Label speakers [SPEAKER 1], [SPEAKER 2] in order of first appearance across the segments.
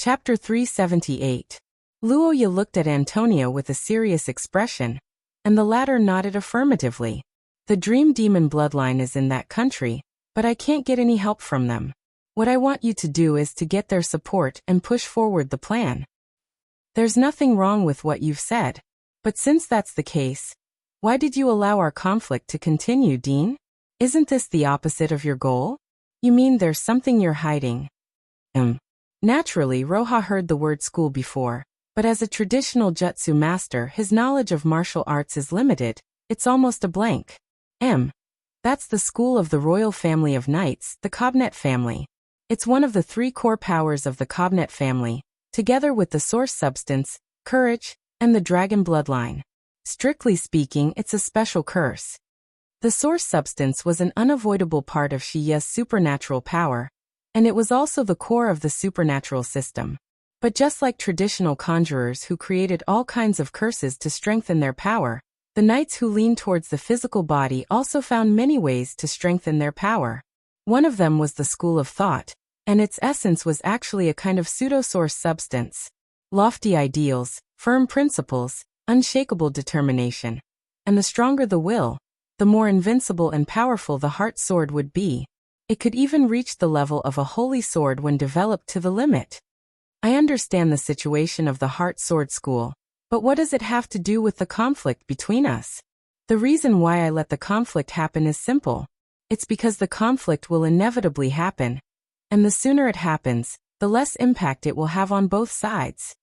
[SPEAKER 1] Chapter 378. Luoya looked at Antonio with a serious expression, and the latter nodded affirmatively. The Dream Demon bloodline is in that country, but I can't get any help from them. What I want you to do is to get their support and push forward the plan. There's nothing wrong with what you've said, but since that's the case, why did you allow our conflict to continue, Dean? Isn't this the opposite of your goal? You mean there's something you're hiding? Naturally, Roha heard the word school before, but as a traditional jutsu master, his knowledge of martial arts is limited. It's almost a blank. That's the school of the royal family of knights, the Cognet family. It's one of the 3 core powers of the Cognet family, together with the source substance, courage, and the dragon bloodline. Strictly speaking, it's a special curse. The source substance was an unavoidable part of Shiya's supernatural power, and it was also the core of the supernatural system. But just like traditional conjurers who created all kinds of curses to strengthen their power, the knights who leaned towards the physical body also found many ways to strengthen their power. One of them was the school of thought, and its essence was actually a kind of pseudo-source substance. Lofty ideals, firm principles, unshakable determination. And the stronger the will, the more invincible and powerful the heart sword would be. It could even reach the level of a holy sword when developed to the limit. I understand the situation of the heart sword school, but what does it have to do with the conflict between us? The reason why I let the conflict happen is simple. It's because the conflict will inevitably happen, and the sooner it happens, the less impact it will have on both sides.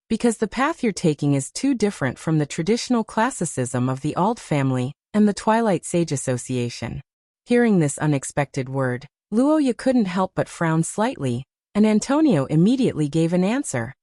[SPEAKER 1] Because the path you're taking is too different from the traditional classicism of the Ald family and the Twilight Sage Association. Hearing this unexpected word, Luoya couldn't help but frown slightly, and Antonio immediately gave an answer.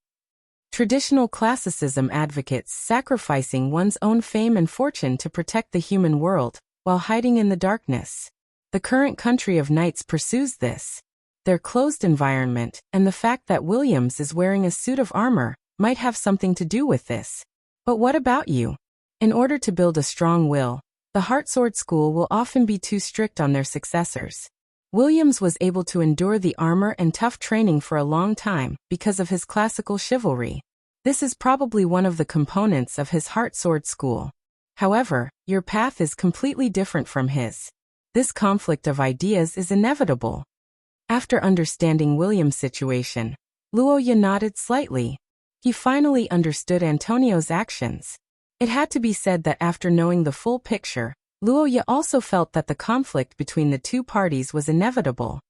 [SPEAKER 1] Traditional classicism advocates sacrificing one's own fame and fortune to protect the human world, while hiding in the darkness. The current country of knights pursues this. Their closed environment, and the fact that Williams is wearing a suit of armor, might have something to do with this. But what about you? In order to build a strong will, the Heartsword School will often be too strict on their successors. Williams was able to endure the armor and tough training for a long time because of his classical chivalry. This is probably one of the components of his Heartsword School. However, your path is completely different from his. This conflict of ideas is inevitable. After understanding Williams' situation, Luoya nodded slightly. He finally understood Antonio's actions. It had to be said that after knowing the full picture, Luoya also felt that the conflict between the 2 parties was inevitable.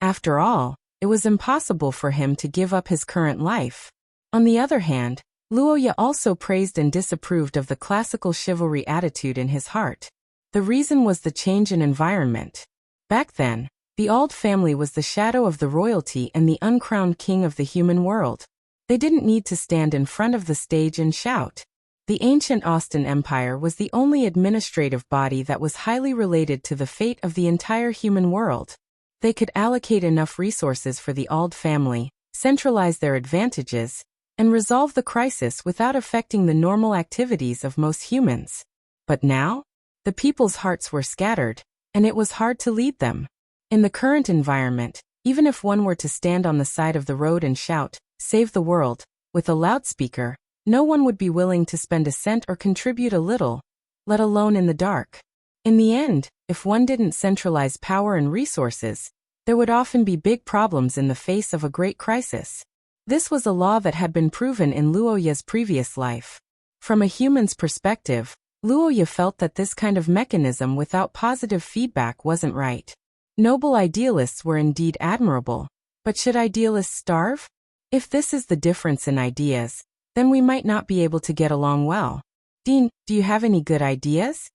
[SPEAKER 1] After all, it was impossible for him to give up his current life. On the other hand, Luoya also praised and disapproved of the classical chivalry attitude in his heart. The reason was the change in environment. Back then, the Ald family was the shadow of the royalty and the uncrowned king of the human world. They didn't need to stand in front of the stage and shout. The ancient Austin Empire was the only administrative body that was highly related to the fate of the entire human world. They could allocate enough resources for the Ald family, centralize their advantages, and resolve the crisis without affecting the normal activities of most humans. But now, the people's hearts were scattered, and it was hard to lead them. In the current environment, even if one were to stand on the side of the road and shout, "Save the world," with a loudspeaker, no one would be willing to spend a cent or contribute a little, let alone in the dark. In the end, if one didn't centralize power and resources, there would often be big problems in the face of a great crisis. This was a law that had been proven in Luoya's previous life. From a human's perspective, Luoya felt that this kind of mechanism without positive feedback wasn't right. Noble idealists were indeed admirable, but should idealists starve? If this is the difference in ideas, then we might not be able to get along well. Dean, do you have any good ideas?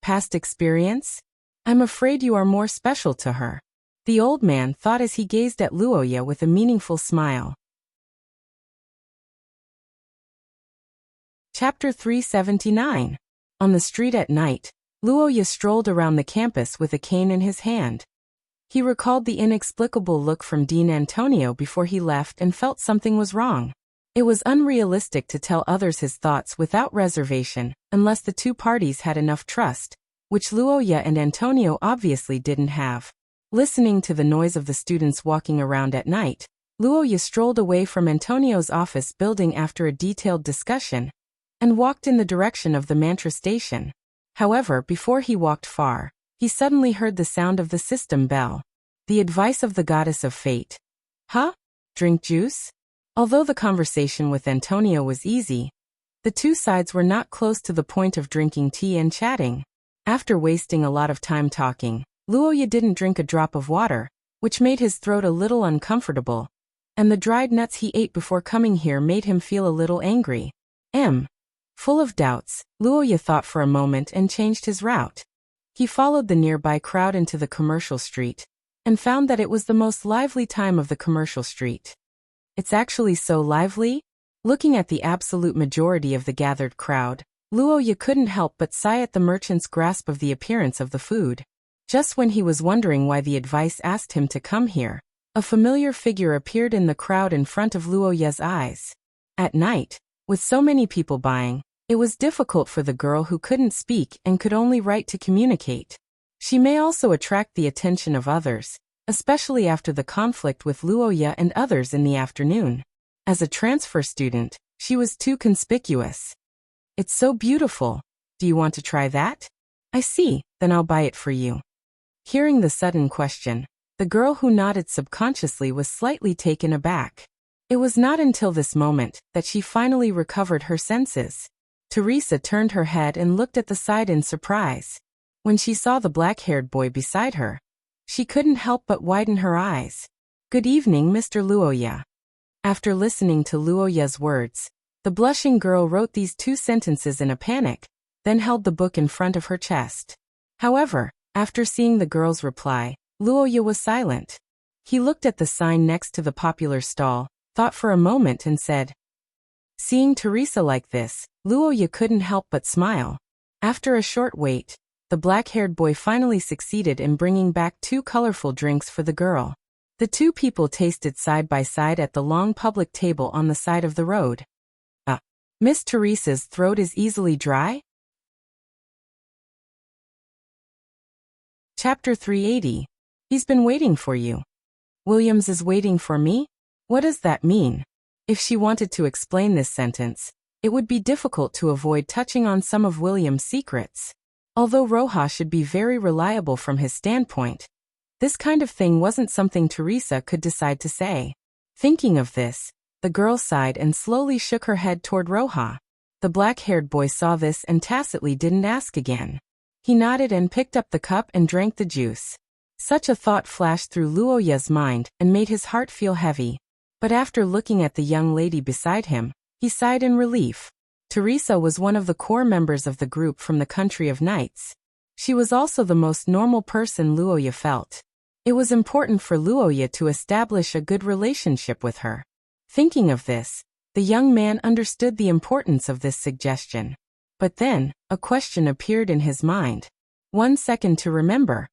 [SPEAKER 1] Past experience? I'm afraid you are more special to her. The old man thought as he gazed at Luoya with a meaningful smile. Chapter 379. On the street at night, Luoya strolled around the campus with a cane in his hand. He recalled the inexplicable look from Dean Antonio before he left and felt something was wrong. It was unrealistic to tell others his thoughts without reservation, unless the 2 parties had enough trust, which Luoya and Antonio obviously didn't have. Listening to the noise of the students walking around at night, Luoya strolled away from Antonio's office building after a detailed discussion and walked in the direction of the mantra station. However, before he walked far, he suddenly heard the sound of the system bell. The advice of the goddess of fate. Huh? Drink juice? Although the conversation with Antonio was easy, the two sides were not close to the point of drinking tea and chatting. After wasting a lot of time talking, Luoya didn't drink a drop of water, which made his throat a little uncomfortable, and the dried nuts he ate before coming here made him feel a little angry. Full of doubts, Luoya thought for a moment and changed his route. He followed the nearby crowd into the commercial street, and found that it was the most lively time of the commercial street. It's actually so lively? Looking at the absolute majority of the gathered crowd, Luoya couldn't help but sigh at the merchant's grasp of the appearance of the food. Just when he was wondering why the advice asked him to come here, a familiar figure appeared in the crowd in front of Luoya's eyes. At night, with so many people buying, it was difficult for the girl who couldn't speak and could only write to communicate. She may also attract the attention of others, especially after the conflict with Luoya and others in the afternoon. As a transfer student, she was too conspicuous. It's so beautiful. Do you want to try that? I see, then I'll buy it for you. Hearing the sudden question, the girl who nodded subconsciously was slightly taken aback. It was not until this moment that she finally recovered her senses. Teresa turned her head and looked at the side in surprise. When she saw the black-haired boy beside her, she couldn't help but widen her eyes. Good evening, Mr. Luoya. After listening to Luoya's words, the blushing girl wrote these two sentences in a panic, then held the book in front of her chest. However, after seeing the girl's reply, Luoya was silent. He looked at the sign next to the popular stall, thought for a moment and said, Seeing Teresa like this, Luoya couldn't help but smile. After a short wait, the black-haired boy finally succeeded in bringing back two colorful drinks for the girl. The two people tasted side by side at the long public table on the side of the road. Miss Teresa's throat is easily dry? Chapter 380. He's been waiting for you. Williams is waiting for me? What does that mean? If she wanted to explain this sentence, it would be difficult to avoid touching on some of William's secrets. Although Roja should be very reliable from his standpoint, this kind of thing wasn't something Teresa could decide to say. Thinking of this, the girl sighed and slowly shook her head toward Roja. The black-haired boy saw this and tacitly didn't ask again. He nodded and picked up the cup and drank the juice. Such a thought flashed through Luoya's mind and made his heart feel heavy. But after looking at the young lady beside him, he sighed in relief. Teresa was one of the core members of the group from the country of Knights. She was also the most normal person Luoya felt. It was important for Luoya to establish a good relationship with her. Thinking of this, the young man understood the importance of this suggestion. But then, a question appeared in his mind. 1 second to remember.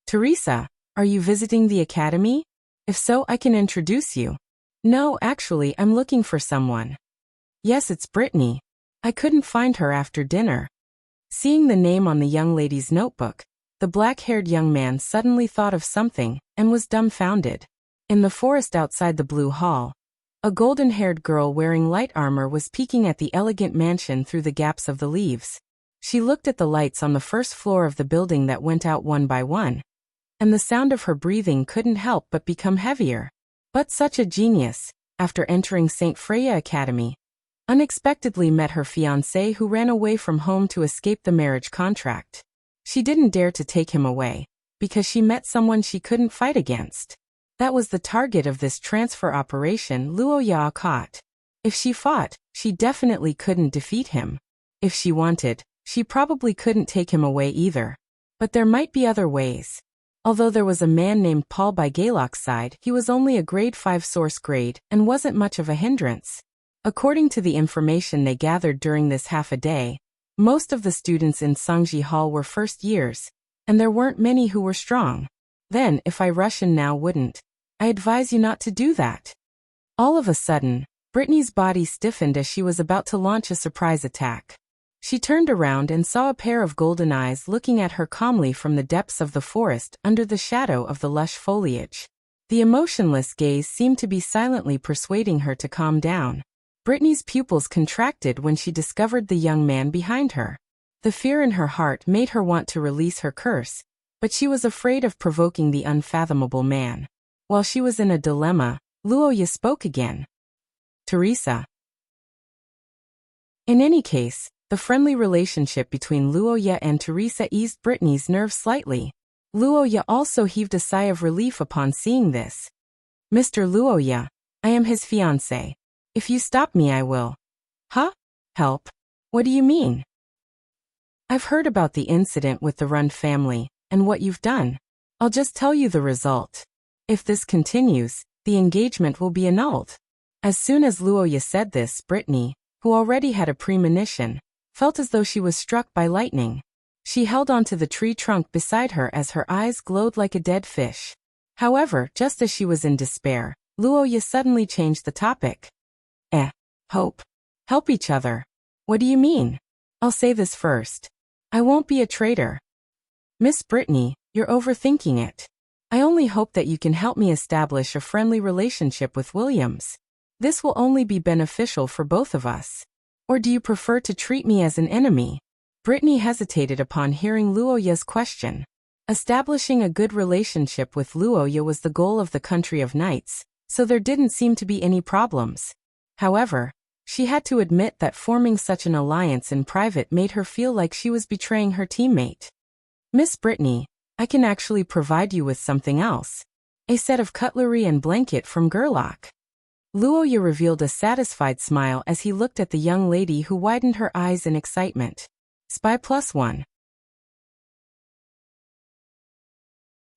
[SPEAKER 1] Teresa, are you visiting the academy? If so, I can introduce you. No, actually, I'm looking for someone. Yes, it's Brittany. I couldn't find her after dinner. Seeing the name on the young lady's notebook, the black-haired young man suddenly thought of something and was dumbfounded. In the forest outside the Blue Hall, a golden-haired girl wearing light armor was peeking at the elegant mansion through the gaps of the leaves. She looked at the lights on the first floor of the building that went out one by one, and the sound of her breathing couldn't help but become heavier. But such a genius, after entering St. Freya Academy, unexpectedly met her fiancé who ran away from home to escape the marriage contract. She didn't dare to take him away, because she met someone she couldn't fight against. That was the target of this transfer operation Luoya caught. If she fought, she definitely couldn't defeat him. If she wanted, she probably couldn't take him away either. But there might be other ways. Although there was a man named Paul by Gaylock's side, he was only a grade 5 source grade and wasn't much of a hindrance. According to the information they gathered during this half a day, most of the students in Sangji Hall were first years, and there weren't many who were strong. Then, if I rush in now wouldn't. I advise you not to do that. All of a sudden, Brittany's body stiffened as she was about to launch a surprise attack. She turned around and saw a pair of golden eyes looking at her calmly from the depths of the forest under the shadow of the lush foliage. The emotionless gaze seemed to be silently persuading her to calm down. Brittany's pupils contracted when she discovered the young man behind her. The fear in her heart made her want to release her curse, but she was afraid of provoking the unfathomable man. While she was in a dilemma, Luoya spoke again. Teresa. In any case, the friendly relationship between Luoya and Teresa eased Brittany's nerves slightly. Luoya also heaved a sigh of relief upon seeing this. Mr. Luoya, I am his fiancé. If you stop me, I will. Huh? Help? What do you mean? I've heard about the incident with the Run family, and what you've done. I'll just tell you the result. If this continues, the engagement will be annulled. As soon as Luoya said this, Brittany, who already had a premonition, felt as though she was struck by lightning. She held onto the tree trunk beside her as her eyes glowed like a dead fish. However, just as she was in despair, Luoya suddenly changed the topic. Hope. Help each other. What do you mean? I'll say this first. I won't be a traitor. Miss Brittany, you're overthinking it. I only hope that you can help me establish a friendly relationship with Williams. This will only be beneficial for both of us. Or do you prefer to treat me as an enemy? Brittany hesitated upon hearing Luoya's question. Establishing a good relationship with Luoya was the goal of the Country of Knights, so there didn't seem to be any problems. However, she had to admit that forming such an alliance in private made her feel like she was betraying her teammate. Miss Brittany, I can actually provide you with something else. A set of cutlery and blanket from Gerlach. Luoya revealed a satisfied smile as he looked at the young lady who widened her eyes in excitement. Spy +1.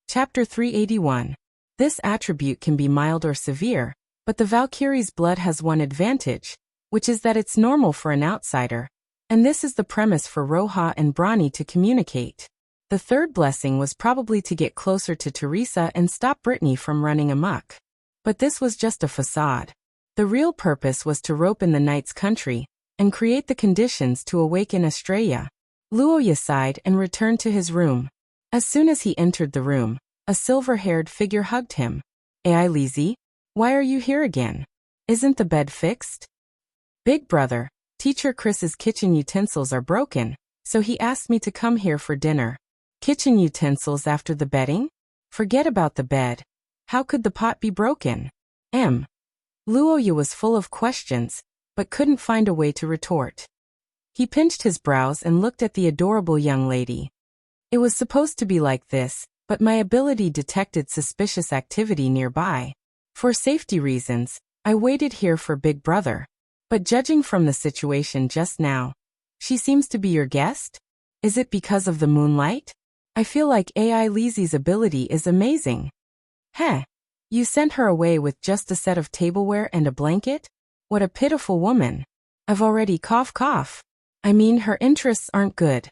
[SPEAKER 1] Chapter 381. This attribute can be mild or severe, but the Valkyrie's blood has one advantage, which is that it's normal for an outsider, and this is the premise for Roja and Bronny to communicate. The third blessing was probably to get closer to Teresa and stop Brittany from running amok. But this was just a facade. The real purpose was to rope in the Knight's country and create the conditions to awaken Estrella. Luoya sighed and returned to his room. As soon as he entered the room, a silver-haired figure hugged him. Ai Lizzie, why are you here again? Isn't the bed fixed? Big brother, Teacher Chris's kitchen utensils are broken, so he asked me to come here for dinner. Kitchen utensils after the bedding? Forget about the bed. How could the pot be broken? Luoya was full of questions, but couldn't find a way to retort. He pinched his brows and looked at the adorable young lady. It was supposed to be like this, but my ability detected suspicious activity nearby. For safety reasons, I waited here for Big Brother. But judging from the situation just now, she seems to be your guest? Is it because of the moonlight? I feel like Ai Lizzie's ability is amazing. You sent her away with just a set of tableware and a blanket? What a pitiful woman. I've already cough. I mean, her interests aren't good.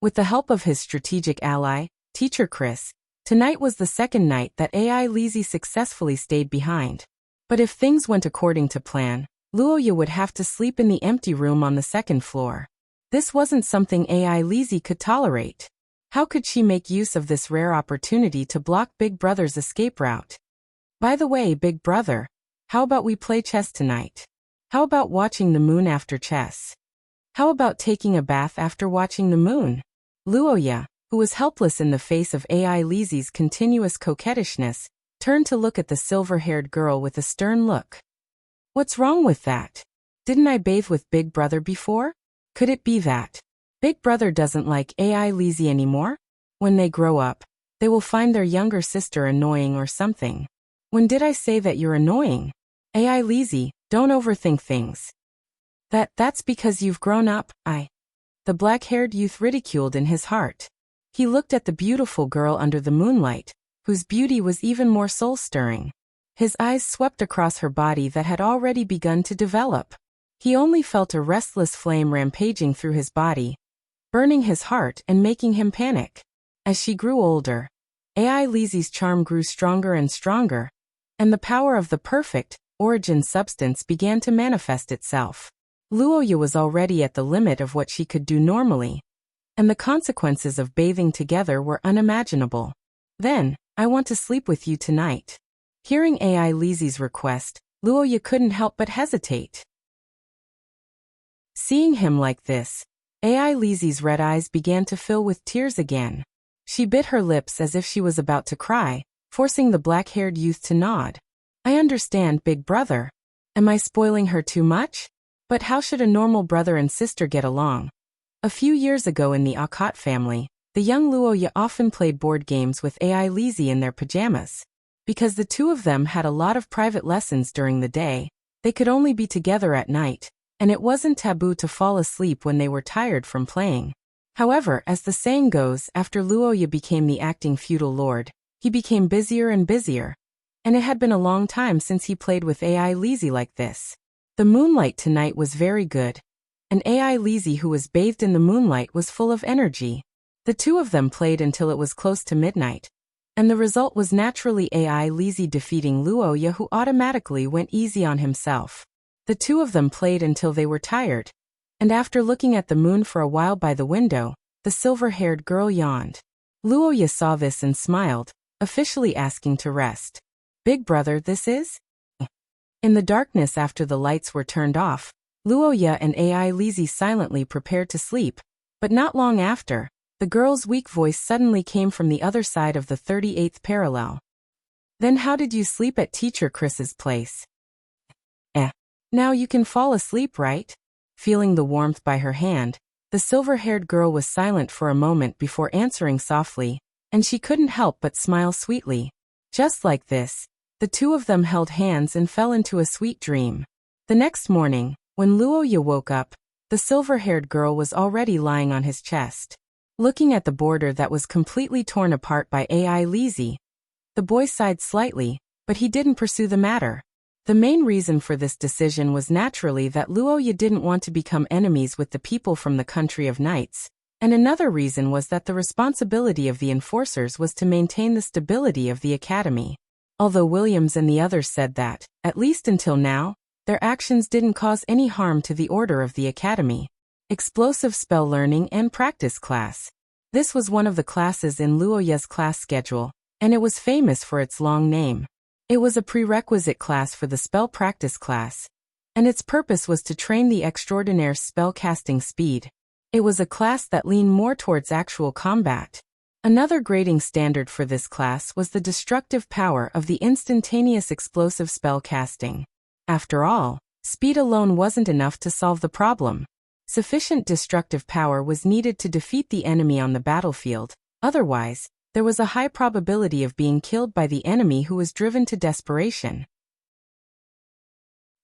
[SPEAKER 1] With the help of his strategic ally, Teacher Chris, tonight was the second night that Ai Lizzie successfully stayed behind. But if things went according to plan, Luoya would have to sleep in the empty room on the second floor. This wasn't something Ai Lizzie could tolerate. How could she make use of this rare opportunity to block Big Brother's escape route? By the way, Big Brother, how about we play chess tonight? How about watching the moon after chess? How about taking a bath after watching the moon? Luoya, who was helpless in the face of Ai Lizzie's continuous coquettishness, turned to look at the silver-haired girl with a stern look. What's wrong with that? Didn't I bathe with Big Brother before? Could it be that Big Brother doesn't like Ai Lizzie anymore? When they grow up, they will find their younger sister annoying or something. When did I say that you're annoying? Ai Lizzie, don't overthink things. That's because you've grown up, the black-haired youth ridiculed in his heart. He looked at the beautiful girl under the moonlight, whose beauty was even more soul-stirring. His eyes swept across her body that had already begun to develop. He only felt a restless flame rampaging through his body, burning his heart and making him panic. As she grew older, Ai Lizzie's charm grew stronger and stronger, and the power of the perfect origin substance began to manifest itself. Luoya was already at the limit of what she could do normally, and the consequences of bathing together were unimaginable. Then, I want to sleep with you tonight. Hearing Ai Lizi's request, Luoya couldn't help but hesitate. Seeing him like this, Ai Lizi's red eyes began to fill with tears again. She bit her lips as if she was about to cry, forcing the black-haired youth to nod. I understand, big brother. Am I spoiling her too much? But how should a normal brother and sister get along? A few years ago in the Akot family, the young Luoya often played board games with Ai Lizi in their pajamas. Because the two of them had a lot of private lessons during the day, they could only be together at night, and it wasn't taboo to fall asleep when they were tired from playing. However, as the saying goes, after Luoya became the acting feudal lord, he became busier and busier, and it had been a long time since he played with Ai Lizi like this. The moonlight tonight was very good, and Ai Lizi, who was bathed in the moonlight, was full of energy. The two of them played until it was close to midnight, and the result was naturally Ai Lizi defeating Luoya, who automatically went easy on himself. The two of them played until they were tired, and after looking at the moon for a while by the window, the silver-haired girl yawned. Luoya saw this and smiled, officially asking to rest. Big brother, this is? In the darkness after the lights were turned off, Luoya and Ai Lizi silently prepared to sleep, but not long after, the girl's weak voice suddenly came from the other side of the 38th parallel. Then how did you sleep at Teacher Chris's place? Now you can fall asleep, right? Feeling the warmth by her hand, the silver-haired girl was silent for a moment before answering softly, and she couldn't help but smile sweetly. Just like this, the two of them held hands and fell into a sweet dream. The next morning, when Luoya woke up, the silver-haired girl was already lying on his chest. Looking at the border that was completely torn apart by Ai Lizi, the boy sighed slightly, but he didn't pursue the matter. The main reason for this decision was naturally that Luoya didn't want to become enemies with the people from the country of knights, and another reason was that the responsibility of the enforcers was to maintain the stability of the academy. Although Williams and the others said that, at least until now, their actions didn't cause any harm to the order of the academy. Explosive spell learning and practice class. This was one of the classes in Luoya's class schedule, and it was famous for its long name. It was a prerequisite class for the spell practice class, and its purpose was to train the extraordinaire spell casting speed. It was a class that leaned more towards actual combat. Another grading standard for this class was the destructive power of the instantaneous explosive spell casting. After all, speed alone wasn't enough to solve the problem. Sufficient destructive power was needed to defeat the enemy on the battlefield, otherwise, there was a high probability of being killed by the enemy who was driven to desperation.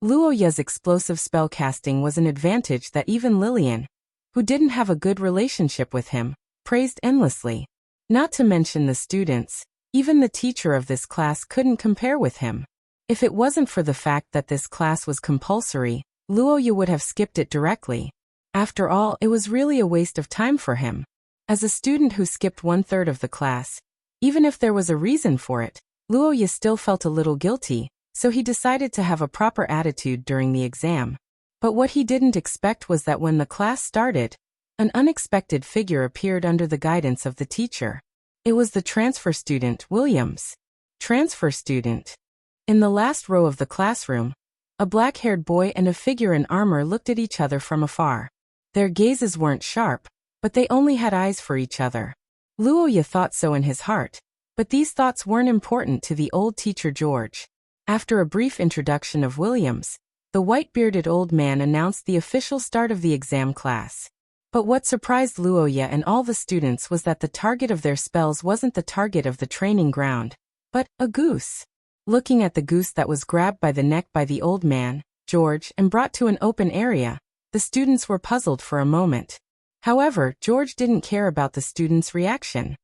[SPEAKER 1] Luoya's explosive spell casting was an advantage that even Lillian, who didn't have a good relationship with him, praised endlessly. Not to mention the students, even the teacher of this class couldn't compare with him. If it wasn't for the fact that this class was compulsory, Luoya would have skipped it directly. After all, it was really a waste of time for him. As a student who skipped 1/3 of the class, even if there was a reason for it, Luoya still felt a little guilty, so he decided to have a proper attitude during the exam. But what he didn't expect was that when the class started, an unexpected figure appeared under the guidance of the teacher. It was the transfer student, Williams. Transfer student. In the last row of the classroom, a black-haired boy and a figure in armor looked at each other from afar. Their gazes weren't sharp, but they only had eyes for each other. Luoya thought so in his heart, but these thoughts weren't important to the old teacher George. After a brief introduction of Williams, the white-bearded old man announced the official start of the exam class. But what surprised Luoya and all the students was that the target of their spells wasn't the target of the training ground, but a goose. Looking at the goose that was grabbed by the neck by the old man, George, and brought to an open area, the students were puzzled for a moment. However, George didn't care about the students' reaction.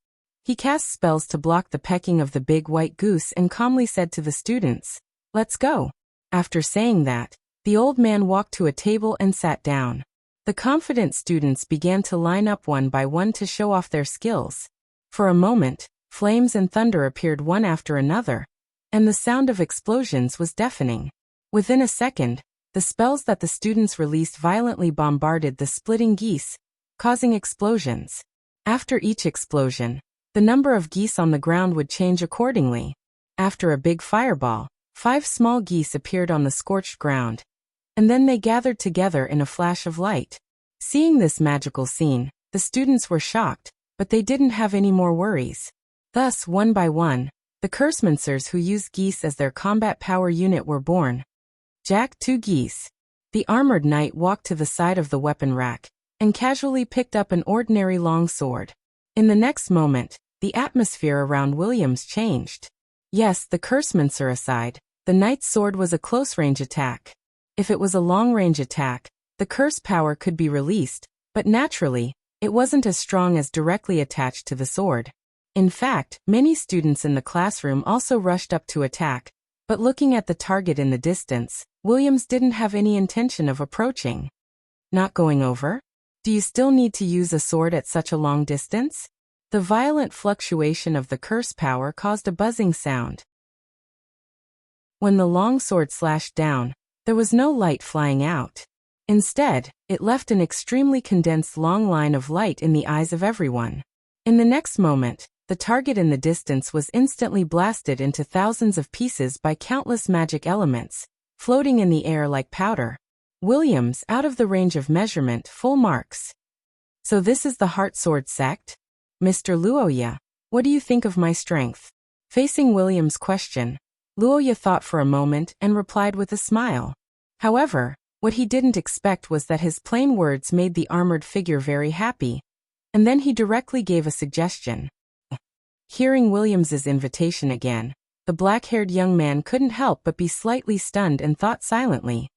[SPEAKER 1] He cast spells to block the pecking of the big white goose and calmly said to the students, "Let's go." After saying that, the old man walked to a table and sat down. The confident students began to line up one by one to show off their skills. For a moment, flames and thunder appeared one after another, and the sound of explosions was deafening. Within a second, The spells that the students released violently bombarded the splitting geese, causing explosions. After each explosion, the number of geese on the ground would change accordingly. After a big fireball, 5 small geese appeared on the scorched ground, and then they gathered together in a flash of light. Seeing this magical scene, the students were shocked, but they didn't have any more worries. Thus, one by one, the Cursemancers who used geese as their combat power unit were born. Jack 2 geese. The armored knight walked to the side of the weapon rack and casually picked up an ordinary long sword. In the next moment, the atmosphere around Williams changed. Yes, the Cursemancer aside, the knight's sword was a close-range attack. If it was a long-range attack, the curse power could be released, but naturally, it wasn't as strong as directly attached to the sword. In fact, many students in the classroom also rushed up to attack, but looking at the target in the distance, Williams didn't have any intention of approaching. Not going over? Do you still need to use a sword at such a long distance? The violent fluctuation of the curse power caused a buzzing sound. When the long sword slashed down, there was no light flying out. Instead, it left an extremely condensed long line of light in the eyes of everyone. In the next moment, the target in the distance was instantly blasted into thousands of pieces by countless magic elements, floating in the air like powder. Williams, out of the range of measurement, full marks. So this is the Heart Sword sect? Mr. Luoya, what do you think of my strength? Facing Williams' question, Luoya thought for a moment and replied with a smile. However, what he didn't expect was that his plain words made the armored figure very happy, and then he directly gave a suggestion. Hearing Williams's invitation again, the black-haired young man couldn't help but be slightly stunned and thought silently.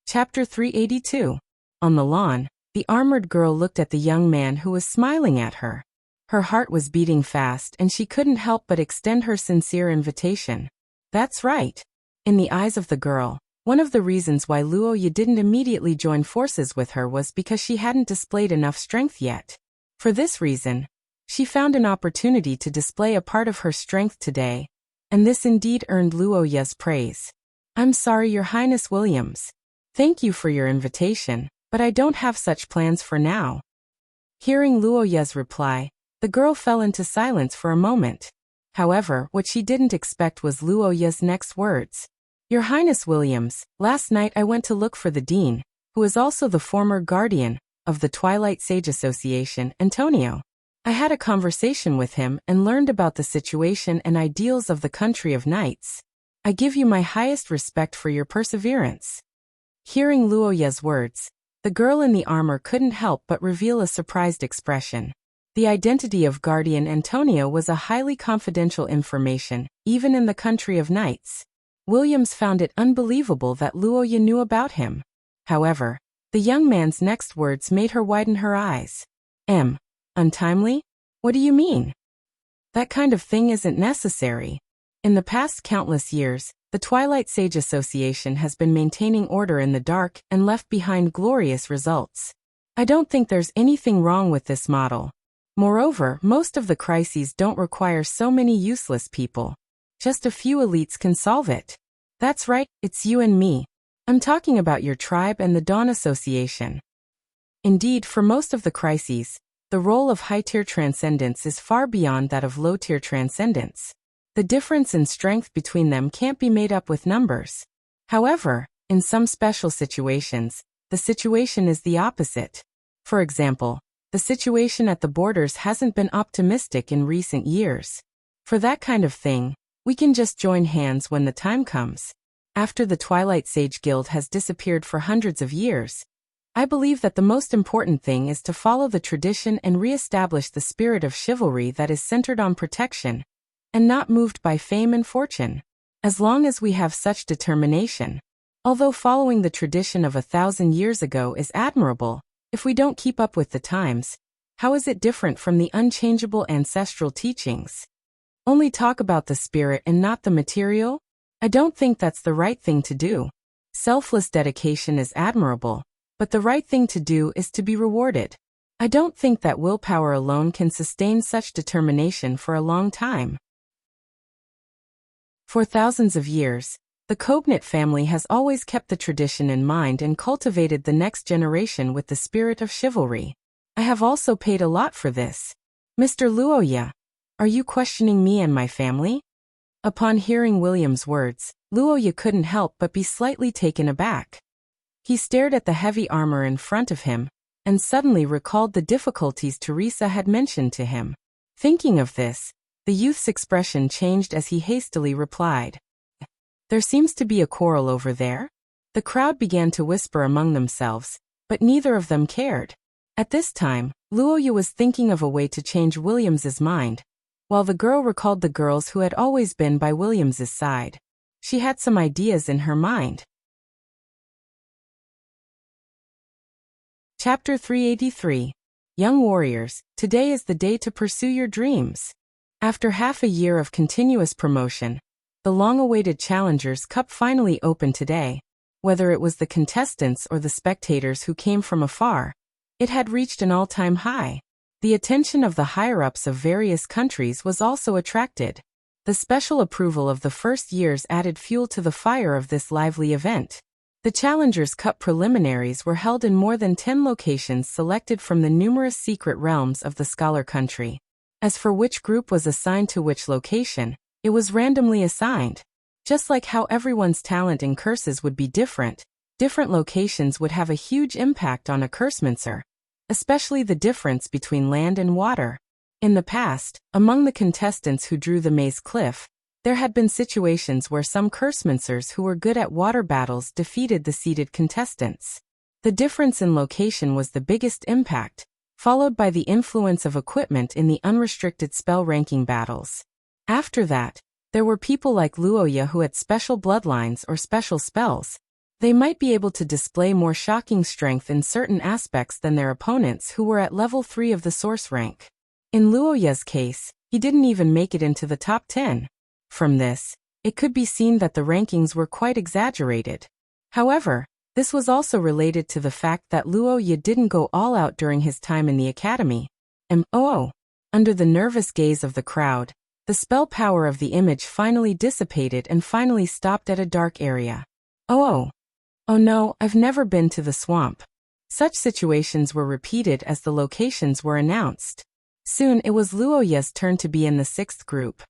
[SPEAKER 1] Chapter 382. On the lawn, the armored girl looked at the young man who was smiling at her. Her heart was beating fast and she couldn't help but extend her sincere invitation. That's right. In the eyes of the girl, one of the reasons why Luoya didn't immediately join forces with her was because she hadn't displayed enough strength yet. For this reason, she found an opportunity to display a part of her strength today, and this indeed earned Luoya's praise. I'm sorry, Your Highness Williams. Thank you for your invitation, but I don't have such plans for now. Hearing Luoya's reply, the girl fell into silence for a moment. However, what she didn't expect was Luoya's next words. Your Highness Williams, last night I went to look for the dean, who is also the former guardian of the Twilight Sage Association, Antonio. I had a conversation with him and learned about the situation and ideals of the country of knights. I give you my highest respect for your perseverance. Hearing Luoya's words, the girl in the armor couldn't help but reveal a surprised expression. The identity of Guardian Antonio was a highly confidential information, even in the country of knights. Williams found it unbelievable that Luoya knew about him. However, the young man's next words made her widen her eyes. Untimely? What do you mean? That kind of thing isn't necessary. In the past countless years, the Twilight Sage Association has been maintaining order in the dark and left behind glorious results. I don't think there's anything wrong with this model. Moreover, most of the crises don't require so many useless people. Just a few elites can solve it. That's right, it's you and me. I'm talking about your tribe and the Dawn Association. Indeed, for most of the crises, the role of high-tier transcendence is far beyond that of low-tier transcendence. The difference in strength between them can't be made up with numbers. However, in some special situations, the situation is the opposite. For example, the situation at the borders hasn't been optimistic in recent years. For that kind of thing, we can just join hands when the time comes. After the Twilight Sage Guild has disappeared for hundreds of years, I believe that the most important thing is to follow the tradition and re-establish the spirit of chivalry that is centered on protection, and not moved by fame and fortune. As long as we have such determination, although following the tradition of 1,000 years ago is admirable, if we don't keep up with the times, how is it different from the unchangeable ancestral teachings? Only talk about the spirit and not the material? I don't think that's the right thing to do. Selfless dedication is admirable, but the right thing to do is to be rewarded. I don't think that willpower alone can sustain such determination for a long time. For thousands of years, the Cognate family has always kept the tradition in mind and cultivated the next generation with the spirit of chivalry. I have also paid a lot for this. Mr. Luoya, are you questioning me and my family? Upon hearing William's words, Luoya couldn't help but be slightly taken aback. He stared at the heavy armor in front of him, and suddenly recalled the difficulties Teresa had mentioned to him. Thinking of this, the youth's expression changed as he hastily replied, "There seems to be a quarrel over there?" The crowd began to whisper among themselves, but neither of them cared. At this time, Luoya was thinking of a way to change Williams's mind, while the girl recalled the girls who had always been by Williams's side. She had some ideas in her mind. Chapter 383. Young warriors, today is the day to pursue your dreams. After half a year of continuous promotion, the long-awaited Challengers Cup finally opened today. Whether it was the contestants or the spectators who came from afar, it had reached an all-time high. The attention of the higher-ups of various countries was also attracted. The special approval of the first years added fuel to the fire of this lively event. The Challengers Cup preliminaries were held in more than 10 locations selected from the numerous secret realms of the Scholar Country. As for which group was assigned to which location, it was randomly assigned. Just like how everyone's talent in curses would be different locations would have a huge impact on a cursemancer, especially the difference between land and water. In the past, among the contestants who drew the Maze Cliff, there had been situations where some cursemancers who were good at water battles defeated the seeded contestants. The difference in location was the biggest impact, followed by the influence of equipment in the unrestricted spell ranking battles. After that, there were people like Luoya who had special bloodlines or special spells. They might be able to display more shocking strength in certain aspects than their opponents who were at level 3 of the source rank. In Luoya's case, he didn't even make it into the top 10. From this, it could be seen that the rankings were quite exaggerated. However, this was also related to the fact that Luoya didn't go all out during his time in the academy. Under the nervous gaze of the crowd, the spell power of the image finally dissipated and finally stopped at a dark area. Oh no, I've never been to the swamp. Such situations were repeated as the locations were announced. Soon it was Luoya's turn to be in the 6th group.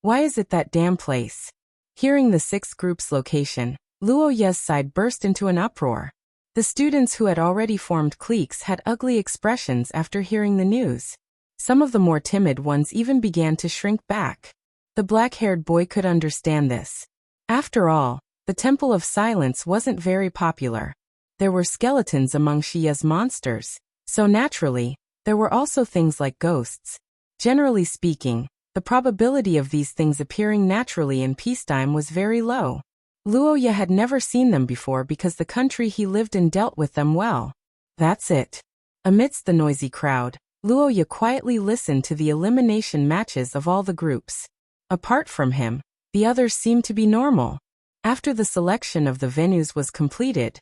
[SPEAKER 1] Why is it that damn place? Hearing the 6th group's location, Luoya's side burst into an uproar. The students who had already formed cliques had ugly expressions after hearing the news. Some of the more timid ones even began to shrink back. The black-haired boy could understand this. After all, the Temple of Silence wasn't very popular. There were skeletons among Shia's monsters, so naturally, there were also things like ghosts. Generally speaking, the probability of these things appearing naturally in peacetime was very low. Luoya had never seen them before because the country he lived in dealt with them well. That's it. Amidst the noisy crowd, Luoya quietly listened to the elimination matches of all the groups. Apart from him, the others seemed to be normal. After the selection of the venues was completed,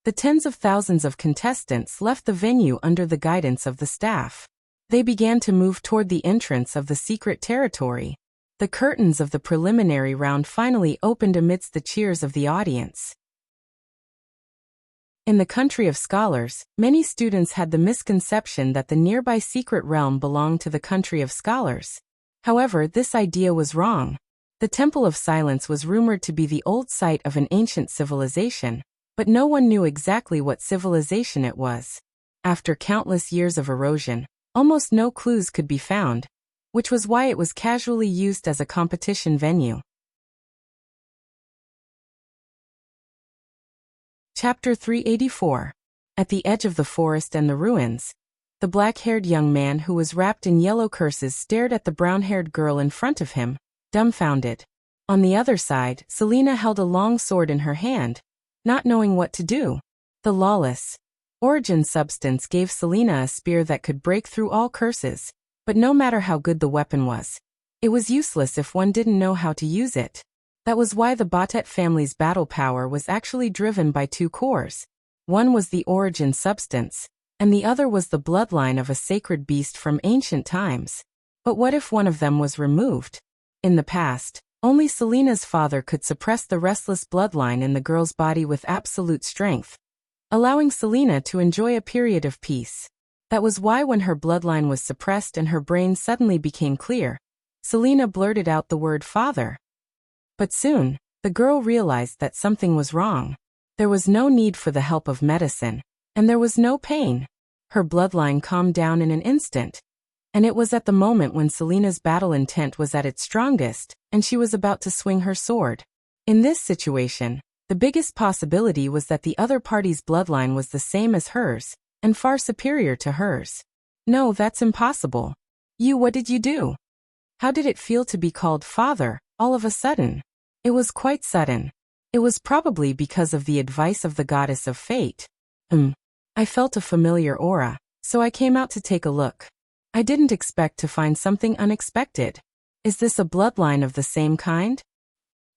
[SPEAKER 1] the tens of thousands of contestants left the venue under the guidance of the staff. They began to move toward the entrance of the secret territory. The curtains of the preliminary round finally opened amidst the cheers of the audience. In the country of scholars, many students had the misconception that the nearby secret realm belonged to the country of scholars. However, this idea was wrong. The Temple of Silence was rumored to be the old site of an ancient civilization, but no one knew exactly what civilization it was. After countless years of erosion, almost no clues could be found, which was why it was casually used as a competition venue. Chapter 384. At the edge of the forest and the ruins, the black-haired young man who was wrapped in yellow curses stared at the brown-haired girl in front of him, dumbfounded. On the other side, Selena held a long sword in her hand, not knowing what to do. The lawless origin substance gave Selena a spear that could break through all curses, but no matter how good the weapon was, it was useless if one didn't know how to use it. That was why the Batet family's battle power was actually driven by 2 cores. One was the origin substance, and the other was the bloodline of a sacred beast from ancient times. But what if one of them was removed? In the past, Only Selena's father could suppress the restless bloodline in the girl's body with absolute strength, allowing Selena to enjoy a period of peace. That was why when her bloodline was suppressed and her brain suddenly became clear, Selena blurted out the word father. But soon, the girl realized that something was wrong. There was no need for the help of medicine, and there was no pain. Her bloodline calmed down in an instant. And it was at the moment when Selena's battle intent was at its strongest, and she was about to swing her sword. In this situation, the biggest possibility was that the other party's bloodline was the same as hers, and far superior to hers. No, that's impossible. What did you do? How did it feel to be called father, all of a sudden? It was quite sudden. It was probably because of the advice of the goddess of fate. I felt a familiar aura, so I came out to take a look. I didn't expect to find something unexpected. Is this a bloodline of the same kind?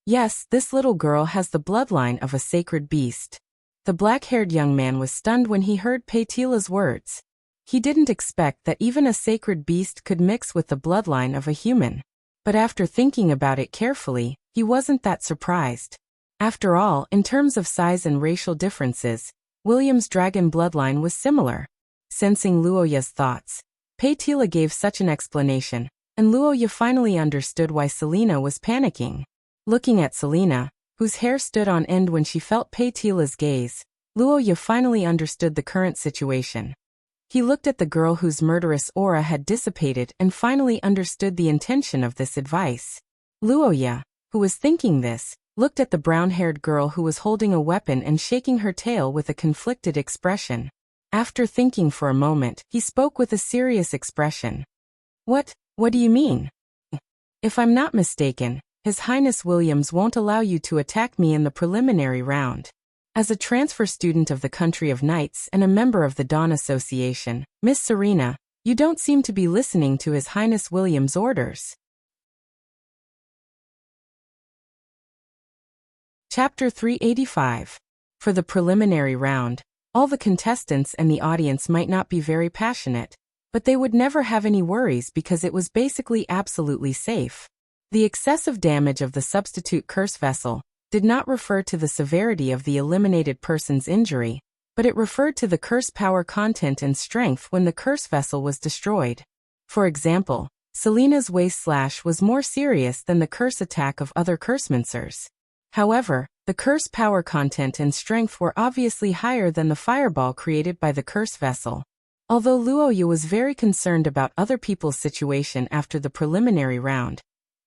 [SPEAKER 1] Yes, this little girl has the bloodline of a sacred beast. The black-haired young man was stunned when he heard Petila's words. He didn't expect that even a sacred beast could mix with the bloodline of a human. But after thinking about it carefully, he wasn't that surprised. After all, in terms of size and racial differences, William's dragon bloodline was similar. Sensing Luoya's thoughts, Petila gave such an explanation, and Luoya finally understood why Selena was panicking. Looking at Selena, whose hair stood on end when she felt Petila's gaze, Luoya finally understood the current situation. He looked at the girl whose murderous aura had dissipated and finally understood the intention of this advice. Luoya, who was thinking this, looked at the brown-haired girl who was holding a weapon and shaking her tail with a conflicted expression. After thinking for a moment, he spoke with a serious expression. What do you mean? If I'm not mistaken, His Highness Williams won't allow you to attack me in the preliminary round. As a transfer student of the Country of Knights and a member of the Dawn Association, Miss Serena, you don't seem to be listening to His Highness Williams' orders. Chapter 385. For the preliminary round, all the contestants and the audience might not be very passionate, but they would never have any worries because it was basically absolutely safe. The excessive damage of the substitute curse vessel did not refer to the severity of the eliminated person's injury, but it referred to the curse power content and strength when the curse vessel was destroyed. For example, Selena's waist slash was more serious than the curse attack of other cursemancers. However, the curse power content and strength were obviously higher than the fireball created by the curse vessel. Although Luoya was very concerned about other people's situation after the preliminary round,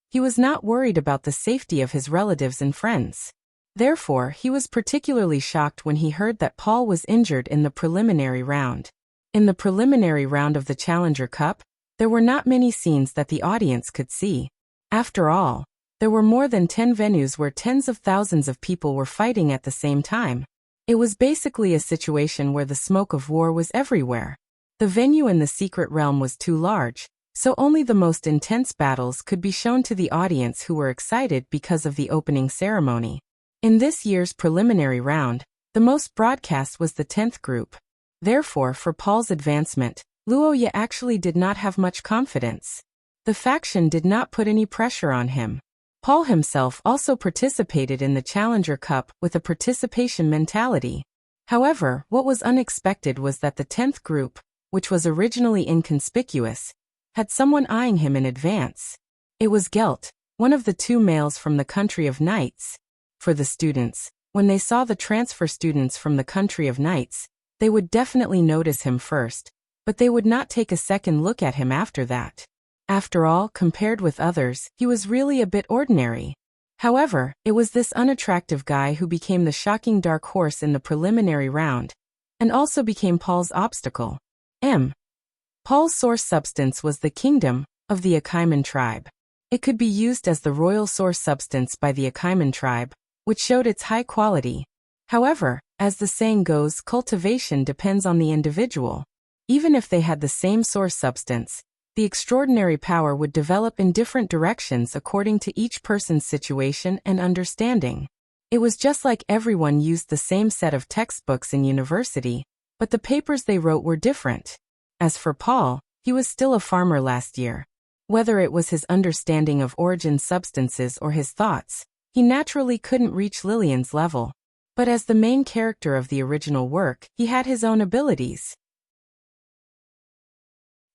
[SPEAKER 1] he was not worried about the safety of his relatives and friends. Therefore, he was particularly shocked when he heard that Paul was injured in the preliminary round. In the preliminary round of the Challenger Cup, there were not many scenes that the audience could see. After all, there were more than 10 venues where tens of thousands of people were fighting at the same time. It was basically a situation where the smoke of war was everywhere. The venue in the secret realm was too large, so only the most intense battles could be shown to the audience who were excited because of the opening ceremony. In this year's preliminary round, the most broadcast was the 10th group. Therefore, for Paul's advancement, Luoya actually did not have much confidence. The faction did not put any pressure on him. Paul himself also participated in the Challenger Cup with a participation mentality. However, what was unexpected was that the 10th group, which was originally inconspicuous, had someone eyeing him in advance. It was Gelt, one of the two males from the Country of Knights. For the students, when they saw the transfer students from the Country of Knights, they would definitely notice him first, but they would not take a second look at him after that. After all, compared with others, he was really a bit ordinary. However, it was this unattractive guy who became the shocking dark horse in the preliminary round, and also became Paul's obstacle. Paul's source substance was the kingdom of the Achaemen tribe. It could be used as the royal source substance by the Achaemen tribe, which showed its high quality. However, as the saying goes, cultivation depends on the individual. Even if they had the same source substance, the extraordinary power would develop in different directions according to each person's situation and understanding. It was just like everyone used the same set of textbooks in university, but the papers they wrote were different. As for Paul, he was still a farmer last year. Whether it was his understanding of origin substances or his thoughts, he naturally couldn't reach Lillian's level. But as the main character of the original work, he had his own abilities.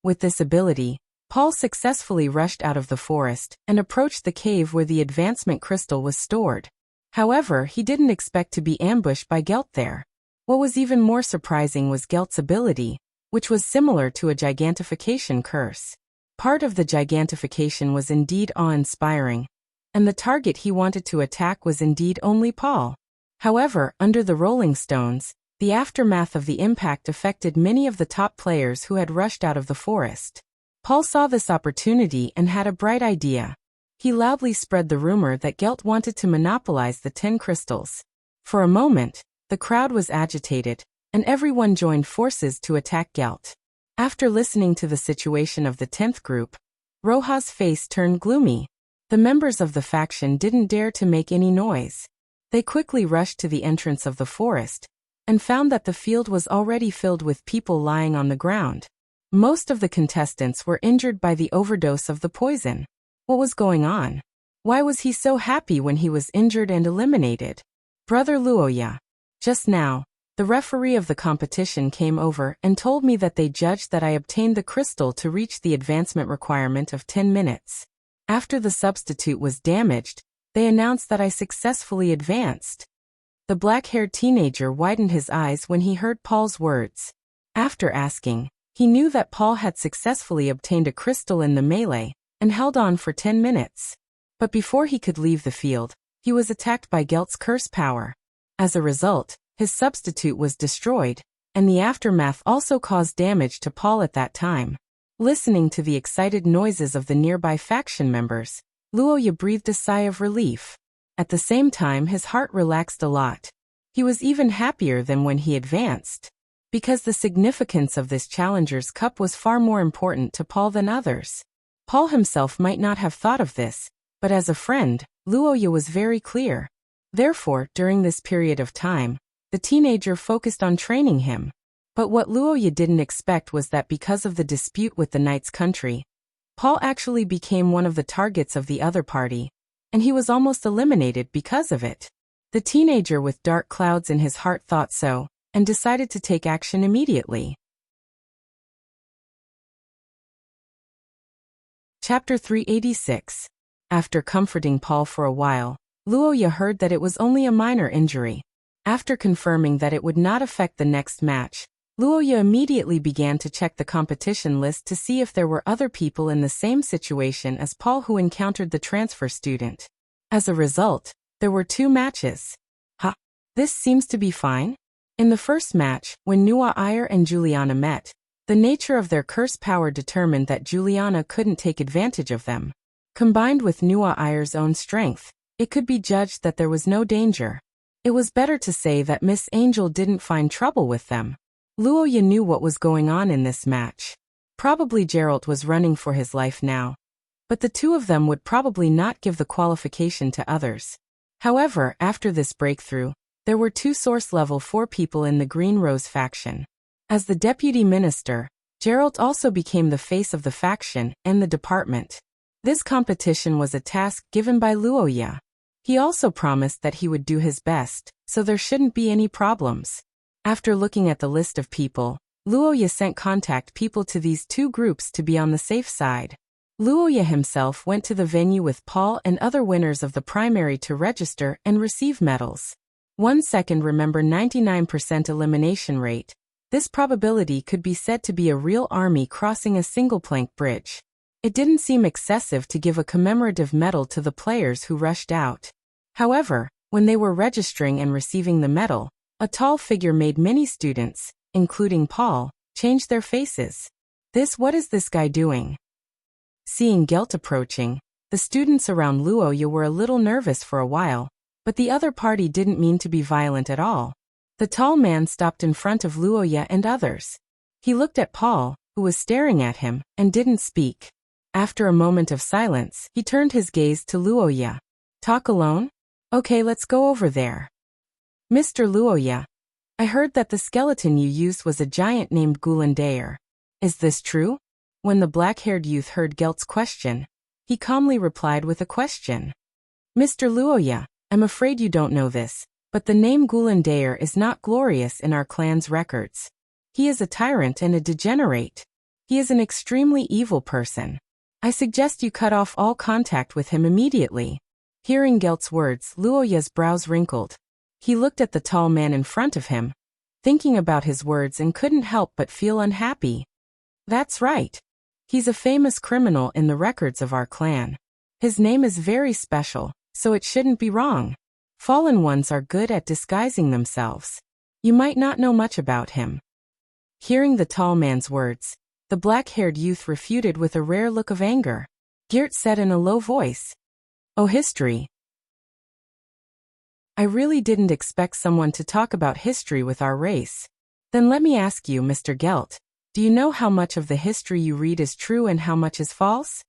[SPEAKER 1] With this ability, Paul successfully rushed out of the forest and approached the cave where the advancement crystal was stored. However, he didn't expect to be ambushed by Gelt there. What was even more surprising was Gelt's ability, which was similar to a gigantification curse. Part of the gigantification was indeed awe-inspiring, and the target he wanted to attack was indeed only Paul. However, under the Rolling Stones, the aftermath of the impact affected many of the top players who had rushed out of the forest. Paul saw this opportunity and had a bright idea. He loudly spread the rumor that Gelt wanted to monopolize the 10 crystals. For a moment, the crowd was agitated, and everyone joined forces to attack Gelt. After listening to the situation of the 10th group, Roja's face turned gloomy. The members of the faction didn't dare to make any noise. They quickly rushed to the entrance of the forest, and found that the field was already filled with people lying on the ground. Most of the contestants were injured by the overdose of the poison. What was going on? Why was he so happy when he was injured and eliminated? Brother Luoya. Just now, the referee of the competition came over and told me that they judged that I obtained the crystal to reach the advancement requirement of 10 minutes. After the substitute was damaged, they announced that I successfully advanced. The black-haired teenager widened his eyes when he heard Paul's words. After asking, he knew that Paul had successfully obtained a crystal in the melee and held on for 10 minutes. But before he could leave the field, he was attacked by Gelt's curse power. As a result, his substitute was destroyed, and the aftermath also caused damage to Paul at that time. Listening to the excited noises of the nearby faction members, Luoya breathed a sigh of relief. At the same time, his heart relaxed a lot. He was even happier than when he advanced, because the significance of this Challenger's Cup was far more important to Paul than others. Paul himself might not have thought of this, but as a friend, Luoya was very clear. Therefore, during this period of time, the teenager focused on training him. But what Luoya didn't expect was that because of the dispute with the Knight's country, Paul actually became one of the targets of the other party, and he was almost eliminated because of it. The teenager with dark clouds in his heart thought so, and decided to take action immediately. Chapter 386. After comforting Paul for a while, Luoya heard that it was only a minor injury. After confirming that it would not affect the next match, Luoya immediately began to check the competition list to see if there were other people in the same situation as Paul who encountered the transfer student. As a result, there were 2 matches. This seems to be fine. In the first match, when Nua Iyer and Juliana met, the nature of their curse power determined that Juliana couldn't take advantage of them. Combined with Nua Iyer's own strength, it could be judged that there was no danger. It was better to say that Miss Angel didn't find trouble with them. Luoya knew what was going on in this match. Probably Geralt was running for his life now. But the 2 of them would probably not give the qualification to others. However, after this breakthrough, there were 2 Source Level 4 people in the Green Rose faction. As the deputy minister, Geralt also became the face of the faction and the department. This competition was a task given by Luoya. He also promised that he would do his best, so there shouldn't be any problems. After looking at the list of people, Luoya sent contact people to these 2 groups to be on the safe side. Luoya himself went to the venue with Paul and other winners of the primary to register and receive medals. 1 second, remember 99% elimination rate. This probability could be said to be a real army crossing a single plank bridge. It didn't seem excessive to give a commemorative medal to the players who rushed out. However, when they were registering and receiving the medal, a tall figure made many students, including Paul, change their faces. What is this guy doing? Seeing Gelt approaching, the students around Luoya were a little nervous for a while, but the other party didn't mean to be violent at all. The tall man stopped in front of Luoya and others. He looked at Paul, who was staring at him, and didn't speak. After a moment of silence, he turned his gaze to Luoya. Talk alone? Okay, let's go over there. Mr. Luoya, I heard that the skeleton you used was a giant named Gulandair. Is this true? When the black-haired youth heard Gelt's question, he calmly replied with a question. Mr. Luoya, I'm afraid you don't know this, but the name Gulandair is not glorious in our clan's records. He is a tyrant and a degenerate. He is an extremely evil person. I suggest you cut off all contact with him immediately. Hearing Gelt's words, Luoya's brows wrinkled. He looked at the tall man in front of him, thinking about his words, and couldn't help but feel unhappy. That's right. He's a famous criminal in the records of our clan. His name is very special, so it shouldn't be wrong. Fallen ones are good at disguising themselves. You might not know much about him. Hearing the tall man's words, the black-haired youth refuted with a rare look of anger. Geert said in a low voice, "Oh, history. I really didn't expect someone to talk about history with our race. Then let me ask you, Mr. Gelt, do you know how much of the history you read is true and how much is false?"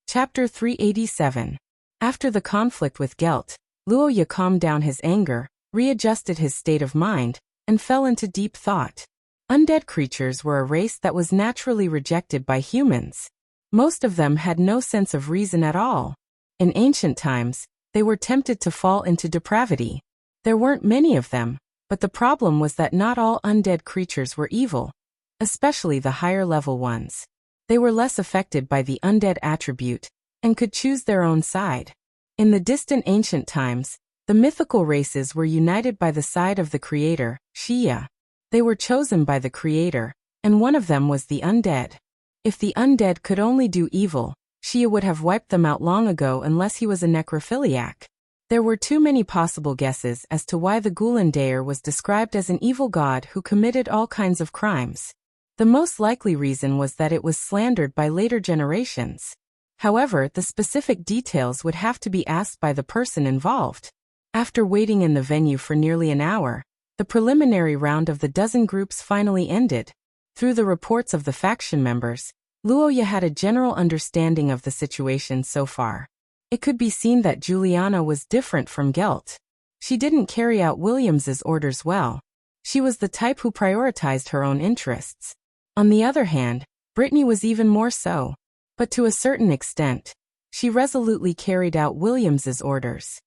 [SPEAKER 1] Chapter 387. After the conflict with Gelt, Luoya calmed down his anger, readjusted his state of mind, and fell into deep thought. Undead creatures were a race that was naturally rejected by humans. Most of them had no sense of reason at all. In ancient times, they were tempted to fall into depravity. There weren't many of them, but the problem was that not all undead creatures were evil, especially the higher-level ones. They were less affected by the undead attribute, and could choose their own side. In the distant ancient times, the mythical races were united by the side of the Creator, Shia. They were chosen by the Creator, and one of them was the undead. If the undead could only do evil, Shia would have wiped them out long ago unless he was a necrophiliac. There were too many possible guesses as to why the Gulandair was described as an evil god who committed all kinds of crimes. The most likely reason was that it was slandered by later generations. However, the specific details would have to be asked by the person involved. After waiting in the venue for nearly an hour, the preliminary round of the dozen groups finally ended. Through the reports of the faction members, Luoya had a general understanding of the situation so far. It could be seen that Juliana was different from Gelt. She didn't carry out Williams's orders well. She was the type who prioritized her own interests. On the other hand, Brittany was even more so. But to a certain extent, she resolutely carried out Williams's orders.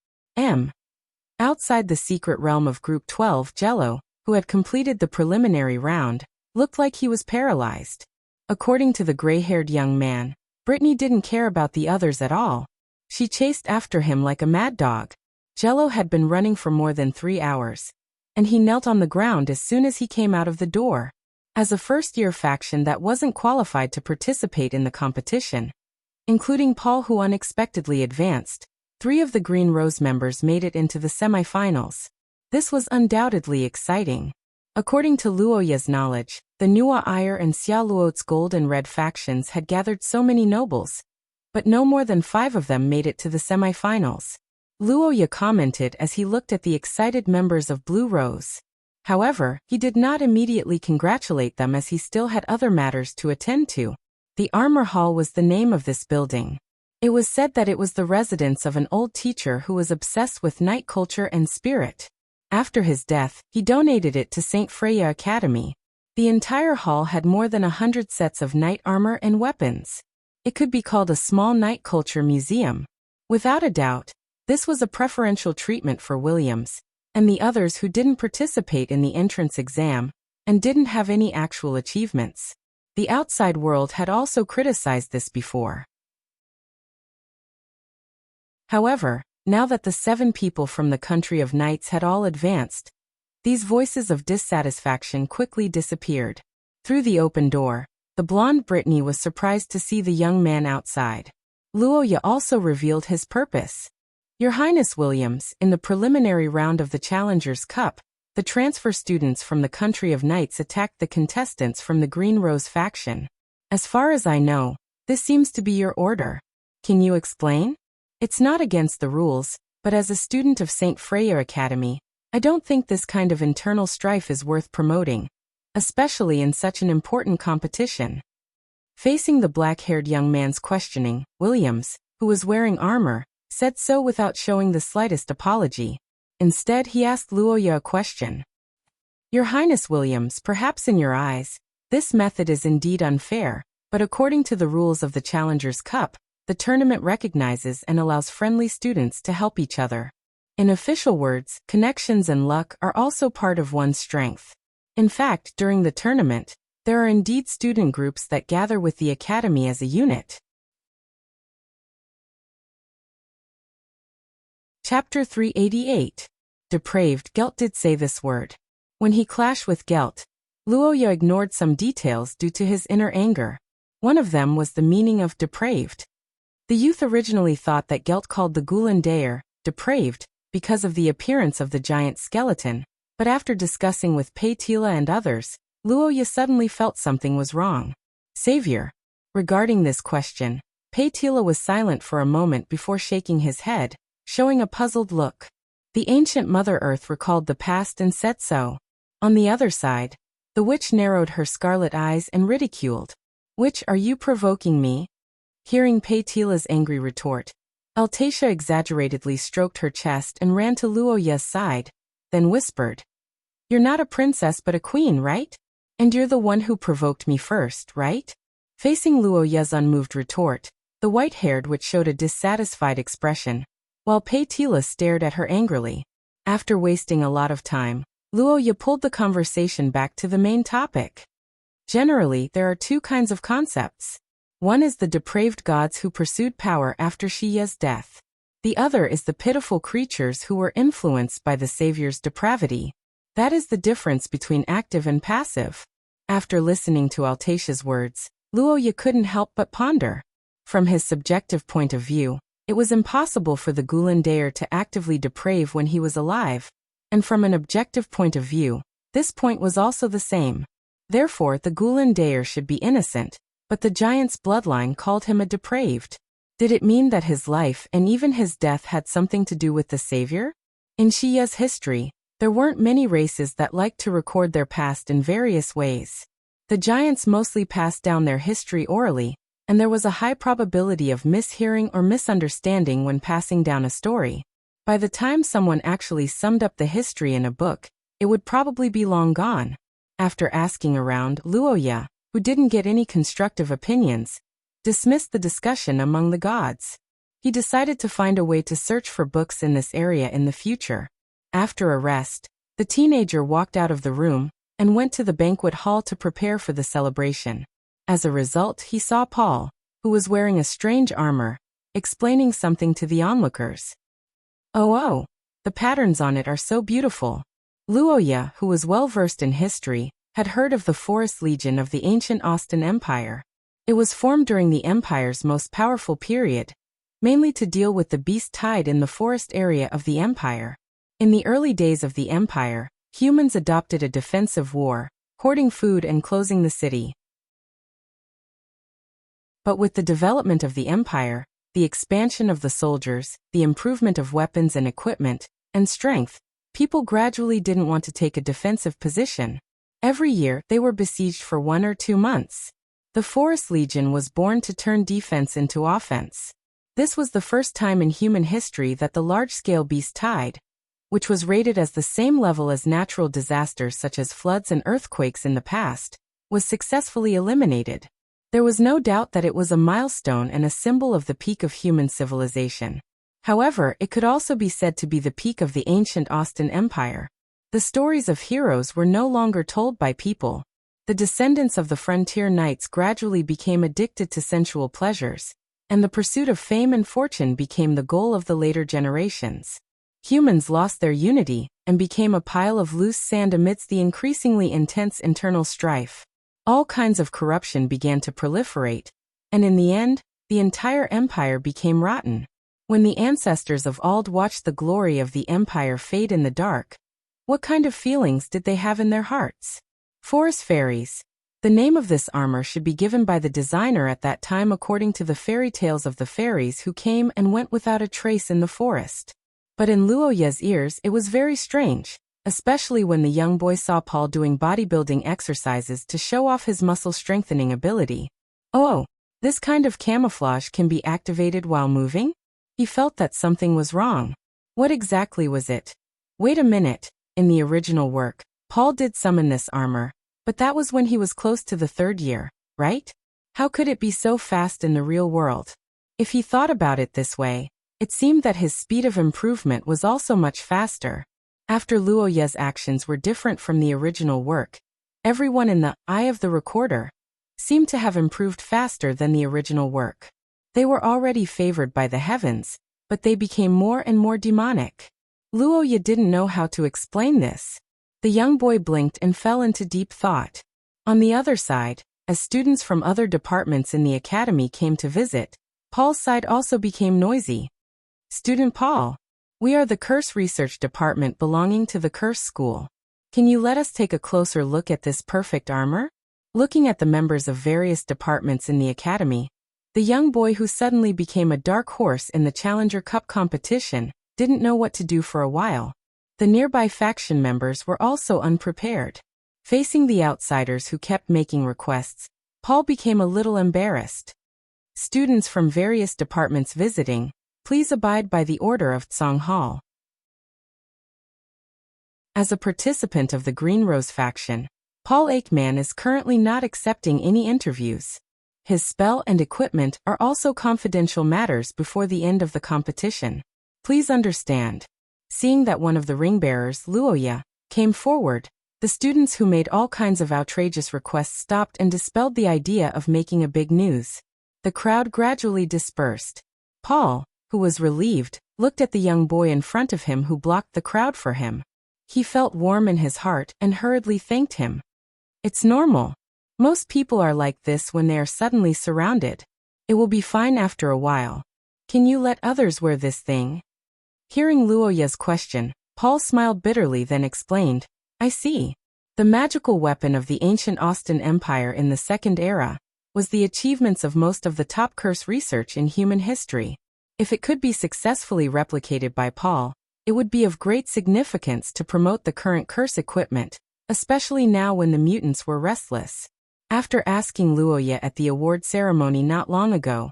[SPEAKER 1] Outside the secret realm of Group 12, Jello, who had completed the preliminary round, looked like he was paralyzed. According to the gray-haired young man, Brittany didn't care about the others at all. She chased after him like a mad dog. Jello had been running for more than 3 hours, and he knelt on the ground as soon as he came out of the door. As a first-year faction that wasn't qualified to participate in the competition, including Paul, who unexpectedly advanced, 3 of the Green Rose members made it into the semifinals. This was undoubtedly exciting. According to Luoya's knowledge, the Nua Ire and Xia Luo's Gold and Red factions had gathered so many nobles, but no more than 5 of them made it to the semifinals. Luoya commented as he looked at the excited members of Blue Rose. However, he did not immediately congratulate them as he still had other matters to attend to. The Armor Hall was the name of this building. It was said that it was the residence of an old teacher who was obsessed with night culture and spirit. After his death, he donated it to St. Freya Academy. The entire hall had more than 100 sets of knight armor and weapons. It could be called a small night culture museum. Without a doubt, this was a preferential treatment for Williams and the others who didn't participate in the entrance exam and didn't have any actual achievements. The outside world had also criticized this before. However, now that the 7 people from the country of knights had all advanced, these voices of dissatisfaction quickly disappeared. Through the open door, the blonde Brittany was surprised to see the young man outside. Luoya also revealed his purpose. "Your Highness Williams, in the preliminary round of the Challengers' Cup, the transfer students from the country of knights attacked the contestants from the Green Rose faction. As far as I know, this seems to be your order. Can you explain? It's not against the rules, but as a student of St. Freya Academy, I don't think this kind of internal strife is worth promoting, especially in such an important competition." Facing the black-haired young man's questioning, Williams, who was wearing armor, said so without showing the slightest apology. Instead, he asked Luoya a question. Your Highness Williams, perhaps in your eyes, this method is indeed unfair, but according to the rules of the Challengers Cup, the tournament recognizes and allows friendly students to help each other. In official words, connections and luck are also part of one's strength. In fact, during the tournament, there are indeed student groups that gather with the academy as a unit. Chapter 388. Depraved. Gelt did say this word. When he clashed with Gelt, Luoya ignored some details due to his inner anger. One of them was the meaning of depraved. The youth originally thought that Gelt called the Gulen Daer depraved because of the appearance of the giant skeleton, but after discussing with Paitila and others, Luoya suddenly felt something was wrong. Savior. Regarding this question, Paitila was silent for a moment before shaking his head, showing a puzzled look. The ancient Mother Earth recalled the past and said so. On the other side, the witch narrowed her scarlet eyes and ridiculed. Witch, are you provoking me? Hearing Paitila's angry retort, Altacia exaggeratedly stroked her chest and ran to Luoya's side, then whispered, "You're not a princess but a queen, right? And you're the one who provoked me first, right?" Facing Luoya's unmoved retort, the white-haired witch showed a dissatisfied expression, while Paitila stared at her angrily. After wasting a lot of time, Luoya pulled the conversation back to the main topic. Generally, there are two kinds of concepts. One is the depraved gods who pursued power after Shiya's death. The other is the pitiful creatures who were influenced by the savior's depravity. That is the difference between active and passive. After listening to Altacia's words, Luoya couldn't help but ponder. From his subjective point of view, it was impossible for the Gulen Daer to actively deprave when he was alive, and from an objective point of view, this point was also the same. Therefore, the Gulen Daer should be innocent, but the giant's bloodline called him a depraved. Did it mean that his life and even his death had something to do with the savior? In Shiya's history, there weren't many races that liked to record their past in various ways. The giants mostly passed down their history orally, and there was a high probability of mishearing or misunderstanding when passing down a story. By the time someone actually summed up the history in a book, it would probably be long gone. After asking around, Luoya, who didn't get any constructive opinions, dismissed the discussion among the gods. He decided to find a way to search for books in this area in the future. After a rest, the teenager walked out of the room and went to the banquet hall to prepare for the celebration. As a result, he saw Paul, who was wearing a strange armor, explaining something to the onlookers. Oh, the patterns on it are so beautiful. Luoya, who was well versed in history, had heard of the Forest Legion of the ancient Austin Empire. It was formed during the empire's most powerful period, mainly to deal with the beast tide in the forest area of the empire. In the early days of the empire, humans adopted a defensive war, hoarding food and closing the city. But with the development of the empire, the expansion of the soldiers, the improvement of weapons and equipment, and strength, people gradually didn't want to take a defensive position. Every year, they were besieged for 1 or 2 months. The Forest Legion was born to turn defense into offense. This was the first time in human history that the large-scale beast tide, which was rated as the same level as natural disasters such as floods and earthquakes in the past, was successfully eliminated. There was no doubt that it was a milestone and a symbol of the peak of human civilization. However, it could also be said to be the peak of the ancient Austin Empire. The stories of heroes were no longer told by people. The descendants of the frontier knights gradually became addicted to sensual pleasures, and the pursuit of fame and fortune became the goal of the later generations. Humans lost their unity and became a pile of loose sand amidst the increasingly intense internal strife. All kinds of corruption began to proliferate, and in the end, the entire empire became rotten. When the ancestors of Ald watched the glory of the empire fade in the dark, what kind of feelings did they have in their hearts? Forest fairies. The name of this armor should be given by the designer at that time according to the fairy tales of the fairies who came and went without a trace in the forest. But in Luoya's ears it was very strange, especially when the young boy saw Paul doing bodybuilding exercises to show off his muscle-strengthening ability. Oh, this kind of camouflage can be activated while moving? He felt that something was wrong. What exactly was it? Wait a minute. In the original work, Paul did summon this armor, but that was when he was close to the 3rd year, right? How could it be so fast in the real world? If he thought about it this way, it seemed that his speed of improvement was also much faster. After Luoya's actions were different from the original work, everyone in the eye of the recorder seemed to have improved faster than the original work. They were already favored by the heavens, but they became more and more demonic. Luoya didn't know how to explain this. The young boy blinked and fell into deep thought. On the other side, as students from other departments in the academy came to visit, Paul's side also became noisy. Student Paul, we are the Curse Research Department belonging to the Curse School. Can you let us take a closer look at this perfect armor? Looking at the members of various departments in the academy, the young boy who suddenly became a dark horse in the Challenger Cup competition didn't know what to do for a while. The nearby faction members were also unprepared. Facing the outsiders who kept making requests, Paul became a little embarrassed. Students from various departments visiting, please abide by the order of Tsang Hall. As a participant of the Green Rose faction, Paul Aikman is currently not accepting any interviews. His spell and equipment are also confidential matters before the end of the competition. Please understand. Seeing that one of the ring-bearers, Luoya, came forward, the students who made all kinds of outrageous requests stopped and dispelled the idea of making a big news. The crowd gradually dispersed. Paul, who was relieved, looked at the young boy in front of him who blocked the crowd for him. He felt warm in his heart and hurriedly thanked him. It's normal. Most people are like this when they are suddenly surrounded. It will be fine after a while. Can you let others wear this thing? Hearing Luoya's question, Paul smiled bitterly then explained, I see. The magical weapon of the ancient Austin Empire in the Second Era was the achievements of most of the top curse research in human history. If it could be successfully replicated by Paul, it would be of great significance to promote the current curse equipment, especially now when the mutants were restless. After asking Luoya at the award ceremony not long ago,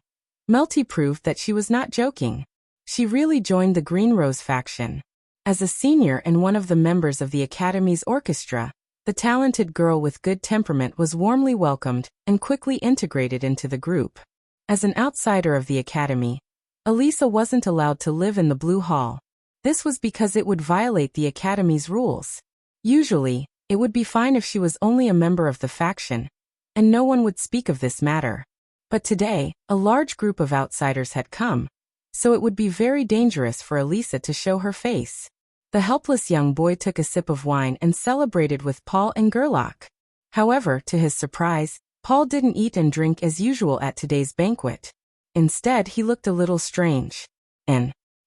[SPEAKER 1] Melty proved that she was not joking. She really joined the Green Rose faction. As a senior and one of the members of the Academy's orchestra, the talented girl with good temperament was warmly welcomed and quickly integrated into the group. As an outsider of the Academy, Elisa wasn't allowed to live in the Blue Hall. This was because it would violate the Academy's rules. Usually, it would be fine if she was only a member of the faction, and no one would speak of this matter. But today, a large group of outsiders had come, so it would be very dangerous for Elisa to show her face. The helpless young boy took a sip of wine and celebrated with Paul and Gerlach. However, to his surprise, Paul didn't eat and drink as usual at today's banquet. Instead, he looked a little strange.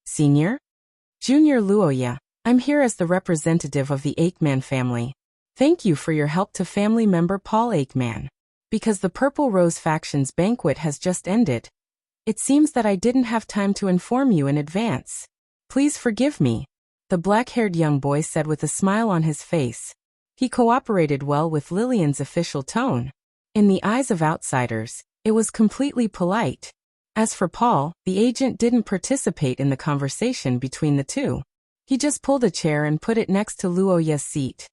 [SPEAKER 1] Senior? Junior Luoya, I'm here as the representative of the Aikman family. Thank you for your help to family member Paul Aikman. Because the Purple Rose faction's banquet has just ended, it seems that I didn't have time to inform you in advance. Please forgive me, the black-haired young boy said with a smile on his face. He cooperated well with Lillian's official tone. In the eyes of outsiders, it was completely polite. As for Paul, the agent didn't participate in the conversation between the two. He just pulled a chair and put it next to Luoya's seat.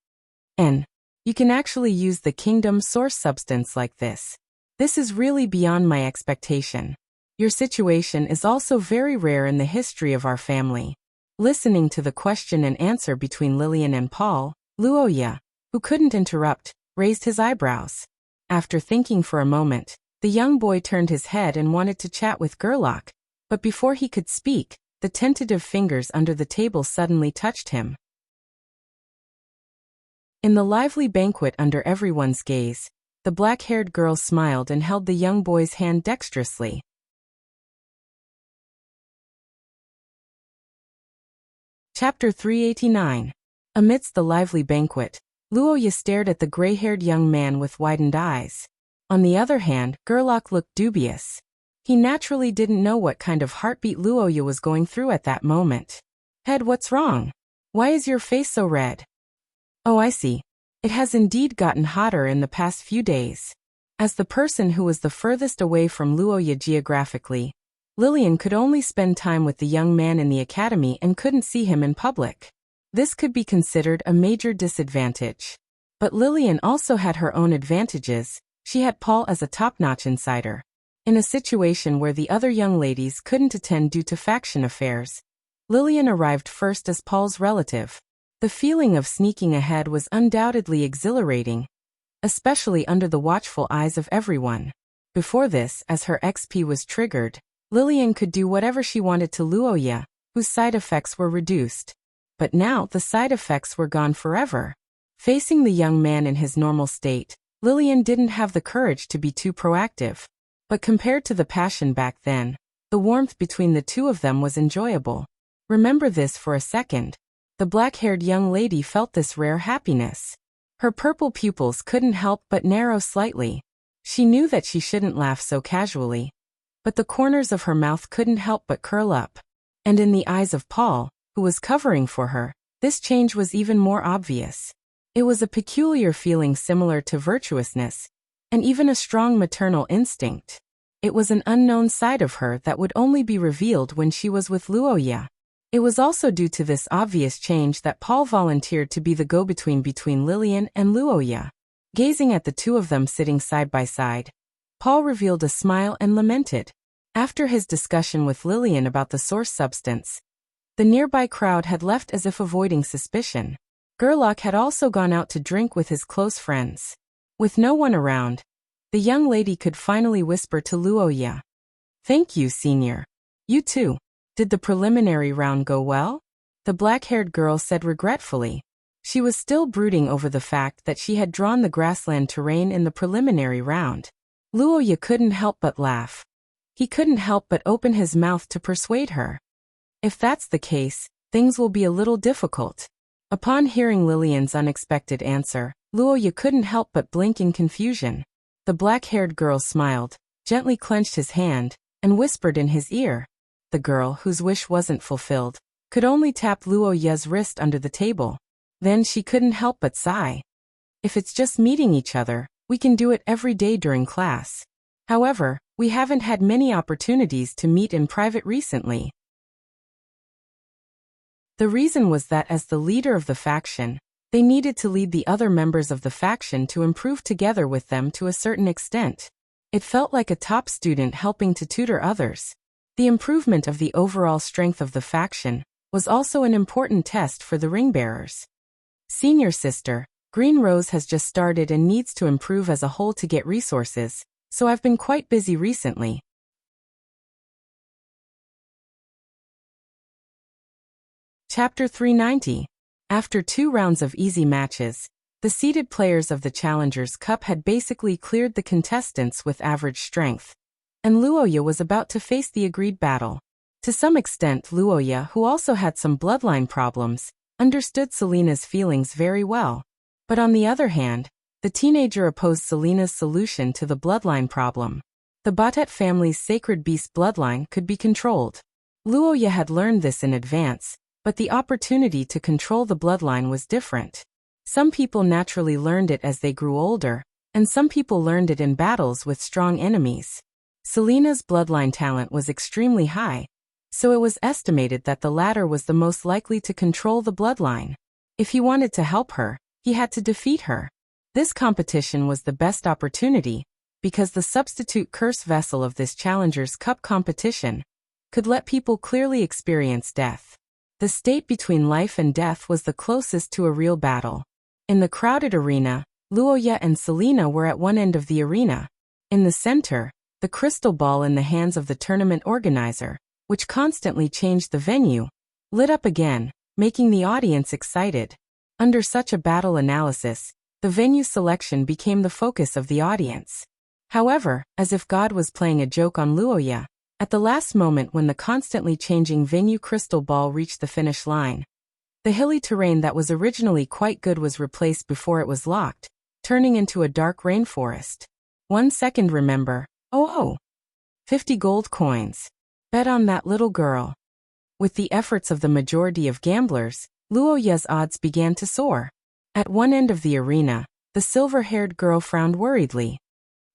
[SPEAKER 1] You can actually use the kingdom source substance like this. This is really beyond my expectation. Your situation is also very rare in the history of our family. Listening to the question and answer between Lillian and Paul, Luoya, who couldn't interrupt, raised his eyebrows. After thinking for a moment, the young boy turned his head and wanted to chat with Gerlach, but before he could speak, the tentative fingers under the table suddenly touched him. In the lively banquet under everyone's gaze, the black-haired girl smiled and held the young boy's hand dexterously. Chapter 389. Amidst the lively banquet, Luoya stared at the gray-haired young man with widened eyes. On the other hand, Gerlach looked dubious. He naturally didn't know what kind of heartbeat Luoya was going through at that moment. Head, what's wrong? Why is your face so red? Oh, I see. It has indeed gotten hotter in the past few days. As the person who was the furthest away from Luoya geographically, Lillian could only spend time with the young man in the academy and couldn't see him in public. This could be considered a major disadvantage. But Lillian also had her own advantages. She had Paul as a top-notch insider. In a situation where the other young ladies couldn't attend due to faction affairs, Lillian arrived first as Paul's relative. The feeling of sneaking ahead was undoubtedly exhilarating, especially under the watchful eyes of everyone. Before this, as her XP was triggered, Lillian could do whatever she wanted to Luoya, whose side effects were reduced. But now the side effects were gone forever. Facing the young man in his normal state, Lillian didn't have the courage to be too proactive. But compared to the passion back then, the warmth between the two of them was enjoyable. Remember this for a second. The black-haired young lady felt this rare happiness. Her purple pupils couldn't help but narrow slightly. She knew that she shouldn't laugh so casually, but the corners of her mouth couldn't help but curl up. And in the eyes of Paul, who was covering for her, this change was even more obvious. It was a peculiar feeling similar to virtuousness, and even a strong maternal instinct. It was an unknown side of her that would only be revealed when she was with Luoya. It was also due to this obvious change that Paul volunteered to be the go-between between Lillian and Luoya. Gazing at the two of them sitting side by side, Paul revealed a smile and lamented. After his discussion with Lillian about the source substance, the nearby crowd had left as if avoiding suspicion. Gerlach had also gone out to drink with his close friends. With no one around, the young lady could finally whisper to Luoya. "Thank you, Senior. You too. Did the preliminary round go well?" The black-haired girl said regretfully. She was still brooding over the fact that she had drawn the grassland terrain in the preliminary round. Luoya couldn't help but laugh. He couldn't help but open his mouth to persuade her. If that's the case, things will be a little difficult. Upon hearing Lillian's unexpected answer, Luoya couldn't help but blink in confusion. The black-haired girl smiled, gently clenched his hand, and whispered in his ear. The girl, whose wish wasn't fulfilled, could only tap Luoya's wrist under the table. Then she couldn't help but sigh. If it's just meeting each other, we can do it every day during class. However, we haven't had many opportunities to meet in private recently. The reason was that as the leader of the faction, they needed to lead the other members of the faction to improve together with them to a certain extent. It felt like a top student helping to tutor others. The improvement of the overall strength of the faction was also an important test for the ring-bearers. Senior sister, Green Rose has just started and needs to improve as a whole to get resources, so I've been quite busy recently. Chapter 390. After 2 rounds of easy matches, the seeded players of the Challengers Cup had basically cleared the contestants with average strength, and Luoya was about to face the agreed battle. To some extent, Luoya, who also had some bloodline problems, understood Selena's feelings very well. But on the other hand, the teenager opposed Selena's solution to the bloodline problem. The Batet family's sacred beast bloodline could be controlled. Luoya had learned this in advance, but the opportunity to control the bloodline was different. Some people naturally learned it as they grew older, and some people learned it in battles with strong enemies. Selena's bloodline talent was extremely high, so it was estimated that the latter was the most likely to control the bloodline. If he wanted to help her, he had to defeat her. This competition was the best opportunity, because the substitute curse vessel of this Challengers Cup competition could let people clearly experience death. The state between life and death was the closest to a real battle. In the crowded arena, Luoya and Selena were at one end of the arena. In the center, the crystal ball in the hands of the tournament organizer, which constantly changed the venue, lit up again, making the audience excited. Under such a battle analysis, the venue selection became the focus of the audience. However, as if God was playing a joke on Luoya, at the last moment when the constantly changing venue crystal ball reached the finish line, the hilly terrain that was originally quite good was replaced before it was locked, turning into a dark rainforest. 1 second, remember. Oh, 50 gold coins. Bet on that little girl. With the efforts of the majority of gamblers, Luoya's odds began to soar. At one end of the arena, the silver-haired girl frowned worriedly.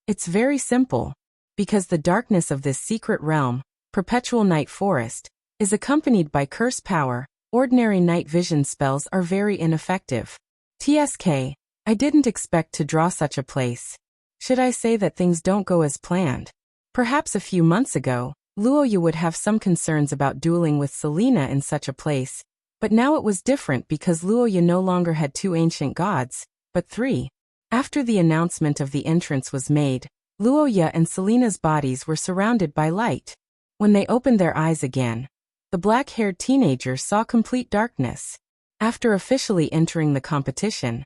[SPEAKER 1] It's very simple. Because the darkness of this secret realm, perpetual night forest, is accompanied by curse power, ordinary night vision spells are very ineffective. TSK, I didn't expect to draw such a place. Should I say that things don't go as planned? Perhaps a few months ago, Luoya would have some concerns about dueling with Selena in such a place, but now it was different because Luoya no longer had 2 ancient gods, but 3. After the announcement of the entrance was made, Luoya and Selena's bodies were surrounded by light. When they opened their eyes again, the black-haired teenager saw complete darkness. After officially entering the competition,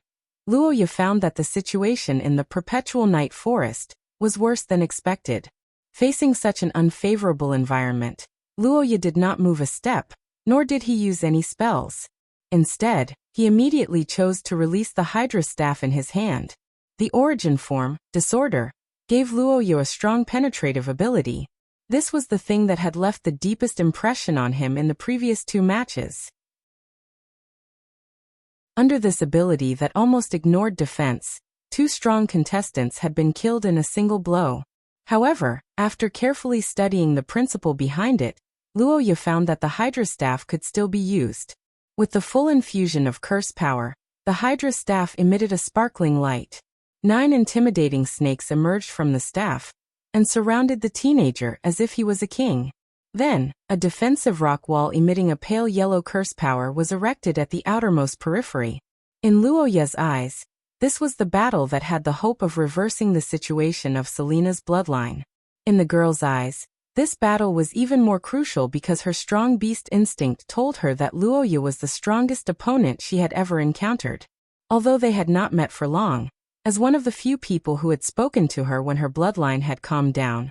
[SPEAKER 1] Luoya found that the situation in the perpetual night forest was worse than expected. Facing such an unfavorable environment, Luoya did not move a step, nor did he use any spells. Instead, he immediately chose to release the Hydra staff in his hand. The origin form, Disorder, gave Luoya a strong penetrative ability. This was the thing that had left the deepest impression on him in the previous 2 matches. Under this ability that almost ignored defense, 2 strong contestants had been killed in a single blow. However, after carefully studying the principle behind it, Luoya found that the Hydra staff could still be used. With the full infusion of curse power, the Hydra staff emitted a sparkling light. 9 intimidating snakes emerged from the staff and surrounded the teenager as if he was a king. Then, a defensive rock wall emitting a pale yellow curse power was erected at the outermost periphery. In Luoya's eyes, this was the battle that had the hope of reversing the situation of Selena's bloodline. In the girl's eyes, this battle was even more crucial because her strong beast instinct told her that Luoya was the strongest opponent she had ever encountered. Although they had not met for long, as one of the few people who had spoken to her when her bloodline had calmed down,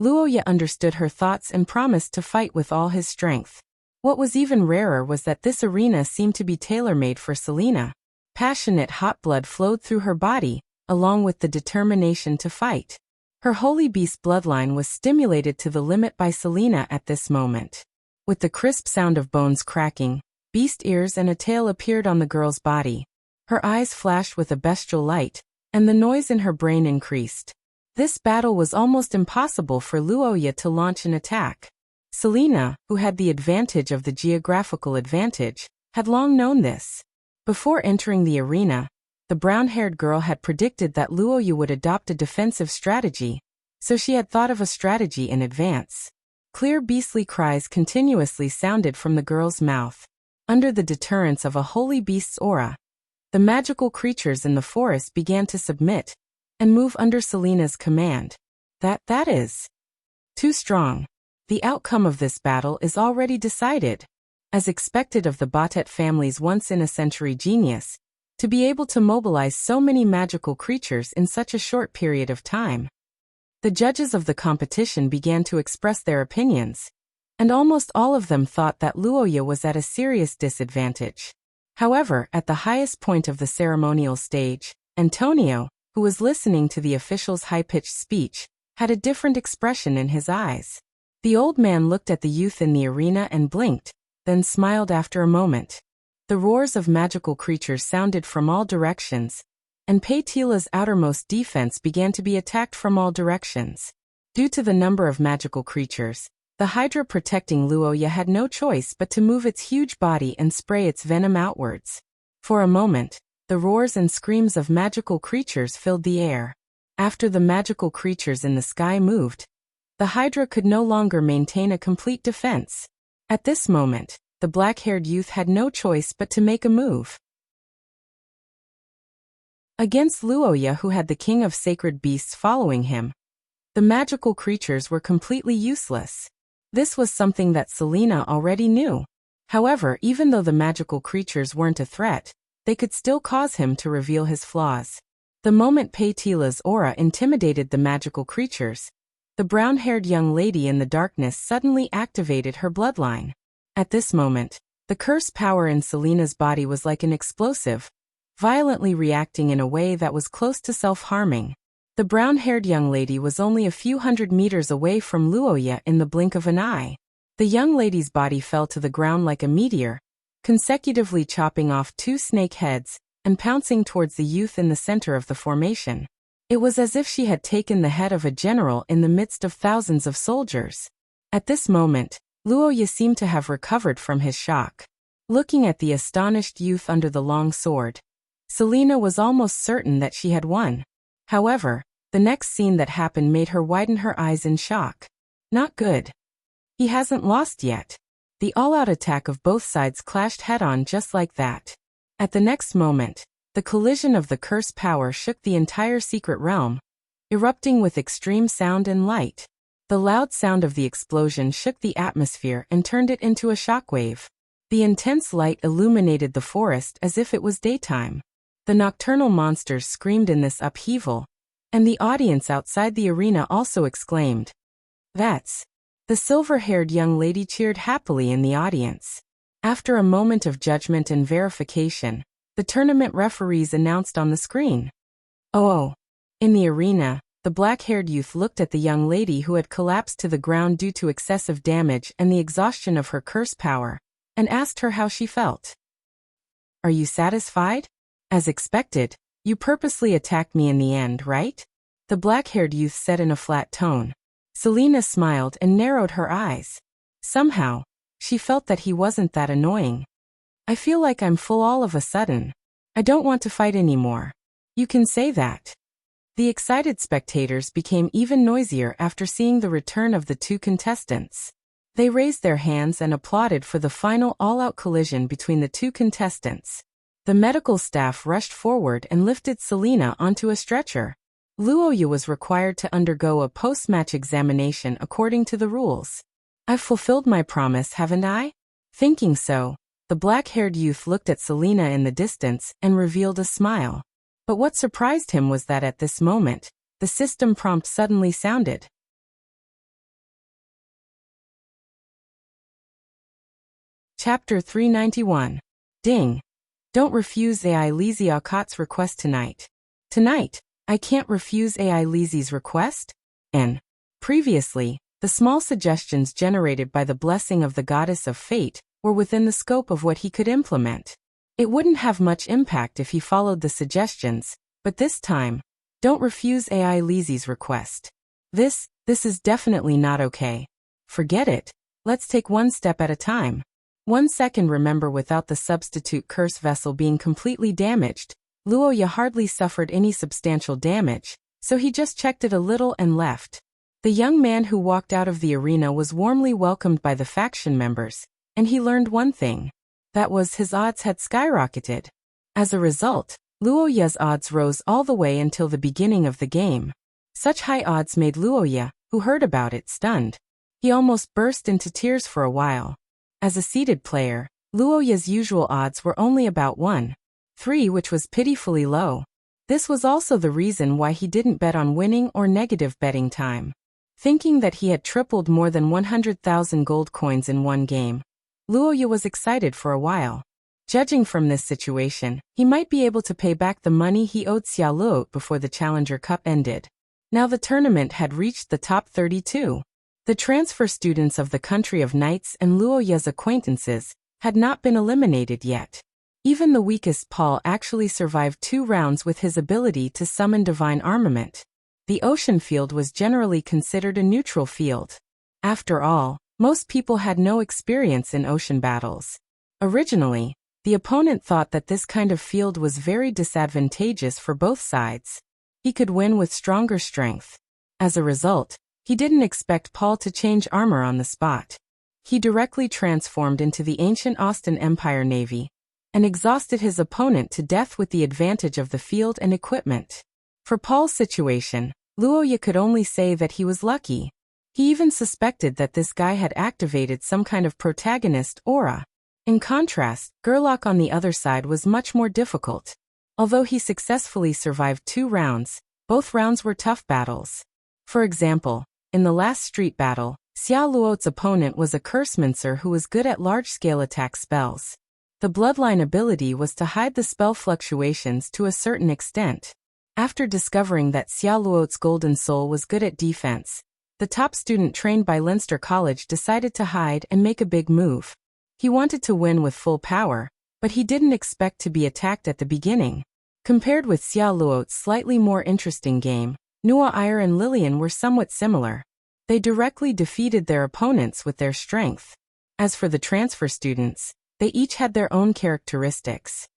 [SPEAKER 1] Luoya understood her thoughts and promised to fight with all his strength. What was even rarer was that this arena seemed to be tailor-made for Selena. Passionate hot blood flowed through her body, along with the determination to fight. Her holy beast bloodline was stimulated to the limit by Selena at this moment. With the crisp sound of bones cracking, beast ears and a tail appeared on the girl's body. Her eyes flashed with a bestial light, and the noise in her brain increased. This battle was almost impossible for Luoya to launch an attack. Selena, who had the advantage of the geographical advantage, had long known this. Before entering the arena, the brown-haired girl had predicted that Luoya would adopt a defensive strategy, so she had thought of a strategy in advance. Clear beastly cries continuously sounded from the girl's mouth. Under the deterrence of a holy beast's aura, the magical creatures in the forest began to submit and move under Selena's command. That is too strong. The outcome of this battle is already decided. As expected of the Batet family's once-in-a-century genius, to be able to mobilize so many magical creatures in such a short period of time. The judges of the competition began to express their opinions, and almost all of them thought that Luoya was at a serious disadvantage. However, at the highest point of the ceremonial stage, Antonio, who was listening to the official's high-pitched speech, had a different expression in his eyes. The old man looked at the youth in the arena and blinked, then smiled after a moment. The roars of magical creatures sounded from all directions, and Paytila's outermost defense began to be attacked from all directions. Due to the number of magical creatures, the Hydra protecting Luoya had no choice but to move its huge body and spray its venom outwards. For a moment, the roars and screams of magical creatures filled the air. After the magical creatures in the sky moved, the Hydra could no longer maintain a complete defense. At this moment, the black-haired youth had no choice but to make a move. Against Luoya, who had the king of sacred beasts following him, the magical creatures were completely useless. This was something that Selena already knew. However, even though the magical creatures weren't a threat, they could still cause him to reveal his flaws. The moment Paytila's aura intimidated the magical creatures, the brown-haired young lady in the darkness suddenly activated her bloodline. At this moment, the curse power in Selena's body was like an explosive, violently reacting in a way that was close to self-harming. The brown-haired young lady was only a few hundred meters away from Luoya in the blink of an eye. The young lady's body fell to the ground like a meteor, consecutively chopping off 2 snake heads and pouncing towards the youth in the center of the formation. It was as if she had taken the head of a general in the midst of thousands of soldiers. At this moment, Luoya seemed to have recovered from his shock. Looking at the astonished youth under the long sword, Selena was almost certain that she had won. However, the next scene that happened made her widen her eyes in shock. Not good. He hasn't lost yet. The all-out attack of both sides clashed head-on just like that. At the next moment, the collision of the curse power shook the entire secret realm, erupting with extreme sound and light. The loud sound of the explosion shook the atmosphere and turned it into a shockwave. The intense light illuminated the forest as if it was daytime. The nocturnal monsters screamed in this upheaval, and the audience outside the arena also exclaimed, "That's..." The silver-haired young lady cheered happily in the audience. After a moment of judgment and verification, the tournament referees announced on the screen, "Oh." In the arena, the black-haired youth looked at the young lady who had collapsed to the ground due to excessive damage and the exhaustion of her curse power, and asked her how she felt. "Are you satisfied? As expected, you purposely attacked me in the end, right?" The black-haired youth said in a flat tone. Selena smiled and narrowed her eyes. Somehow, she felt that he wasn't that annoying. "I feel like I'm full all of a sudden. I don't want to fight anymore." "You can say that." The excited spectators became even noisier after seeing the return of the two contestants. They raised their hands and applauded for the final all-out collision between the two contestants. The medical staff rushed forward and lifted Selena onto a stretcher. Luoya was required to undergo a post-match examination according to the rules. "I've fulfilled my promise, haven't I?" Thinking so, the black-haired youth looked at Selena in the distance and revealed a smile. But what surprised him was that at this moment, the system prompt suddenly sounded. Chapter 391. Ding. Don't refuse AI Lizzie Akat's request tonight. Tonight, I can't refuse AI Lizzie's request? And previously, the small suggestions generated by the blessing of the goddess of fate were within the scope of what he could implement. It wouldn't have much impact if he followed the suggestions, but this time, don't refuse AI Lizzie's request. This is definitely not okay. Forget it. Let's take one step at a time. 1 second. Remember, without the substitute curse vessel being completely damaged, Luoya hardly suffered any substantial damage, so he just checked it a little and left. The young man who walked out of the arena was warmly welcomed by the faction members, and he learned one thing. That was, his odds had skyrocketed. As a result, Luoya's odds rose all the way until the beginning of the game. Such high odds made Luoya, who heard about it, stunned. He almost burst into tears for a while. As a seeded player, Luoya's usual odds were only about 1/3, which was pitifully low. This was also the reason why he didn't bet on winning or negative betting time. Thinking that he had tripled more than 100,000 gold coins in one game, Luoya was excited for a while. Judging from this situation, he might be able to pay back the money he owed Xia Luo before the Challenger Cup ended. Now the tournament had reached the top 32. The transfer students of the country of knights and Luoya's acquaintances had not been eliminated yet. Even the weakest Paul actually survived 2 rounds with his ability to summon divine armament. The ocean field was generally considered a neutral field. After all, most people had no experience in ocean battles. Originally, the opponent thought that this kind of field was very disadvantageous for both sides. He could win with stronger strength. As a result, he didn't expect Paul to change armor on the spot. He directly transformed into the ancient Austin Empire Navy and exhausted his opponent to death with the advantage of the field and equipment. For Paul's situation, Luoya could only say that he was lucky. He even suspected that this guy had activated some kind of protagonist aura. In contrast, Gerlach on the other side was much more difficult. Although he successfully survived 2 rounds, both rounds were tough battles. For example, in the last street battle, Xia Luo's opponent was a cursemancer who was good at large-scale attack spells. The bloodline ability was to hide the spell fluctuations to a certain extent. After discovering that Xia Luo's golden soul was good at defense, the top student trained by Leinster College decided to hide and make a big move. He wanted to win with full power, but he didn't expect to be attacked at the beginning. Compared with Xia Luo's slightly more interesting game, Nua Ire and Lillian were somewhat similar. They directly defeated their opponents with their strength. As for the transfer students, They each had their own characteristics.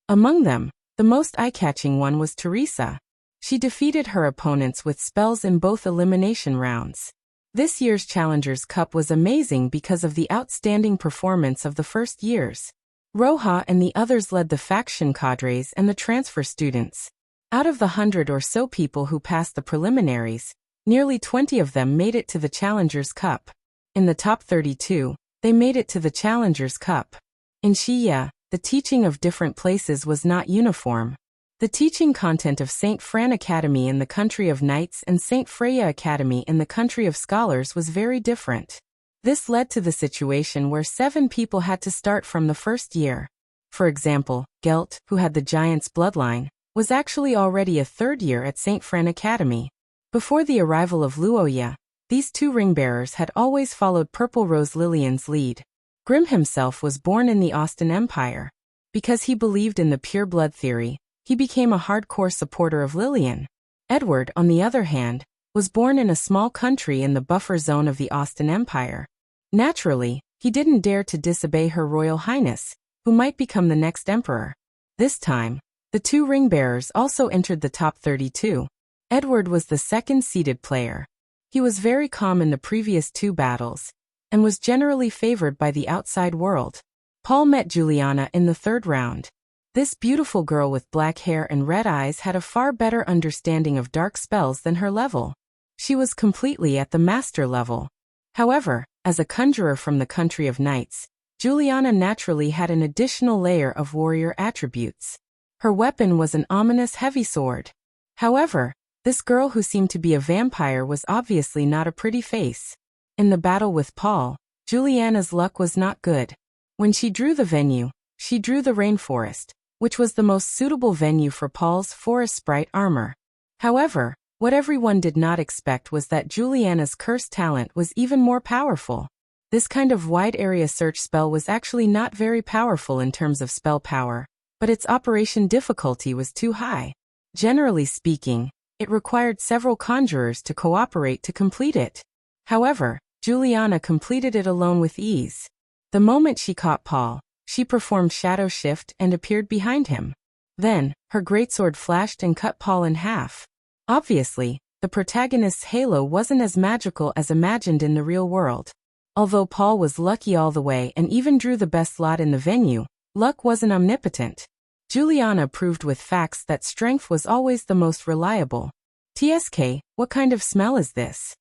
[SPEAKER 1] Among them, the most eye-catching one was Teresa. She defeated her opponents with spells in both elimination rounds. This year's Challengers Cup was amazing because of the outstanding performance of the first years. Roja and the others led the faction cadres and the transfer students. Out of the 100 or so people who passed the preliminaries, nearly 20 of them made it to the Challengers Cup. In the top 32, they made it to the Challengers Cup. In Xia, the teaching of different places was not uniform. The teaching content of St. Fran Academy in the country of knights and St. Freya Academy in the country of scholars was very different. This led to the situation where 7 people had to start from the first year. For example, Gelt, who had the giant's bloodline, was actually already a third year at St. Fran Academy. Before the arrival of Luoya, these 2 ring-bearers had always followed Purple Rose Lillian's lead. Grimm himself was born in the Austin Empire. Because he believed in the pure blood theory, he became a hardcore supporter of Lillian. Edward, on the other hand, was born in a small country in the buffer zone of the Austin Empire. Naturally, he didn't dare to disobey Her Royal Highness, who might become the next emperor. This time, the 2 ring-bearers also entered the top 32. Edward was the second-seeded player. He was very calm in the previous 2 battles, and was generally favored by the outside world. Paul met Juliana in the 3rd round. This beautiful girl with black hair and red eyes had a far better understanding of dark spells than her level. She was completely at the master level. However, as a conjurer from the country of knights, Juliana naturally had an additional layer of warrior attributes. Her weapon was an ominous heavy sword. However, this girl who seemed to be a vampire was obviously not a pretty face. In the battle with Paul, Juliana's luck was not good. When she drew the venue, she drew the rainforest, which was the most suitable venue for Paul's forest sprite armor. However, what everyone did not expect was that Juliana's curse talent was even more powerful. This kind of wide area search spell was actually not very powerful in terms of spell power, but its operation difficulty was too high. Generally speaking, it required several conjurers to cooperate to complete it. However, Juliana completed it alone with ease. The moment she caught Paul, she performed Shadow Shift and appeared behind him. Then, her greatsword flashed and cut Paul in half. Obviously, the protagonist's halo wasn't as magical as imagined in the real world. Although Paul was lucky all the way and even drew the best lot in the venue, luck wasn't omnipotent. Juliana proved with facts that strength was always the most reliable. TSK, what kind of smell is this?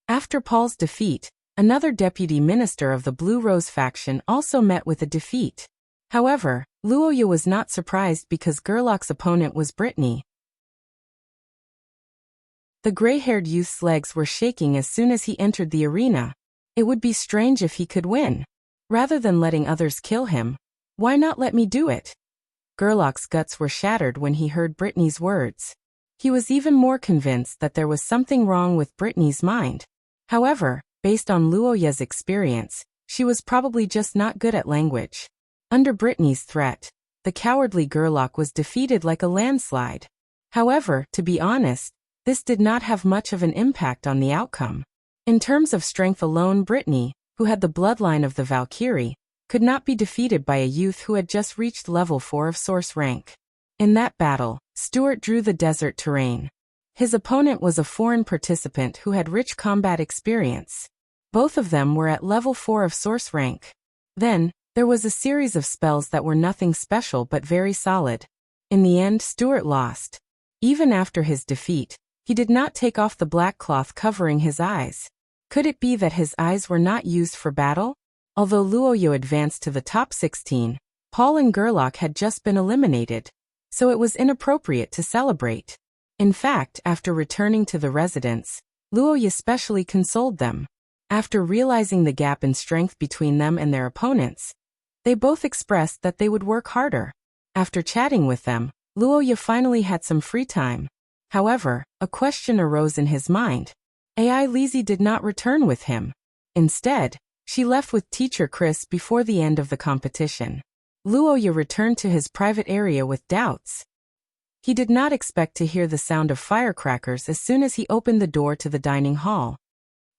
[SPEAKER 1] After Paul's defeat, another deputy minister of the Blue Rose faction also met with a defeat. However, Luoya was not surprised because Gerlach's opponent was Brittany. The gray-haired youth's legs were shaking as soon as he entered the arena. It would be strange if he could win. Rather than letting others kill him, why not let me do it? Gerlach's guts were shattered when he heard Brittany's words. He was even more convinced that there was something wrong with Brittany's mind. However, based on Luoya's experience, she was probably just not good at language. Under Brittany's threat, the cowardly Gerlach was defeated like a landslide. However, to be honest, this did not have much of an impact on the outcome. In terms of strength alone, Brittany, who had the bloodline of the Valkyrie, could not be defeated by a youth who had just reached level 4 of source rank. In that battle, Stuart drew the desert terrain. His opponent was a foreign participant who had rich combat experience. Both of them were at level 4 of source rank. Then, there was a series of spells that were nothing special but very solid. In the end, Stuart lost. Even after his defeat, he did not take off the black cloth covering his eyes. Could it be that his eyes were not used for battle? Although Luoya advanced to the top 16, Paul and Gerlach had just been eliminated, so it was inappropriate to celebrate. In fact, after returning to the residence, Luoya specially consoled them. After realizing the gap in strength between them and their opponents, they both expressed that they would work harder. After chatting with them, Luoya finally had some free time. However, a question arose in his mind. AI Lizzie did not return with him. Instead, she left with teacher Chris before the end of the competition. Luoya returned to his private area with doubts. He did not expect to hear the sound of firecrackers as soon as he opened the door to the dining hall.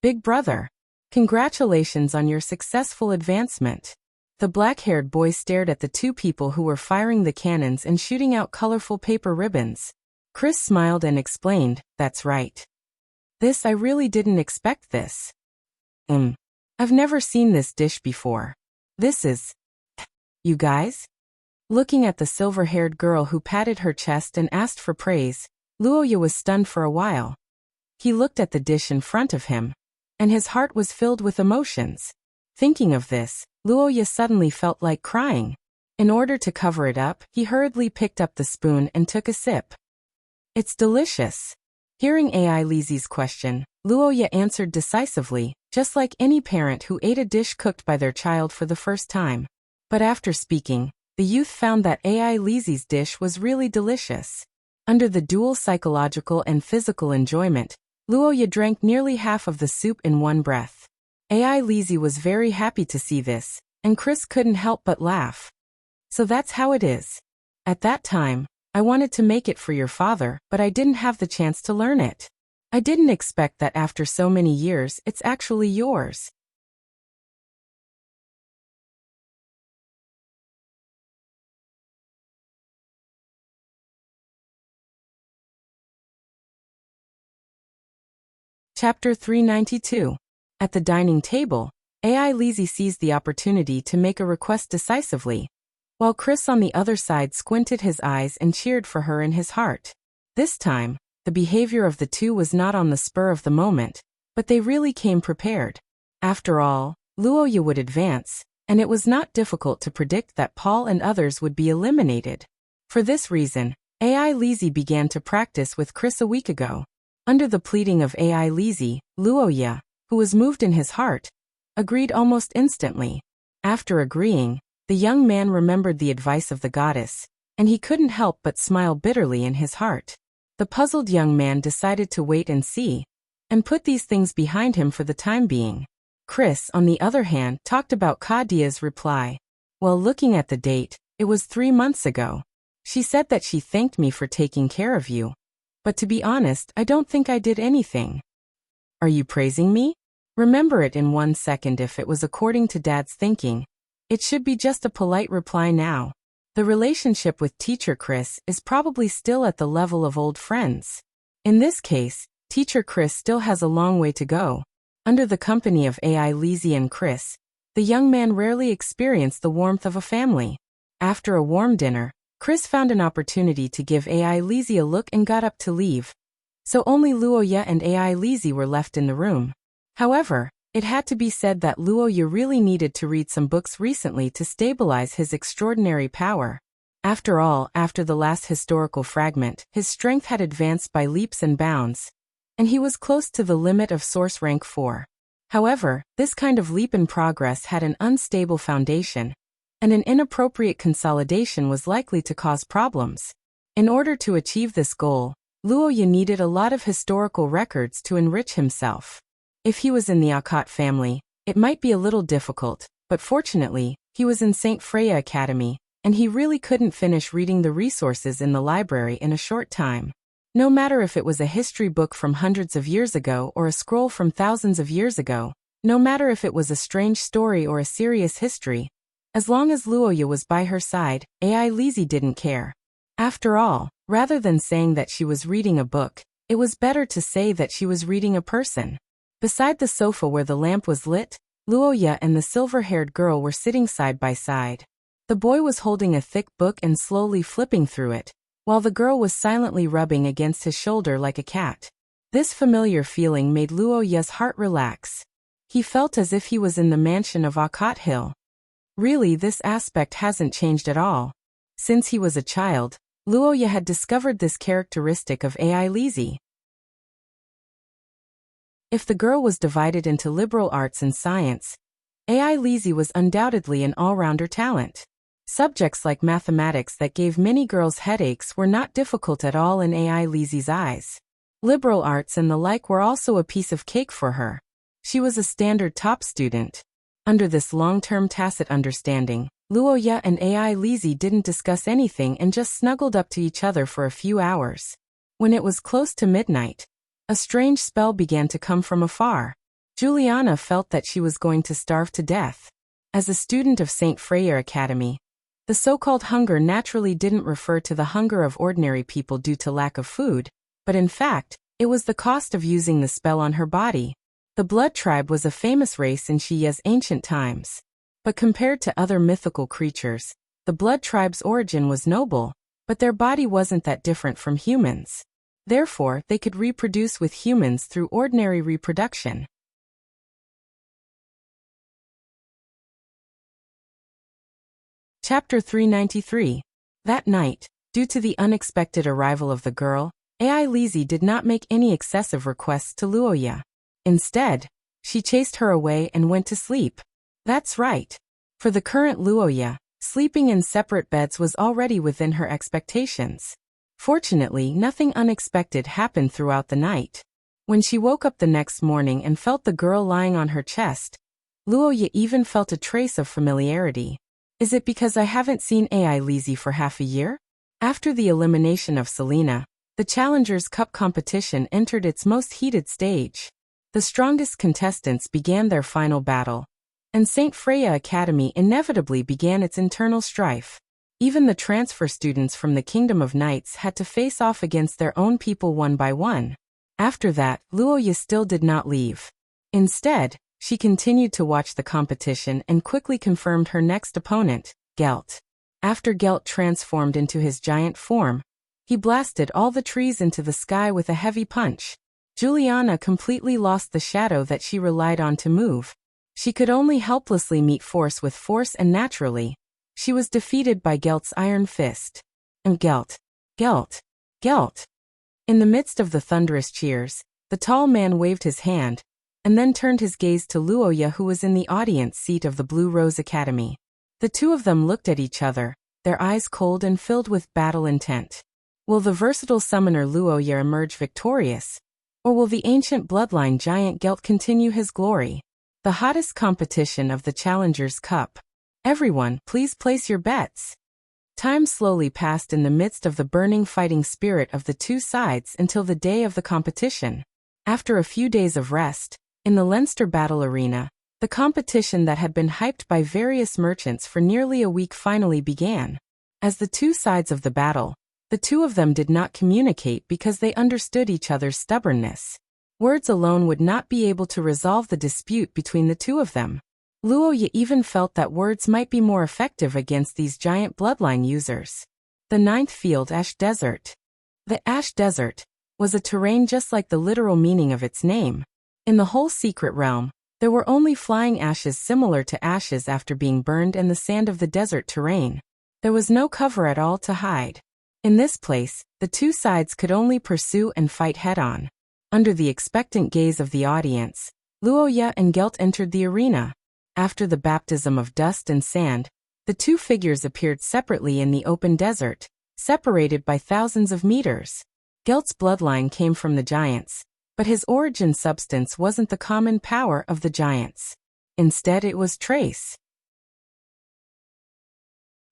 [SPEAKER 1] Big brother. Congratulations on your successful advancement. The black-haired boy stared at the two people who were firing the cannons and shooting out colorful paper ribbons. Chris smiled and explained, "That's right. I really didn't expect this. I've never seen this dish before. This is... You guys?" Looking at the silver-haired girl who patted her chest and asked for praise, Luoya was stunned for a while. He looked at the dish in front of him, and his heart was filled with emotions. Thinking of this, Luoya suddenly felt like crying. In order to cover it up, he hurriedly picked up the spoon and took a sip. "It's delicious." Hearing AI Lizzie's question, Luoya answered decisively, just like any parent who ate a dish cooked by their child for the first time. But after speaking, the youth found that AI Lizzie's dish was really delicious. Under the dual psychological and physical enjoyment, Luoya drank nearly half of the soup in one breath. AI Lizzie was very happy to see this, and Chris couldn't help but laugh. "So that's how it is. At that time, I wanted to make it for your father, but I didn't have the chance to learn it. I didn't expect that after so many years it's actually yours." Chapter 392. At the dining table, AI Lizzie seized the opportunity to make a request decisively, while Chris on the other side squinted his eyes and cheered for her in his heart. This time, the behavior of the two was not on the spur of the moment, but they really came prepared. After all, Luoya would advance, and it was not difficult to predict that Paul and others would be eliminated. For this reason, AI Lizzie began to practice with Chris a week ago. Under the pleading of AI Lizzie, Luoya, who was moved in his heart, agreed almost instantly. After agreeing, the young man remembered the advice of the goddess, and he couldn't help but smile bitterly in his heart. The puzzled young man decided to wait and see, and put these things behind him for the time being. Chris, on the other hand, talked about Kadia's reply. "Well, looking at the date, it was 3 months ago. She said that she thanked me for taking care of you. But to be honest, I don't think I did anything." "Are you praising me?" Remember it in 1 second if it was according to Dad's thinking. It should be just a polite reply now. The relationship with Teacher Chris is probably still at the level of old friends. In this case, Teacher Chris still has a long way to go. Under the company of AI Lizzie and Chris, the young man rarely experienced the warmth of a family. After a warm dinner, Chris found an opportunity to give AI Lizzie a look and got up to leave. So only Luoya and AI Lizzie were left in the room. However, it had to be said that Luoya really needed to read some books recently to stabilize his extraordinary power. After all, after the last historical fragment, his strength had advanced by leaps and bounds, and he was close to the limit of source rank 4. However, this kind of leap in progress had an unstable foundation, and an inappropriate consolidation was likely to cause problems. In order to achieve this goal, Luoya needed a lot of historical records to enrich himself. If he was in the Akkad family, it might be a little difficult, but fortunately, he was in St. Freya Academy, and he really couldn't finish reading the resources in the library in a short time. No matter if it was a history book from hundreds of years ago or a scroll from thousands of years ago, no matter if it was a strange story or a serious history, as long as Luoya was by her side, AI Lizzie didn't care. After all, rather than saying that she was reading a book, it was better to say that she was reading a person. Beside the sofa where the lamp was lit, Luoya and the silver-haired girl were sitting side by side. The boy was holding a thick book and slowly flipping through it, while the girl was silently rubbing against his shoulder like a cat. This familiar feeling made Luoya's heart relax. He felt as if he was in the mansion of Akkad Hill. Really, this aspect hasn't changed at all. Since he was a child, Luoya had discovered this characteristic of AI Lizzie. If the girl was divided into liberal arts and science, AI Lizzie was undoubtedly an all-rounder talent. Subjects like mathematics that gave many girls headaches were not difficult at all in AI Lizzie's eyes. Liberal arts and the like were also a piece of cake for her. She was a standard top student. Under this long-term tacit understanding, Luoya and AI Lizzie didn't discuss anything and just snuggled up to each other for a few hours. When it was close to midnight, a strange spell began to come from afar. Juliana felt that she was going to starve to death. As a student of St. Freya Academy, the so-called hunger naturally didn't refer to the hunger of ordinary people due to lack of food, but in fact, it was the cost of using the spell on her body. The Blood Tribe was a famous race in Shiya's ancient times. But compared to other mythical creatures, the Blood Tribe's origin was noble, but their body wasn't that different from humans. Therefore, they could reproduce with humans through ordinary reproduction. Chapter 393. That night, due to the unexpected arrival of the girl, Ai Lizzie did not make any excessive requests to Luoya. Instead, she chased her away and went to sleep. That's right. For the current Luoya, sleeping in separate beds was already within her expectations. Fortunately, nothing unexpected happened throughout the night. When she woke up the next morning and felt the girl lying on her chest, Luoya even felt a trace of familiarity. Is it because I haven't seen Ai Lizzie for half a year? After the elimination of Selena, the Challengers Cup competition entered its most heated stage. The strongest contestants began their final battle, and St. Freya Academy inevitably began its internal strife. Even the transfer students from the Kingdom of Knights had to face off against their own people one by one. After that, Luoya still did not leave. Instead, she continued to watch the competition and quickly confirmed her next opponent, Gelt. After Gelt transformed into his giant form, he blasted all the trees into the sky with a heavy punch. Juliana completely lost the shadow that she relied on to move. She could only helplessly meet force with force, and naturally, she was defeated by Gelt's iron fist. And Gelt. In the midst of the thunderous cheers, the tall man waved his hand, and then turned his gaze to Luoya, who was in the audience seat of the Blue Rose Academy. The two of them looked at each other, their eyes cold and filled with battle intent. Will the versatile summoner Luoya emerge victorious? Or will the ancient bloodline giant Gelt continue his glory? The hottest competition of the Challengers Cup. Everyone, please place your bets. Time slowly passed in the midst of the burning fighting spirit of the two sides until the day of the competition. After a few days of rest, in the Leinster Battle Arena, the competition that had been hyped by various merchants for nearly a week finally began. As the two sides of the battle, the two of them did not communicate because they understood each other's stubbornness. Words alone would not be able to resolve the dispute between the two of them. Luoya even felt that words might be more effective against these giant bloodline users. The ninth field, Ash Desert. The Ash Desert was a terrain just like the literal meaning of its name. In the whole secret realm, there were only flying ashes similar to ashes after being burned and the sand of the desert terrain. There was no cover at all to hide. In this place, the two sides could only pursue and fight head-on. Under the expectant gaze of the audience, Luoya and Gelt entered the arena. After the baptism of dust and sand, the two figures appeared separately in the open desert, separated by thousands of meters. Gelt's bloodline came from the giants, but his origin substance wasn't the common power of the giants. Instead, it was trace.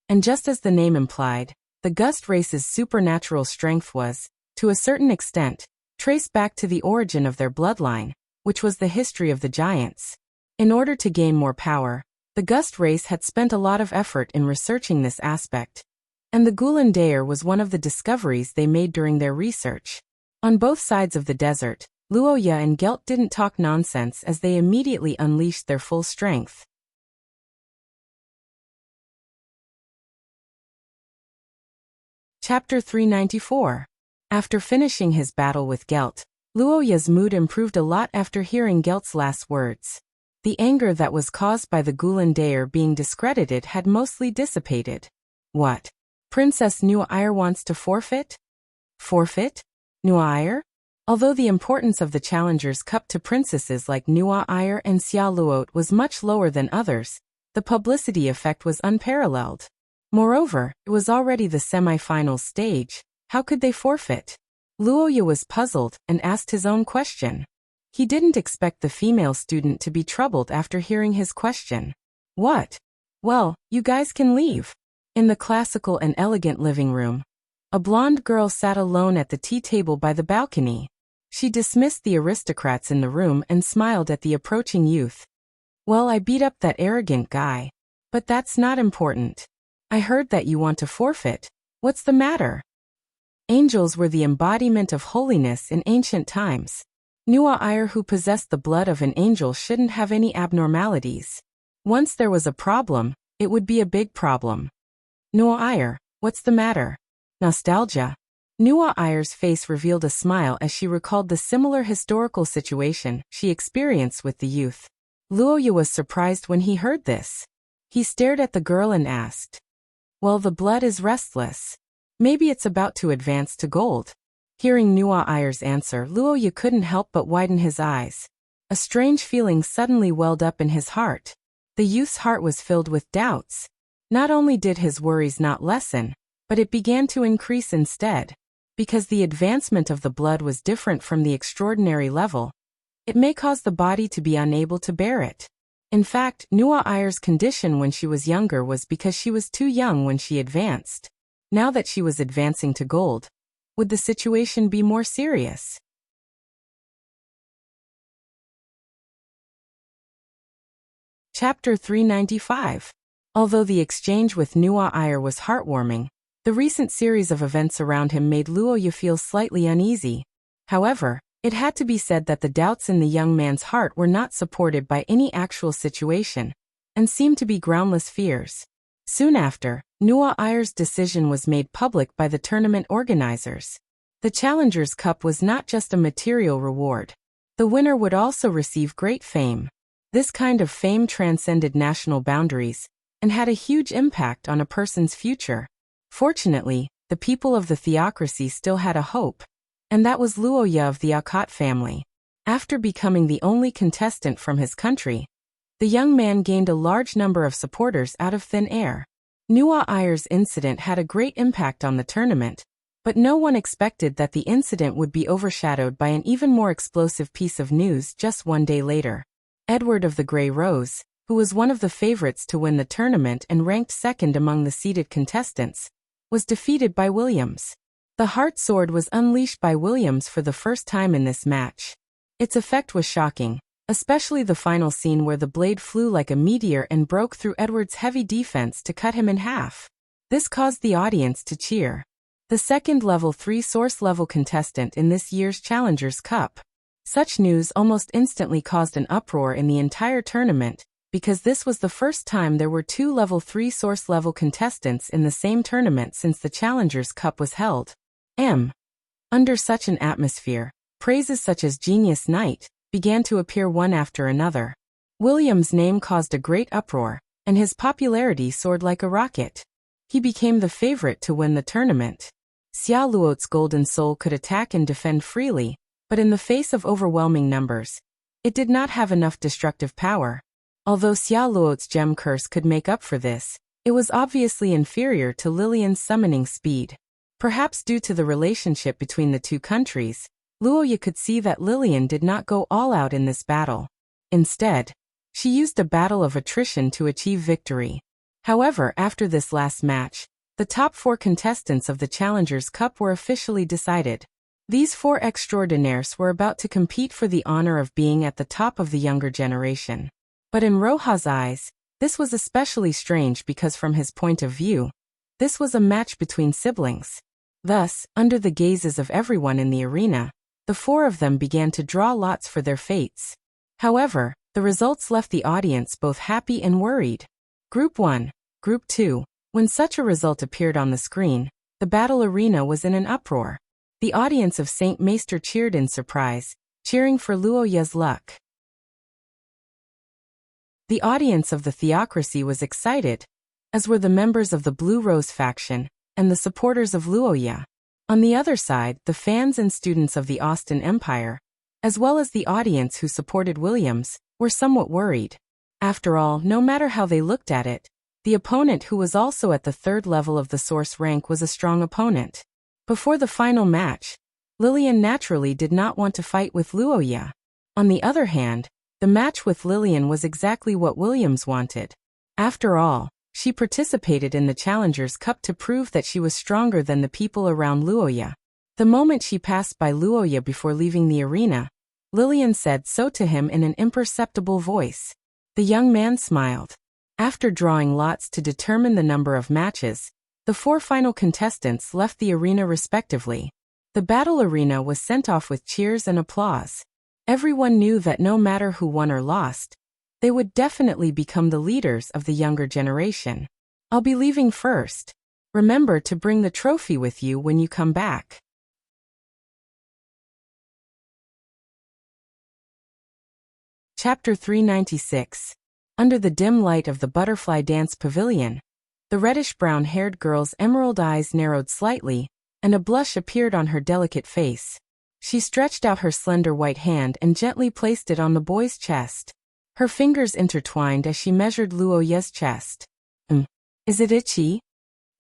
[SPEAKER 1] And just as the name implied, the Gust race's supernatural strength was, to a certain extent, traced back to the origin of their bloodline, which was the history of the giants. In order to gain more power, the Gust race had spent a lot of effort in researching this aspect, and the Gulen Daer was one of the discoveries they made during their research. On both sides of the desert, Luoya and Gelt didn't talk nonsense as they immediately unleashed their full strength. Chapter 394. After finishing his battle with Gelt, Luoya's mood improved a lot after hearing Gelt's last words. The anger that was caused by the Gulen Daer being discredited had mostly dissipated. What? Princess Nuaire wants to forfeit? Forfeit? Nuaire? Although the importance of the Challengers Cup to princesses like Nuaire and Xia Luot was much lower than others, the publicity effect was unparalleled. Moreover, it was already the semi-finals stage. How could they forfeit? Luoya was puzzled and asked his own question. He didn't expect the female student to be troubled after hearing his question. What? Well, you guys can leave. In the classical and elegant living room, a blonde girl sat alone at the tea table by the balcony. She dismissed the aristocrats in the room and smiled at the approaching youth. Well, I beat up that arrogant guy. But that's not important. I heard that you want to forfeit. What's the matter? Angels were the embodiment of holiness in ancient times. Nu'a who possessed the blood of an angel shouldn't have any abnormalities. Once there was a problem, it would be a big problem. Nu'a, what's the matter? Nostalgia. Nua''s face revealed a smile as she recalled the similar historical situation she experienced with the youth. Luoya was surprised when he heard this. He stared at the girl and asked, well, the blood is restless. Maybe it's about to advance to gold. Hearing Nua''s answer, Luoya couldn't help but widen his eyes. A strange feeling suddenly welled up in his heart. The youth's heart was filled with doubts. Not only did his worries not lessen, but it began to increase instead. Because the advancement of the blood was different from the extraordinary level, it may cause the body to be unable to bear it. In fact, Nua''s condition when she was younger was because she was too young when she advanced. Now that she was advancing to gold, would the situation be more serious? Chapter 395. Although the exchange with Nu'a was heartwarming, the recent series of events around him made Luoya feel slightly uneasy. However, it had to be said that the doubts in the young man's heart were not supported by any actual situation, and seemed to be groundless fears. Soon after, Nua''s decision was made public by the tournament organizers. The Challengers Cup was not just a material reward. The winner would also receive great fame. This kind of fame transcended national boundaries, and had a huge impact on a person's future. Fortunately, the people of the theocracy still had a hope, and that was Luoya of the Akat family. After becoming the only contestant from his country, the young man gained a large number of supporters out of thin air. Nua''s incident had a great impact on the tournament, but no one expected that the incident would be overshadowed by an even more explosive piece of news just one day later. Edward of the Grey Rose, who was one of the favorites to win the tournament and ranked second among the seeded contestants, was defeated by Williams. The Heart Sword was unleashed by Williams for the first time in this match. Its effect was shocking, especially the final scene where the blade flew like a meteor and broke through Edward's heavy defense to cut him in half. This caused the audience to cheer. The second level 3 source level contestant in this year's Challengers Cup. Such news almost instantly caused an uproar in the entire tournament, because this was the first time there were 2 level 3 source level contestants in the same tournament since the Challengers Cup was held. Under such an atmosphere, phrases such as Genius Knight began to appear one after another. Williams' name caused a great uproar, and his popularity soared like a rocket. He became the favorite to win the tournament. Xia Luo's golden soul could attack and defend freely, but in the face of overwhelming numbers, it did not have enough destructive power. Although Xia Luo's gem curse could make up for this, it was obviously inferior to Lilian's summoning speed. Perhaps due to the relationship between the two countries, Luoya could see that Lilian did not go all out in this battle. Instead, she used a battle of attrition to achieve victory. However, after this last match, the top 4 contestants of the Challengers Cup were officially decided. These 4 extraordinaires were about to compete for the honor of being at the top of the younger generation. But in Roha's eyes, this was especially strange because from his point of view, this was a match between siblings. Thus, under the gazes of everyone in the arena, the 4 of them began to draw lots for their fates. However, the results left the audience both happy and worried. Group 1, Group 2. When such a result appeared on the screen, the battle arena was in an uproar. The audience of Saint Maester cheered in surprise, cheering for Luoya's luck. The audience of the theocracy was excited, as were the members of the Blue Rose faction and the supporters of Luoya. On the other side, the fans and students of the Austin Empire, as well as the audience who supported Williams, were somewhat worried. After all, no matter how they looked at it, the opponent who was also at the 3rd level of the source rank was a strong opponent. Before the final match, Lilian naturally did not want to fight with Luoya. On the other hand, the match with Lilian was exactly what Williams wanted. After all, she participated in the Challengers Cup to prove that she was stronger than the people around Luoya. The moment she passed by Luoya before leaving the arena, Lillian said so to him in an imperceptible voice. The young man smiled. After drawing lots to determine the number of matches, the 4 final contestants left the arena respectively. The battle arena was sent off with cheers and applause. Everyone knew that no matter who won or lost, they would definitely become the leaders of the younger generation. I'll be leaving first. Remember to bring the trophy with you when you come back. Chapter 396. Under the dim light of the butterfly dance pavilion, the reddish-brown-haired girl's emerald eyes narrowed slightly, and a blush appeared on her delicate face. She stretched out her slender white hand and gently placed it on the boy's chest. Her fingers intertwined as she measured Luoya's chest. Is it itchy?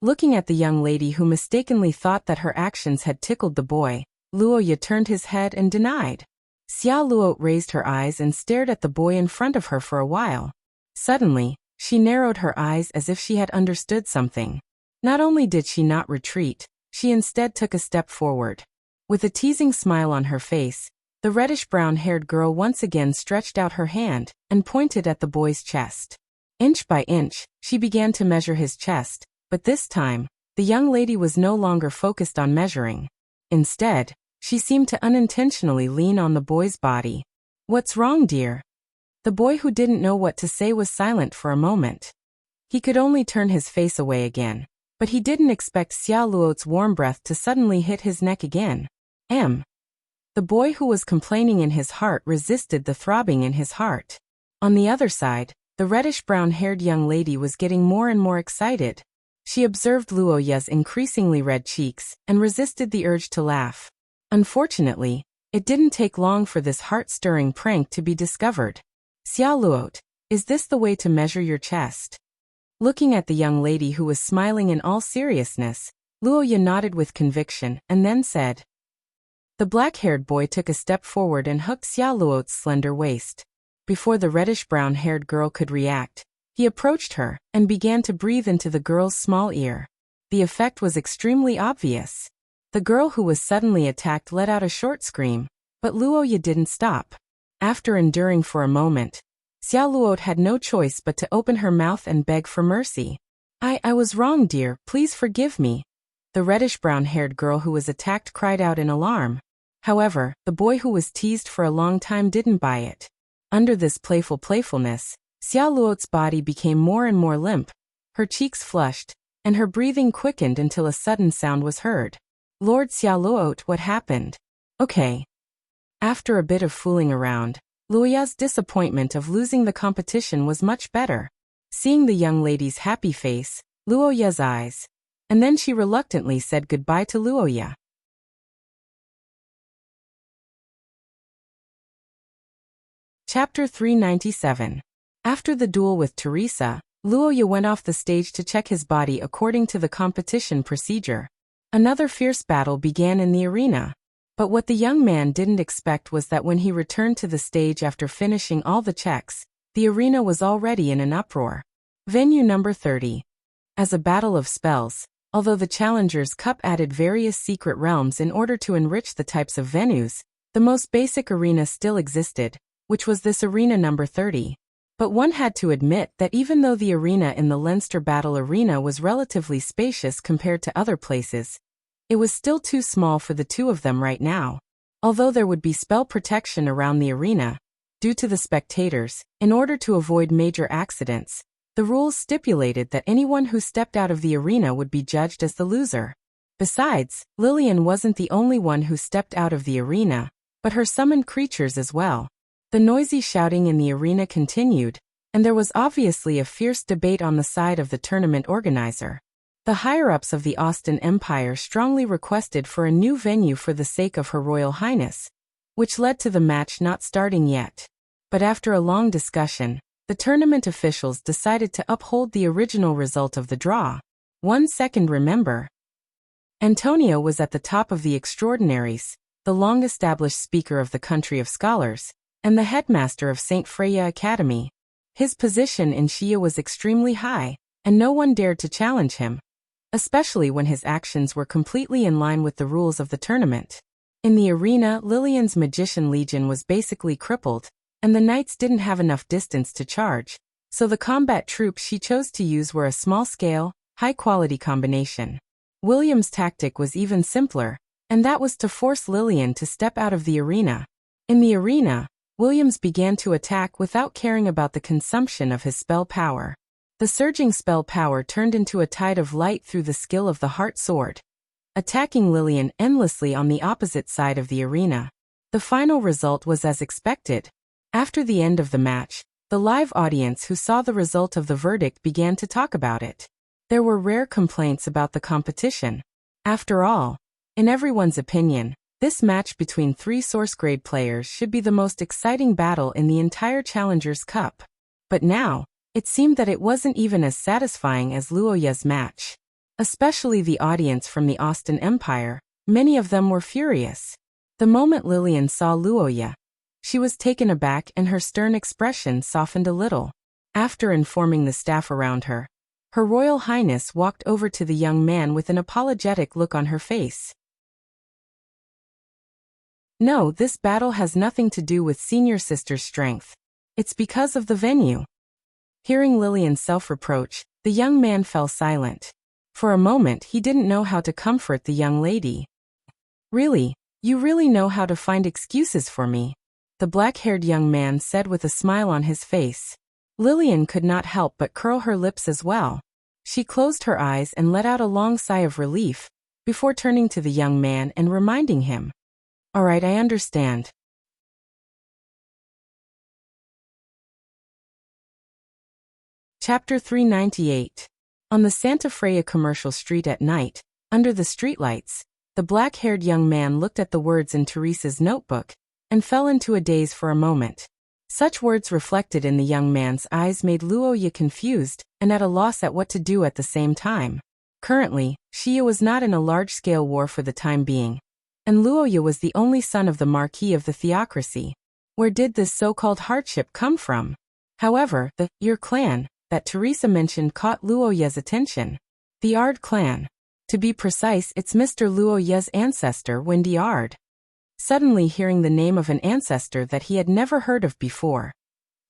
[SPEAKER 1] Looking at the young lady who mistakenly thought that her actions had tickled the boy, Luoya turned his head and denied. Xia Luo raised her eyes and stared at the boy in front of her for a while. Suddenly, she narrowed her eyes as if she had understood something. Not only did she not retreat, she instead took a step forward. With a teasing smile on her face, the reddish-brown-haired girl once again stretched out her hand and pointed at the boy's chest. Inch by inch, she began to measure his chest, but this time, the young lady was no longer focused on measuring. Instead, she seemed to unintentionally lean on the boy's body. "What's wrong, dear?" The boy, who didn't know what to say, was silent for a moment. He could only turn his face away again, but he didn't expect Xia Luo's warm breath to suddenly hit his neck again. The boy, who was complaining in his heart, resisted the throbbing in his heart. On the other side, the reddish-brown-haired young lady was getting more and more excited. She observed Luoya's increasingly red cheeks and resisted the urge to laugh. Unfortunately, it didn't take long for this heart-stirring prank to be discovered. "Xia Luo, is this the way to measure your chest?" Looking at the young lady, who was smiling in all seriousness, Luoya nodded with conviction and then said. The black-haired boy took a step forward and hooked Xia Luo's slender waist. Before the reddish-brown-haired girl could react, he approached her and began to breathe into the girl's small ear. The effect was extremely obvious. The girl, who was suddenly attacked, let out a short scream, but Luoya didn't stop. After enduring for a moment, Xia Luo had no choice but to open her mouth and beg for mercy. I was wrong, dear, please forgive me." The reddish-brown-haired girl who was attacked cried out in alarm. However, the boy, who was teased for a long time, didn't buy it. Under this playfulness, Xia Luo's body became more and more limp. Her cheeks flushed, and her breathing quickened until a sudden sound was heard. "Lord Xia Luo, what happened?" "Okay." After a bit of fooling around, Luoya's disappointment of losing the competition was much better. Seeing the young lady's happy face, Luoya's eyes, and then she reluctantly said goodbye to Luoya. Chapter 397. After the duel with Teresa, Luoya went off the stage to check his body according to the competition procedure. Another fierce battle began in the arena. But what the young man didn't expect was that when he returned to the stage after finishing all the checks, the arena was already in an uproar. Venue number 30. As a battle of spells, although the Challengers Cup added various secret realms in order to enrich the types of venues, the most basic arena still existed, which was this arena number 30. But one had to admit that even though the arena in the Leinster Battle Arena was relatively spacious compared to other places, it was still too small for the two of them right now. Although there would be spell protection around the arena, due to the spectators, in order to avoid major accidents, the rules stipulated that anyone who stepped out of the arena would be judged as the loser. Besides, Lillian wasn't the only one who stepped out of the arena, but her summoned creatures as well. The noisy shouting in the arena continued, and there was obviously a fierce debate on the side of the tournament organizer. The higher-ups of the Austin Empire strongly requested for a new venue for the sake of Her Royal Highness, which led to the match not starting yet. But after a long discussion, the tournament officials decided to uphold the original result of the draw. 1 second, remember. Antonio was at the top of the Extraordinaries, the long-established speaker of the country of scholars, and the headmaster of St. Freya Academy. His position in Xia was extremely high, and no one dared to challenge him. especially when his actions were completely in line with the rules of the tournament. In the arena, Lillian's Magician Legion was basically crippled, and the knights didn't have enough distance to charge, so the combat troops she chose to use were a small-scale, high-quality combination. William's tactic was even simpler, and that was to force Lillian to step out of the arena. In the arena, Williams began to attack without caring about the consumption of his spell power. The surging spell power turned into a tide of light through the skill of the Heart Sword, attacking Lillian endlessly on the opposite side of the arena. The final result was as expected. After the end of the match, the live audience who saw the result of the verdict began to talk about it. There were rare complaints about the competition. After all, in everyone's opinion, this match between three source-grade players should be the most exciting battle in the entire Challengers Cup. But now, it seemed that it wasn't even as satisfying as Luoya's match. Especially the audience from the Austin Empire, many of them were furious. The moment Lillian saw Luoya, she was taken aback and her stern expression softened a little. After informing the staff around her, Her Royal Highness walked over to the young man with an apologetic look on her face. No, this battle has nothing to do with Senior Sister's strength. It's because of the venue. Hearing Lillian's self-reproach, the young man fell silent. For a moment he didn't know how to comfort the young lady. Really, you really know how to find excuses for me, the black-haired young man said with a smile on his face. Lillian could not help but curl her lips as well. She closed her eyes and let out a long sigh of relief, before turning to the young man and reminding him. All right, I understand. Chapter 398. On the Santa Freya commercial street at night, under the streetlights, the black-haired young man looked at the words in Teresa's notebook, and fell into a daze for a moment. Such words reflected in the young man's eyes made Luoya confused and at a loss at what to do at the same time. Currently, Xia was not in a large-scale war for the time being, and Luoya was the only son of the Marquis of the Theocracy. Where did this so-called hardship come from? However, your clan, that Teresa mentioned caught Luoya's attention. The Ard clan. To be precise, it's Mr. Luoya's ancestor, Wendy Ard. Suddenly hearing the name of an ancestor that he had never heard of before,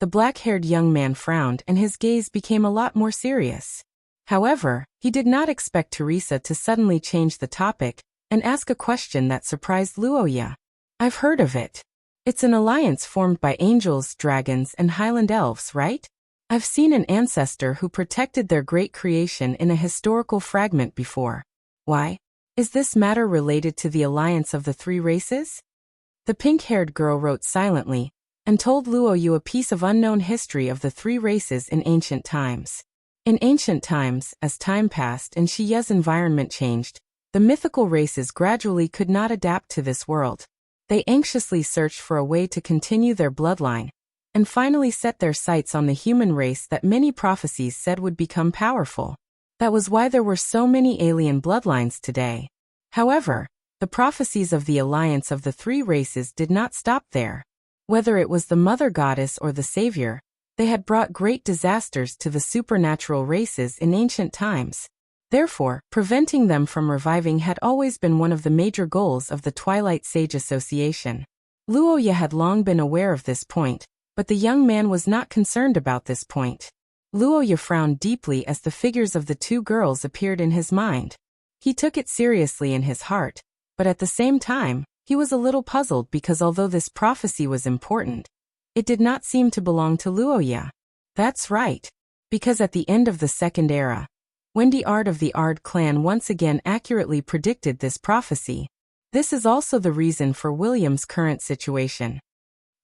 [SPEAKER 1] the black-haired young man frowned and his gaze became a lot more serious. However, he did not expect Teresa to suddenly change the topic and ask a question that surprised Luoya. I've heard of it. It's an alliance formed by angels, dragons, and Highland elves, right? I've seen an ancestor who protected their great creation in a historical fragment before. Why? Is this matter related to the alliance of the three races? The pink-haired girl wrote silently, and told Luoyu a piece of unknown history of the three races in ancient times. In ancient times, as time passed and Xiya's environment changed, the mythical races gradually could not adapt to this world. They anxiously searched for a way to continue their bloodline, and finally set their sights on the human race that many prophecies said would become powerful. That was why there were so many alien bloodlines today. However, the prophecies of the alliance of the three races did not stop there. Whether it was the mother goddess or the savior, they had brought great disasters to the supernatural races in ancient times. Therefore, preventing them from reviving had always been one of the major goals of the Twilight Sage Association. Luoya had long been aware of this point, but the young man was not concerned about this point. Luoya frowned deeply as the figures of the two girls appeared in his mind. He took it seriously in his heart, but at the same time, he was a little puzzled because although this prophecy was important, it did not seem to belong to Luoya. That's right. Because at the end of the Second Era, Wendy Ard of the Ard clan once again accurately predicted this prophecy. This is also the reason for William's current situation.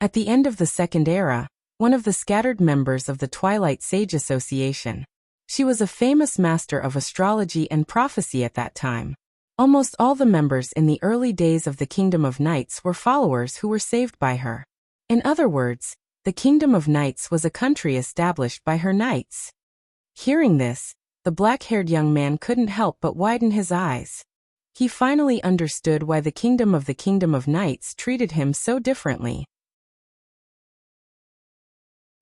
[SPEAKER 1] At the end of the Second Era, one of the scattered members of the Twilight Sage Association. She was a famous master of astrology and prophecy at that time. Almost all the members in the early days of the Kingdom of Knights were followers who were saved by her. In other words, the Kingdom of Knights was a country established by her knights. Hearing this, the black-haired young man couldn't help but widen his eyes. He finally understood why the Kingdom of Knights treated him so differently.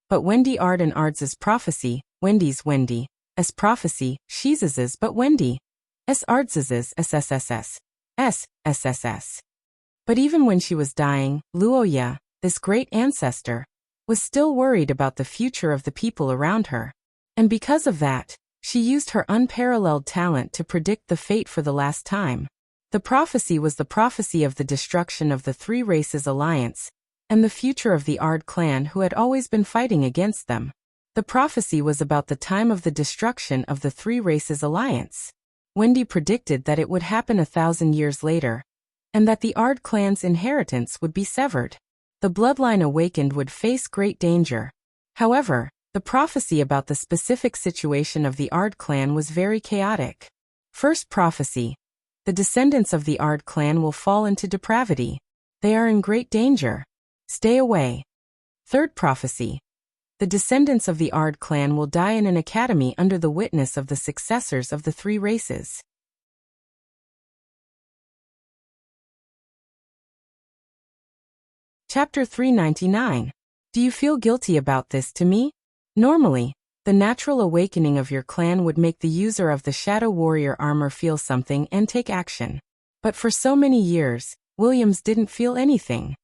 [SPEAKER 1] But Wendy Ard and Ard's prophecy, Wendy's prophecy, Xi's but Wendy. Ardzes SSSS. SSS. But even when she was dying, Luoya, this great ancestor, was still worried about the future of the people around her. And because of that, she used her unparalleled talent to predict the fate for the last time. The prophecy was the prophecy of the destruction of the Three Races Alliance, and the future of the Ard clan who had always been fighting against them. The prophecy was about the time of the destruction of the Three Races Alliance. Wendy predicted that it would happen 1,000 years later, and that the Ard clan's inheritance would be severed. The bloodline awakened would face great danger. However, the prophecy about the specific situation of the Ard clan was very chaotic. First prophecy: the descendants of the Ard clan will fall into depravity. They are in great danger. Stay away. Third prophecy: the descendants of the Ard clan will die in an academy under the witness of the successors of the Three Races. Chapter 399. Do you feel guilty about this to me? Normally, the natural awakening of your clan would make the user of the Shadow Warrior armor feel something and take action. But for so many years, Williams didn't feel anything.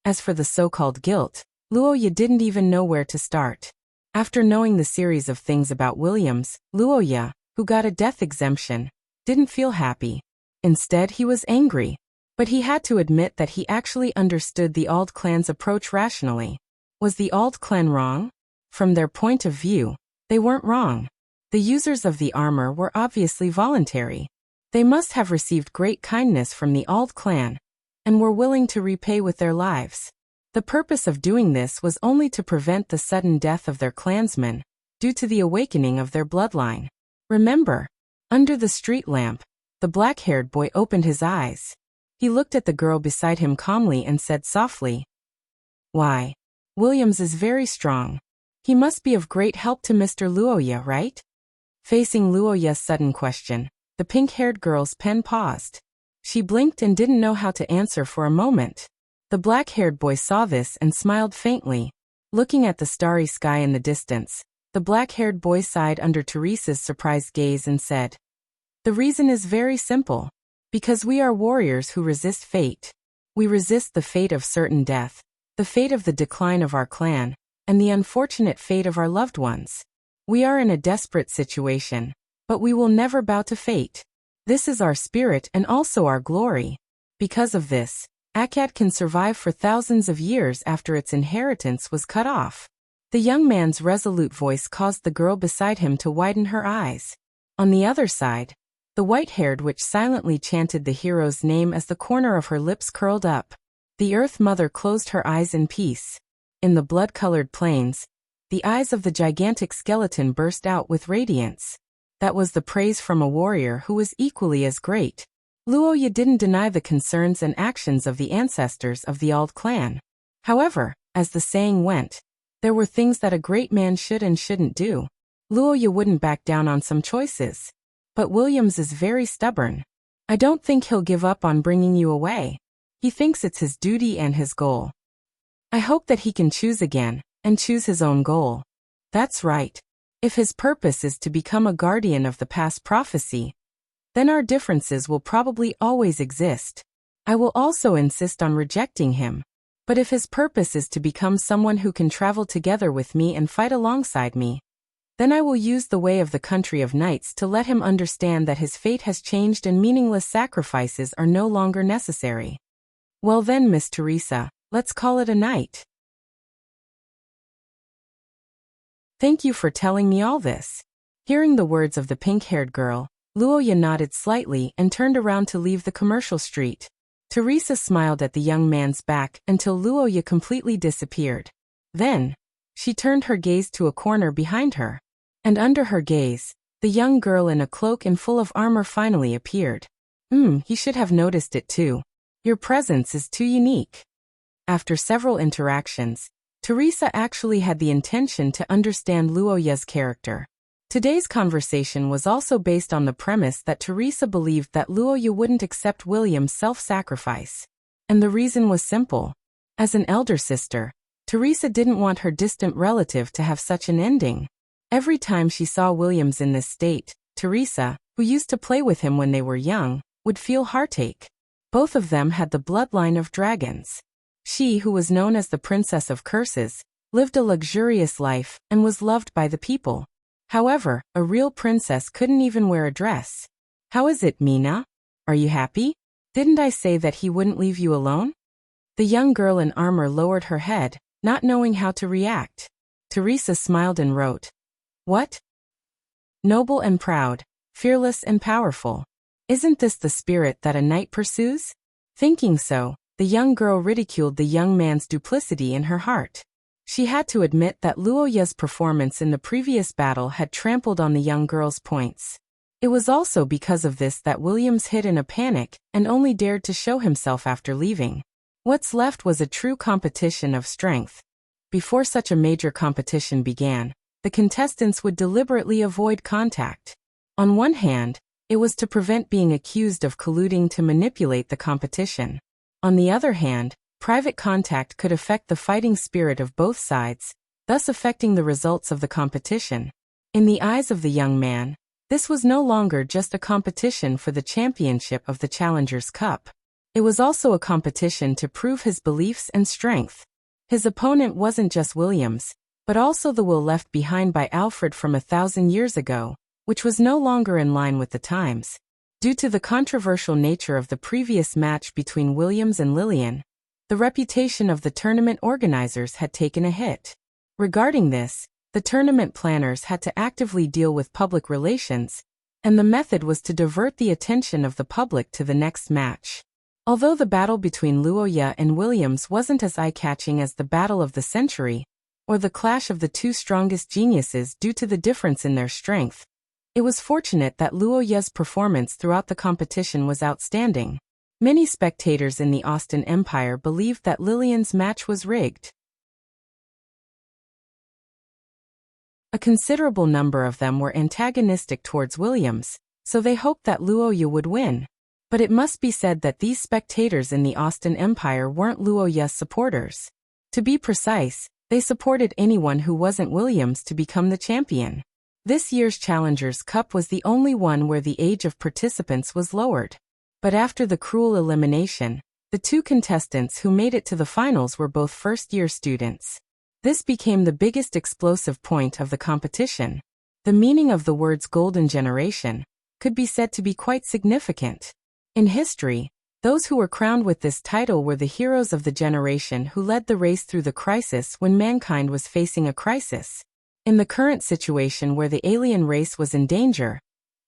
[SPEAKER 1] As for the so-called guilt, Luoya didn't even know where to start. After knowing the series of things about Williams, Luoya, who got a death exemption, didn't feel happy. Instead, he was angry. But he had to admit that he actually understood the Ald clan's approach rationally. Was the Ald clan wrong? From their point of view, they weren't wrong. The users of the armor were obviously voluntary. They must have received great kindness from the Ald clan, and were willing to repay with their lives. The purpose of doing this was only to prevent the sudden death of their clansmen, due to the awakening of their bloodline. Remember, under the street lamp, the black-haired boy opened his eyes. He looked at the girl beside him calmly and said softly, "Why, Williams is very strong. He must be of great help to Mr. Luoya, right?" Facing Luoya's sudden question, the pink-haired girl's pen paused. She blinked and didn't know how to answer for a moment. The black-haired boy saw this and smiled faintly. Looking at the starry sky in the distance, the black-haired boy sighed under Teresa's surprised gaze and said, "The reason is very simple. Because we are warriors who resist fate. We resist the fate of certain death, the fate of the decline of our clan, and the unfortunate fate of our loved ones. We are in a desperate situation, but we will never bow to fate. This is our spirit and also our glory. Because of this, Akkad can survive for thousands of years after its inheritance was cut off." The young man's resolute voice caused the girl beside him to widen her eyes. On the other side, the white-haired witch silently chanted the hero's name as the corner of her lips curled up. The Earth Mother closed her eyes in peace. In the blood-colored plains, the eyes of the gigantic skeleton burst out with radiance. That was the praise from a warrior who was equally as great. Luoya didn't deny the concerns and actions of the ancestors of the Ald clan. However, as the saying went, there were things that a great man should and shouldn't do. Luoya wouldn't back down on some choices. But Williams is very stubborn. I don't think he'll give up on bringing you away. He thinks it's his duty and his goal. I hope that he can choose again, and choose his own goal. That's right. If his purpose is to become a guardian of the past prophecy, then our differences will probably always exist. I will also insist on rejecting him. But if his purpose is to become someone who can travel together with me and fight alongside me, then I will use the way of the country of knights to let him understand that his fate has changed and meaningless sacrifices are no longer necessary. Well then, Miss Teresa, let's call it a night. Thank you for telling me all this. Hearing the words of the pink-haired girl, Luoya nodded slightly and turned around to leave the commercial street. Teresa smiled at the young man's back until Luoya completely disappeared. Then, she turned her gaze to a corner behind her. And under her gaze, the young girl in a cloak and full of armor finally appeared. He should have noticed it too. Your presence is too unique. After several interactions, Teresa actually had the intention to understand Luoya's character. Today's conversation was also based on the premise that Teresa believed that Luoya wouldn't accept William's self-sacrifice. And the reason was simple. As an elder sister, Teresa didn't want her distant relative to have such an ending. Every time she saw Williams in this state, Teresa, who used to play with him when they were young, would feel heartache. Both of them had the bloodline of dragons. She, who was known as the Princess of Curses, lived a luxurious life and was loved by the people. However, a real princess couldn't even wear a dress. How is it, Mina? Are you happy? Didn't I say that he wouldn't leave you alone? The young girl in armor lowered her head, not knowing how to react. Teresa smiled and wrote, "What? Noble and proud, fearless and powerful. Isn't this the spirit that a knight pursues?" Thinking so, the young girl ridiculed the young man's duplicity in her heart. She had to admit that Luoya's performance in the previous battle had trampled on the young girl's points. It was also because of this that Williams hid in a panic and only dared to show himself after leaving. What's left was a true competition of strength. Before such a major competition began, the contestants would deliberately avoid contact. On one hand, it was to prevent being accused of colluding to manipulate the competition. On the other hand, private contact could affect the fighting spirit of both sides, thus affecting the results of the competition. In the eyes of the young man, this was no longer just a competition for the championship of the Challengers Cup. It was also a competition to prove his beliefs and strength. His opponent wasn't just Williams, but also the will left behind by Alfred from 1,000 years ago, which was no longer in line with the times. Due to the controversial nature of the previous match between Williams and Lillian, the reputation of the tournament organizers had taken a hit. Regarding this, the tournament planners had to actively deal with public relations, and the method was to divert the attention of the public to the next match. Although the battle between Luoya and Williams wasn't as eye-catching as the battle of the century, or the clash of the two strongest geniuses due to the difference in their strength, it was fortunate that Luoya's performance throughout the competition was outstanding. Many spectators in the Austin Empire believed that Lillian's match was rigged. A considerable number of them were antagonistic towards Williams, so they hoped that Luoya would win. But it must be said that these spectators in the Austin Empire weren't Luoya's supporters. To be precise, they supported anyone who wasn't Williams to become the champion. This year's Challengers Cup was the only one where the age of participants was lowered. But after the cruel elimination, the two contestants who made it to the finals were both first-year students. This became the biggest explosive point of the competition. The meaning of the words golden generation could be said to be quite significant. In history, those who were crowned with this title were the heroes of the generation who led the race through the crisis when mankind was facing a crisis. In the current situation where the alien race was in danger,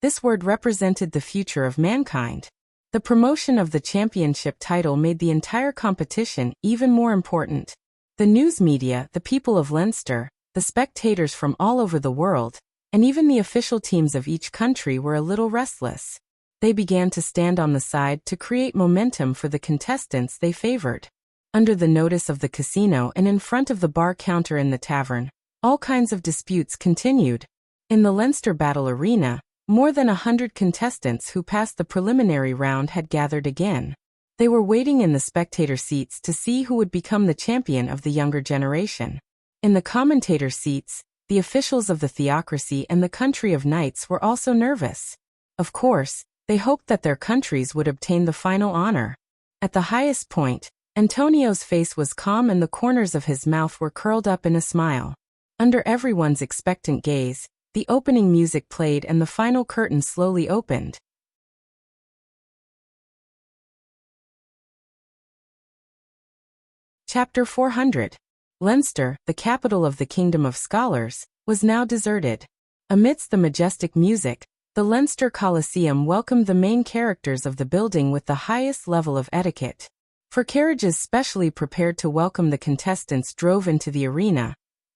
[SPEAKER 1] this word represented the future of mankind. The promotion of the championship title made the entire competition even more important. The news media, the people of Leinster, the spectators from all over the world, and even the official teams of each country were a little restless. They began to stand on the side to create momentum for the contestants they favored. Under the notice of the casino and in front of the bar counter in the tavern, all kinds of disputes continued. In the Leinster Battle Arena, more than 100 contestants who passed the preliminary round had gathered again. They were waiting in the spectator seats to see who would become the champion of the younger generation. In the commentator seats, the officials of the theocracy and the country of knights were also nervous. Of course, they hoped that their countries would obtain the final honor. At the highest point, Antonio's face was calm and the corners of his mouth were curled up in a smile. Under everyone's expectant gaze, the opening music played and the final curtain slowly opened. Chapter 400. Leinster, the capital of the Kingdom of Scholars, was now deserted. Amidst the majestic music, the Leinster Coliseum welcomed the main characters of the building with the highest level of etiquette. For carriages specially prepared to welcome the contestants drove into the arena,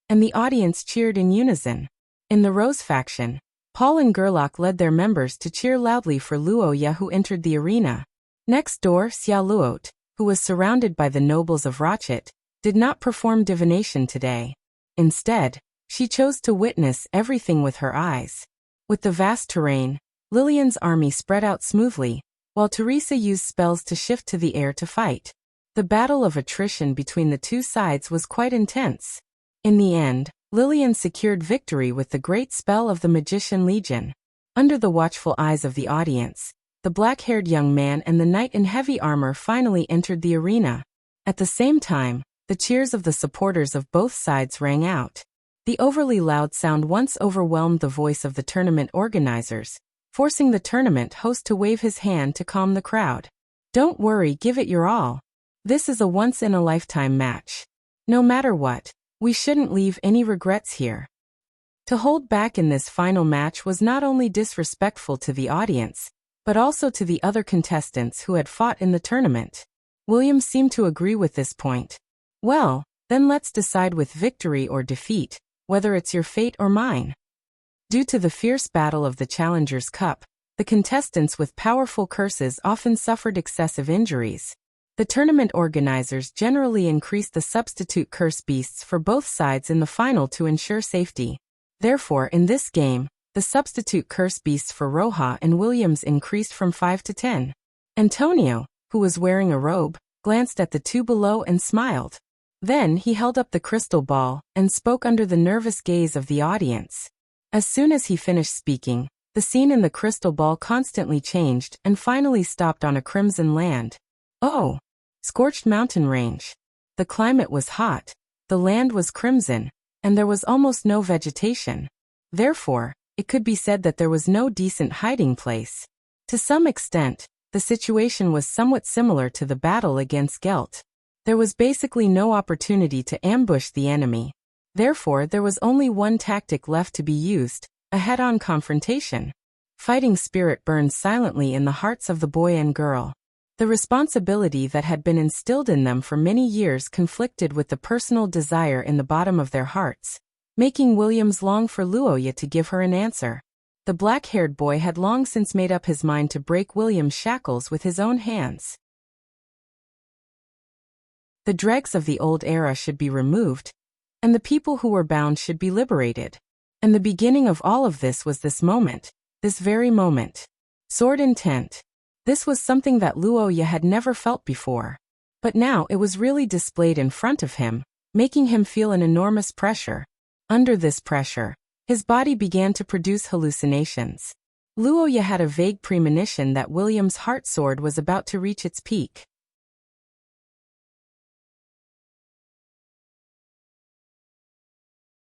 [SPEAKER 1] and the audience cheered in unison. In the Rose faction, Paul and Gerlach led their members to cheer loudly for Luoya, who entered the arena. Next door, Sia Luot, who was surrounded by the nobles of Rochet, did not perform divination today. Instead, she chose to witness everything with her eyes. With the vast terrain, Lillian's army spread out smoothly, while Teresa used spells to shift to the air to fight. The battle of attrition between the two sides was quite intense. In the end, Lillian secured victory with the great spell of the Magician Legion. Under the watchful eyes of the audience, the black-haired young man and the knight in heavy armor finally entered the arena. At the same time, the cheers of the supporters of both sides rang out. The overly loud sound once overwhelmed the voice of the tournament organizers, forcing the tournament host to wave his hand to calm the crowd. Don't worry, give it your all. This is a once-in-a-lifetime match. No matter what, we shouldn't leave any regrets here. To hold back in this final match was not only disrespectful to the audience, but also to the other contestants who had fought in the tournament. William seemed to agree with this point. Well, then let's decide with victory or defeat, whether it's your fate or mine. Due to the fierce battle of the Challengers Cup, the contestants with powerful curses often suffered excessive injuries. The tournament organizers generally increased the substitute curse beasts for both sides in the final to ensure safety. Therefore, in this game, the substitute curse beasts for Roja and Williams increased from 5 to 10. Antonio, who was wearing a robe, glanced at the two below and smiled. Then he held up the crystal ball and spoke under the nervous gaze of the audience. As soon as he finished speaking, the scene in the crystal ball constantly changed and finally stopped on a crimson land. Oh! Scorched mountain range. The climate was hot, the land was crimson, and there was almost no vegetation. Therefore, it could be said that there was no decent hiding place. To some extent, the situation was somewhat similar to the battle against Gelt. There was basically no opportunity to ambush the enemy. Therefore, there was only one tactic left to be used, a head-on confrontation. Fighting spirit burned silently in the hearts of the boy and girl. The responsibility that had been instilled in them for many years conflicted with the personal desire in the bottom of their hearts, making Williams long for Luoya to give her an answer. The black-haired boy had long since made up his mind to break William's shackles with his own hands. The dregs of the old era should be removed, and the people who were bound should be liberated. And the beginning of all of this was this moment, this very moment. Sword intent. This was something that Luoya had never felt before. But now it was really displayed in front of him, making him feel an enormous pressure. Under this pressure, his body began to produce hallucinations. Luoya had a vague premonition that William's heart sword was about to reach its peak.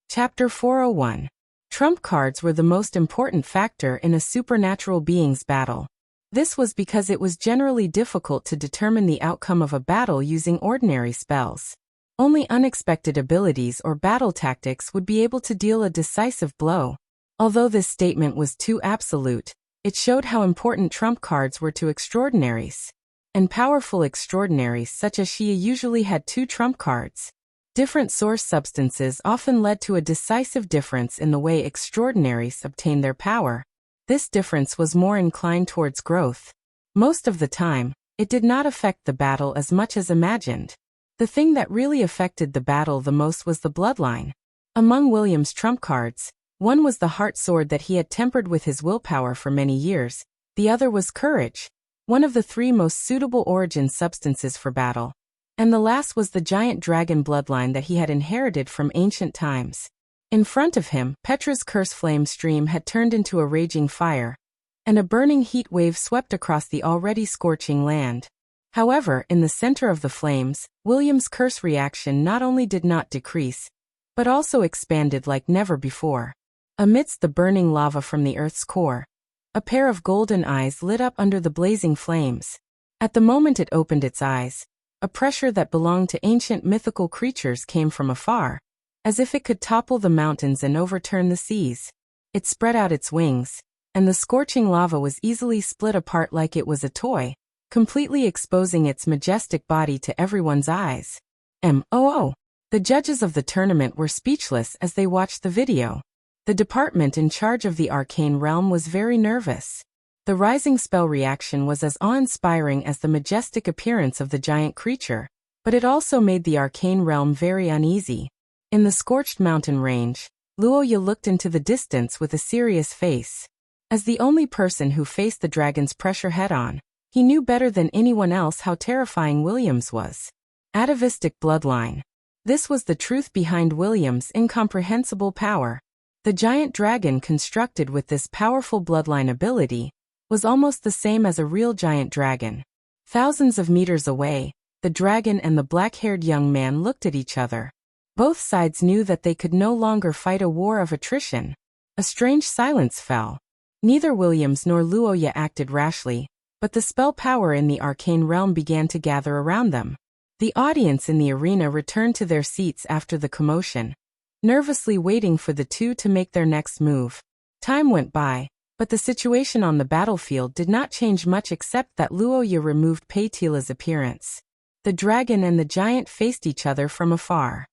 [SPEAKER 1] Chapter 401. Trump cards were the most important factor in a supernatural being's battle. This was because it was generally difficult to determine the outcome of a battle using ordinary spells. Only unexpected abilities or battle tactics would be able to deal a decisive blow. Although this statement was too absolute, it showed how important trump cards were to extraordinaries. And powerful extraordinaries such as Xia usually had 2 trump cards. Different source substances often led to a decisive difference in the way extraordinaries obtained their power. This difference was more inclined towards growth. Most of the time, it did not affect the battle as much as imagined. The thing that really affected the battle the most was the bloodline. Among William's trump cards, one was the heart sword that he had tempered with his willpower for many years, the other was courage, one of the 3 most suitable origin substances for battle. And the last was the giant dragon bloodline that he had inherited from ancient times. In front of him, Petra's curse flame stream had turned into a raging fire, and a burning heat wave swept across the already scorching land. However, in the center of the flames, William's curse reaction not only did not decrease, but also expanded like never before. Amidst the burning lava from the earth's core, a pair of golden eyes lit up under the blazing flames. At the moment it opened its eyes, a pressure that belonged to ancient mythical creatures came from afar, as if it could topple the mountains and overturn the seas. It spread out its wings, and the scorching lava was easily split apart like it was a toy, completely exposing its majestic body to everyone's eyes. The judges of the tournament were speechless as they watched the video. The department in charge of the arcane realm was very nervous. The rising spell reaction was as awe-inspiring as the majestic appearance of the giant creature, but it also made the arcane realm very uneasy. In the scorched mountain range, Luoya looked into the distance with a serious face. As the only person who faced the dragon's pressure head-on, he knew better than anyone else how terrifying Williams was. Atavistic bloodline. This was the truth behind Williams' incomprehensible power. The giant dragon constructed with this powerful bloodline ability was almost the same as a real giant dragon. Thousands of meters away, the dragon and the black-haired young man looked at each other. Both sides knew that they could no longer fight a war of attrition. A strange silence fell. Neither Williams nor Luoya acted rashly, but the spell power in the arcane realm began to gather around them. The audience in the arena returned to their seats after the commotion, nervously waiting for the two to make their next move. Time went by, but the situation on the battlefield did not change much except that Luoya removed Peitila's appearance. The dragon and the giant faced each other from afar.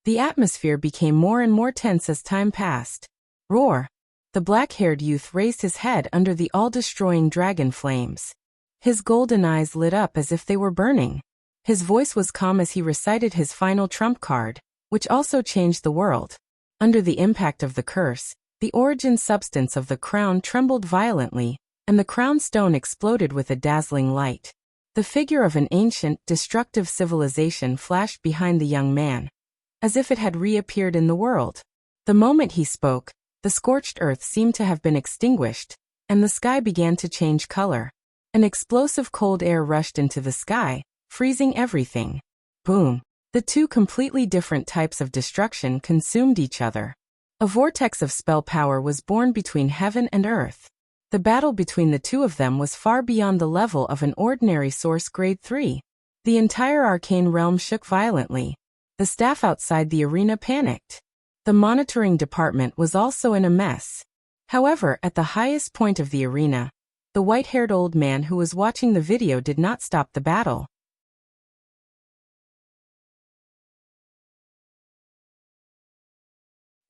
[SPEAKER 1] The atmosphere became more and more tense as time passed. Roar! The black-haired youth raised his head under the all-destroying dragon flames. His golden eyes lit up as if they were burning. His voice was calm as he recited his final trump card, which also changed the world. Under the impact of the curse, the origin substance of the crown trembled violently, and the crown stone exploded with a dazzling light. The figure of an ancient, destructive civilization flashed behind the young man, as if it had reappeared in the world. The moment he spoke, the scorched earth seemed to have been extinguished, and the sky began to change color. An explosive cold air rushed into the sky, freezing everything. Boom! The two completely different types of destruction consumed each other. A vortex of spell power was born between heaven and earth. The battle between the two of them was far beyond the level of an ordinary source grade 3. The entire arcane realm shook violently. The staff outside the arena panicked. The monitoring department was also in a mess. However, at the highest point of the arena, the white-haired old man who was watching the video did not stop the battle.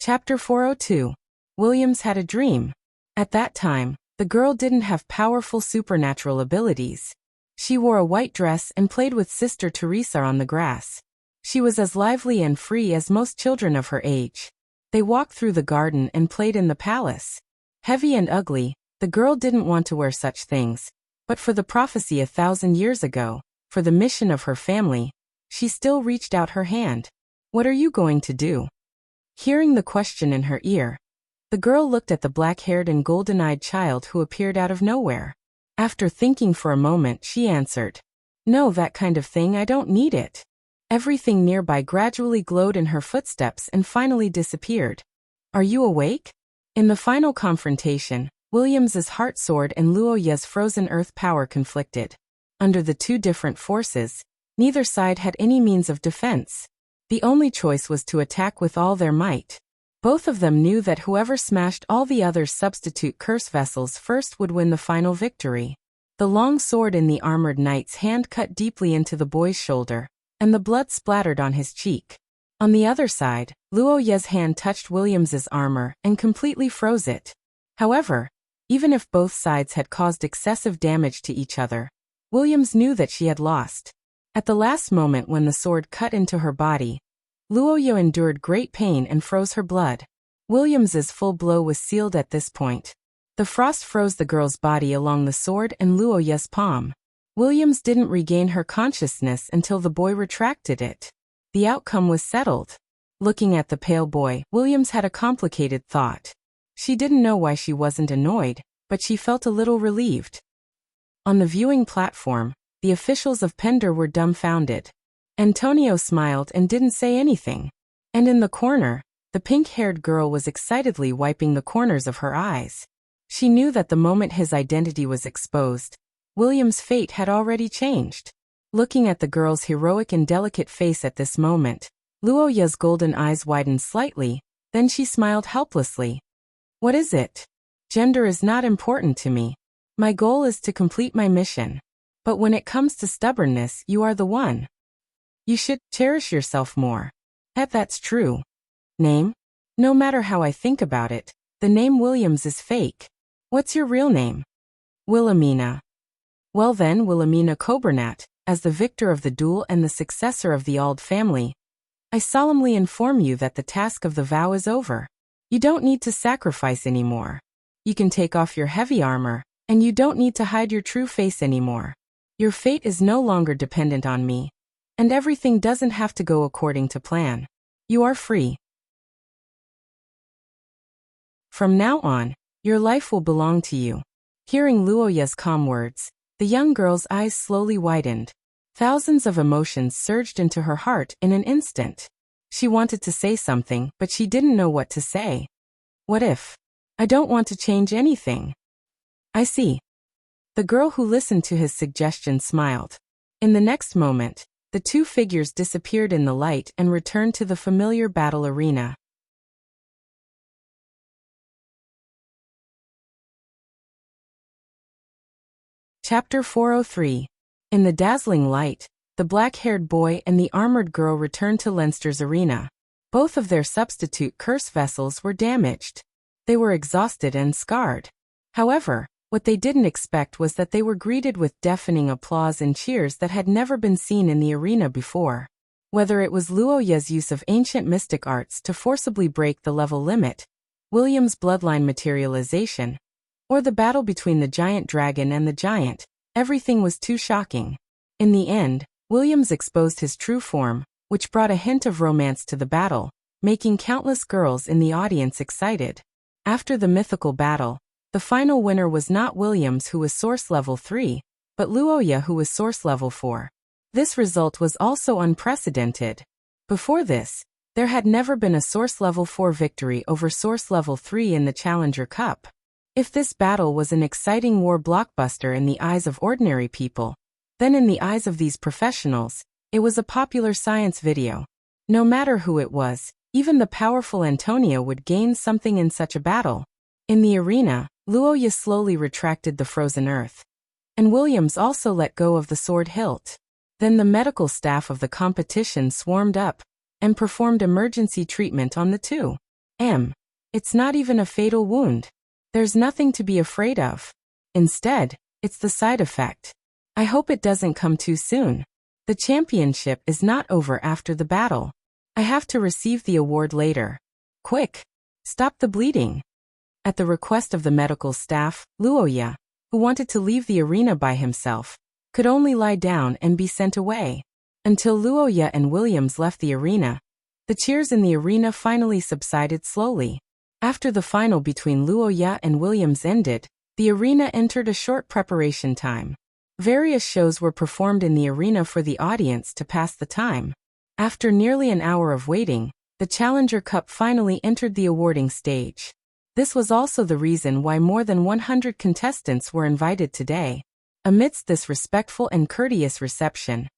[SPEAKER 1] Chapter 402. Williams had a dream. At that time, the girl didn't have powerful supernatural abilities. She wore a white dress and played with Sister Teresa on the grass. She was as lively and free as most children of her age. They walked through the garden and played in the palace. Heavy and ugly, the girl didn't want to wear such things, but for the prophecy 1,000 years ago, for the mission of her family, she still reached out her hand. "What are you going to do?" Hearing the question in her ear, the girl looked at the black-haired and golden-eyed child who appeared out of nowhere. After thinking for a moment, she answered, "No, that kind of thing, I don't need it." Everything nearby gradually glowed in her footsteps and finally disappeared. "Are you awake?" In the final confrontation, Williams's heart sword and Luoya's frozen earth power conflicted. Under the two different forces, neither side had any means of defense. The only choice was to attack with all their might. Both of them knew that whoever smashed all the other substitute curse vessels first would win the final victory. The long sword in the armored knight's hand cut deeply into the boy's shoulder, and the blood splattered on his cheek. On the other side, Luoya's hand touched Williams's armor and completely froze it. However, even if both sides had caused excessive damage to each other, Williams knew that she had lost. At the last moment when the sword cut into her body, Luoya endured great pain and froze her blood. Williams's full blow was sealed at this point. The frost froze the girl's body along the sword and Luoya's palm. Williams didn't regain her consciousness until the boy retracted it. The outcome was settled. Looking at the pale boy, Williams had a complicated thought. She didn't know why she wasn't annoyed, but she felt a little relieved. On the viewing platform, the officials of Pender were dumbfounded. Antonio smiled and didn't say anything. And in the corner, the pink-haired girl was excitedly wiping the corners of her eyes. She knew that the moment his identity was exposed, William's fate had already changed. Looking at the girl's heroic and delicate face at this moment, Luoya's golden eyes widened slightly, then she smiled helplessly. "What is it? Gender is not important to me. My goal is to complete my mission. But when it comes to stubbornness, you are the one. You should cherish yourself more." That's true. Name? No matter how I think about it, the name Williams is fake. What's your real name? Wilhelmina. Well then, Wilhelmina Coburnat, as the victor of the duel and the successor of the Auld family, I solemnly inform you that the task of the vow is over. You don't need to sacrifice anymore. You can take off your heavy armor, and you don't need to hide your true face anymore. Your fate is no longer dependent on me, and everything doesn't have to go according to plan. You are free. From now on, your life will belong to you. Hearing Luoya's calm words, the young girl's eyes slowly widened. Thousands of emotions surged into her heart in an instant. She wanted to say something, but she didn't know what to say. What if? I don't want to change anything. I see. The girl who listened to his suggestion smiled. In the next moment, the two figures disappeared in the light and returned to the familiar battle arena. Chapter 403. In the dazzling light, the black-haired boy and the armored girl returned to Leinster's arena. Both of their substitute curse vessels were damaged. They were exhausted and scarred. However, what they didn't expect was that they were greeted with deafening applause and cheers that had never been seen in the arena before. Whether it was Luoya's use of ancient mystic arts to forcibly break the level limit, William's bloodline materialization, or the battle between the giant dragon and the giant, everything was too shocking. In the end, Williams exposed his true form, which brought a hint of romance to the battle, making countless girls in the audience excited. After the mythical battle, the final winner was not Williams, who was Source Level 3, but Luoya, who was Source Level 4. This result was also unprecedented. Before this, there had never been a Source Level 4 victory over Source Level 3 in the Challenger Cup. If this battle was an exciting war blockbuster in the eyes of ordinary people, then in the eyes of these professionals, it was a popular science video. No matter who it was, even the powerful Antonio would gain something in such a battle. In the arena, Luoya slowly retracted the frozen earth, and Williams also let go of the sword hilt. Then the medical staff of the competition swarmed up and performed emergency treatment on the two. It's not even a fatal wound. There's nothing to be afraid of. Instead, it's the side effect. I hope it doesn't come too soon. The championship is not over after the battle. I have to receive the award later. Quick! Stop the bleeding. At the request of the medical staff, Luoya, who wanted to leave the arena by himself, could only lie down and be sent away. Until Luoya and Williams left the arena, the cheers in the arena finally subsided slowly. After the final between Luoya and Williams ended, the arena entered a short preparation time. Various shows were performed in the arena for the audience to pass the time. After nearly an hour of waiting, the Challenger Cup finally entered the awarding stage. This was also the reason why more than 100 contestants were invited today. Amidst this respectful and courteous reception,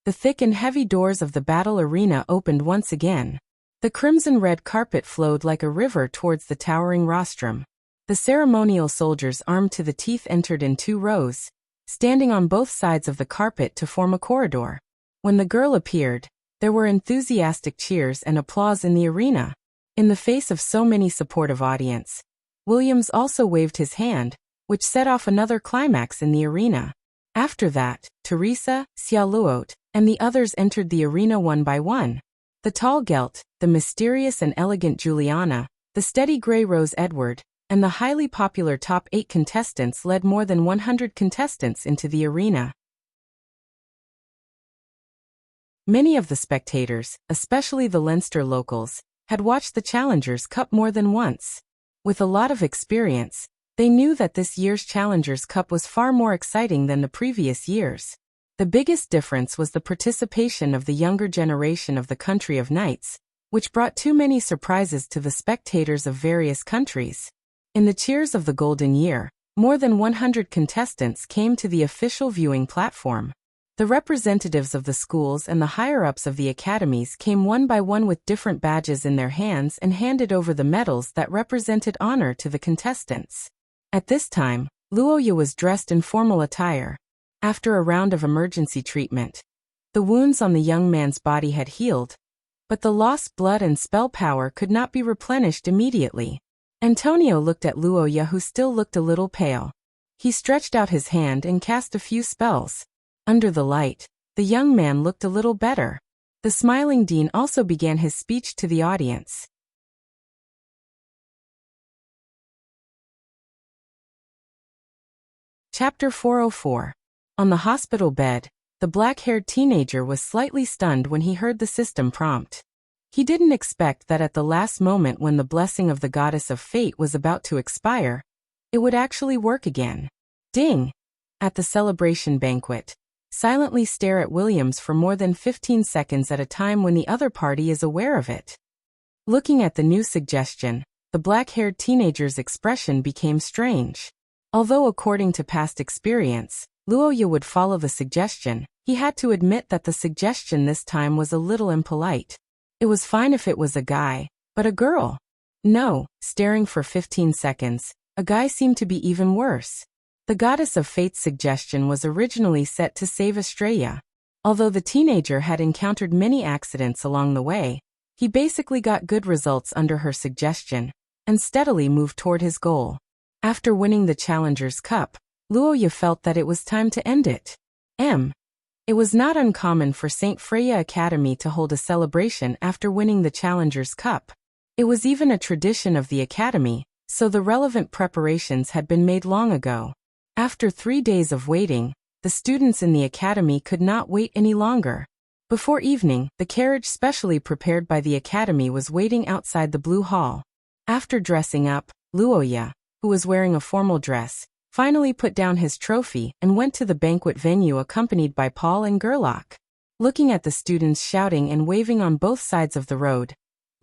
[SPEAKER 1] the thick and heavy doors of the battle arena opened once again. The crimson-red carpet flowed like a river towards the towering rostrum. The ceremonial soldiers armed to the teeth entered in 2 rows, standing on both sides of the carpet to form a corridor. When the girl appeared, there were enthusiastic cheers and applause in the arena. In the face of so many supportive audience, Williams also waved his hand, which set off another climax in the arena. After that, Teresa, Xiaoluot, and the others entered the arena one by one. The tall Gelt, the mysterious and elegant Juliana, the steady gray Rose Edward, and the highly popular top 8 contestants led more than 100 contestants into the arena. Many of the spectators, especially the Leinster locals, had watched the Challengers Cup more than once. With a lot of experience, they knew that this year's Challengers Cup was far more exciting than the previous years. The biggest difference was the participation of the younger generation of the Country of Knights, which brought too many surprises to the spectators of various countries. In the cheers of the Golden Year, more than 100 contestants came to the official viewing platform. The representatives of the schools and the higher-ups of the academies came one by one with different badges in their hands and handed over the medals that represented honor to the contestants. At this time, Luoya was dressed in formal attire. After a round of emergency treatment, the wounds on the young man's body had healed, but the lost blood and spell power could not be replenished immediately. Antonio looked at Luoya, who still looked a little pale. He stretched out his hand and cast a few spells. Under the light, the young man looked a little better. The smiling dean also began his speech to the audience. Chapter 404. On the hospital bed, the black-haired teenager was slightly stunned when he heard the system prompt. He didn't expect that at the last moment when the blessing of the goddess of fate was about to expire, it would actually work again. Ding! At the celebration banquet. Silently stare at Williams for more than 15 seconds at a time when the other party is aware of it. Looking at the new suggestion, the black-haired teenager's expression became strange. Although according to past experience, Luoya would follow the suggestion, he had to admit that the suggestion this time was a little impolite. It was fine if it was a guy, but a girl? No, staring for 15 seconds, a guy seemed to be even worse. The goddess of fate's suggestion was originally set to save Estrella. Although the teenager had encountered many accidents along the way, he basically got good results under her suggestion, and steadily moved toward his goal. After winning the Challenger's Cup, Luoya felt that it was time to end it. It was not uncommon for St. Freya Academy to hold a celebration after winning the Challenger's Cup. It was even a tradition of the Academy, so the relevant preparations had been made long ago. After 3 days of waiting, the students in the Academy could not wait any longer. Before evening, the carriage specially prepared by the Academy was waiting outside the Blue Hall. After dressing up, Luoya, who was wearing a formal dress, finally put down his trophy and went to the banquet venue accompanied by Paul and Gerlach. Looking at the students shouting and waving on both sides of the road,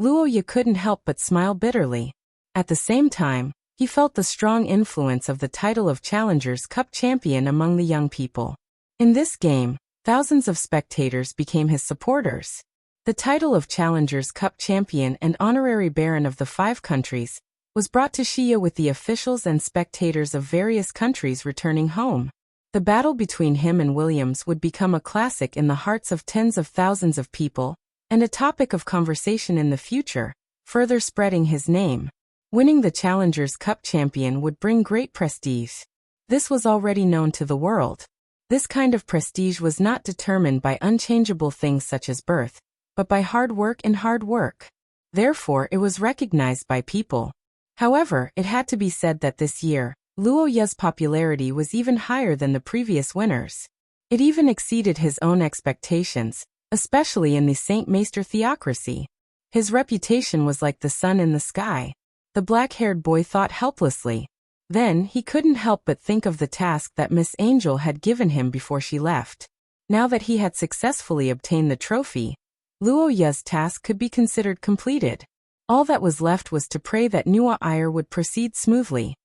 [SPEAKER 1] Luoya couldn't help but smile bitterly. At the same time, he felt the strong influence of the title of Challengers Cup champion among the young people. In this game, thousands of spectators became his supporters. The title of Challengers Cup champion and honorary baron of the 5 countries was brought to Shia with the officials and spectators of various countries returning home. The battle between him and Williams would become a classic in the hearts of tens of thousands of people, and a topic of conversation in the future, further spreading his name. Winning the Challengers Cup champion would bring great prestige. This was already known to the world. This kind of prestige was not determined by unchangeable things such as birth, but by hard work and hard work. Therefore, it was recognized by people. However, it had to be said that this year, Luoya's popularity was even higher than the previous winners. It even exceeded his own expectations, especially in the Saint Maester theocracy. His reputation was like the sun in the sky. The black-haired boy thought helplessly. Then, he couldn't help but think of the task that Miss Angel had given him before she left. Now that he had successfully obtained the trophy, Luoya's task could be considered completed. All that was left was to pray that Nuwa Iyer would proceed smoothly.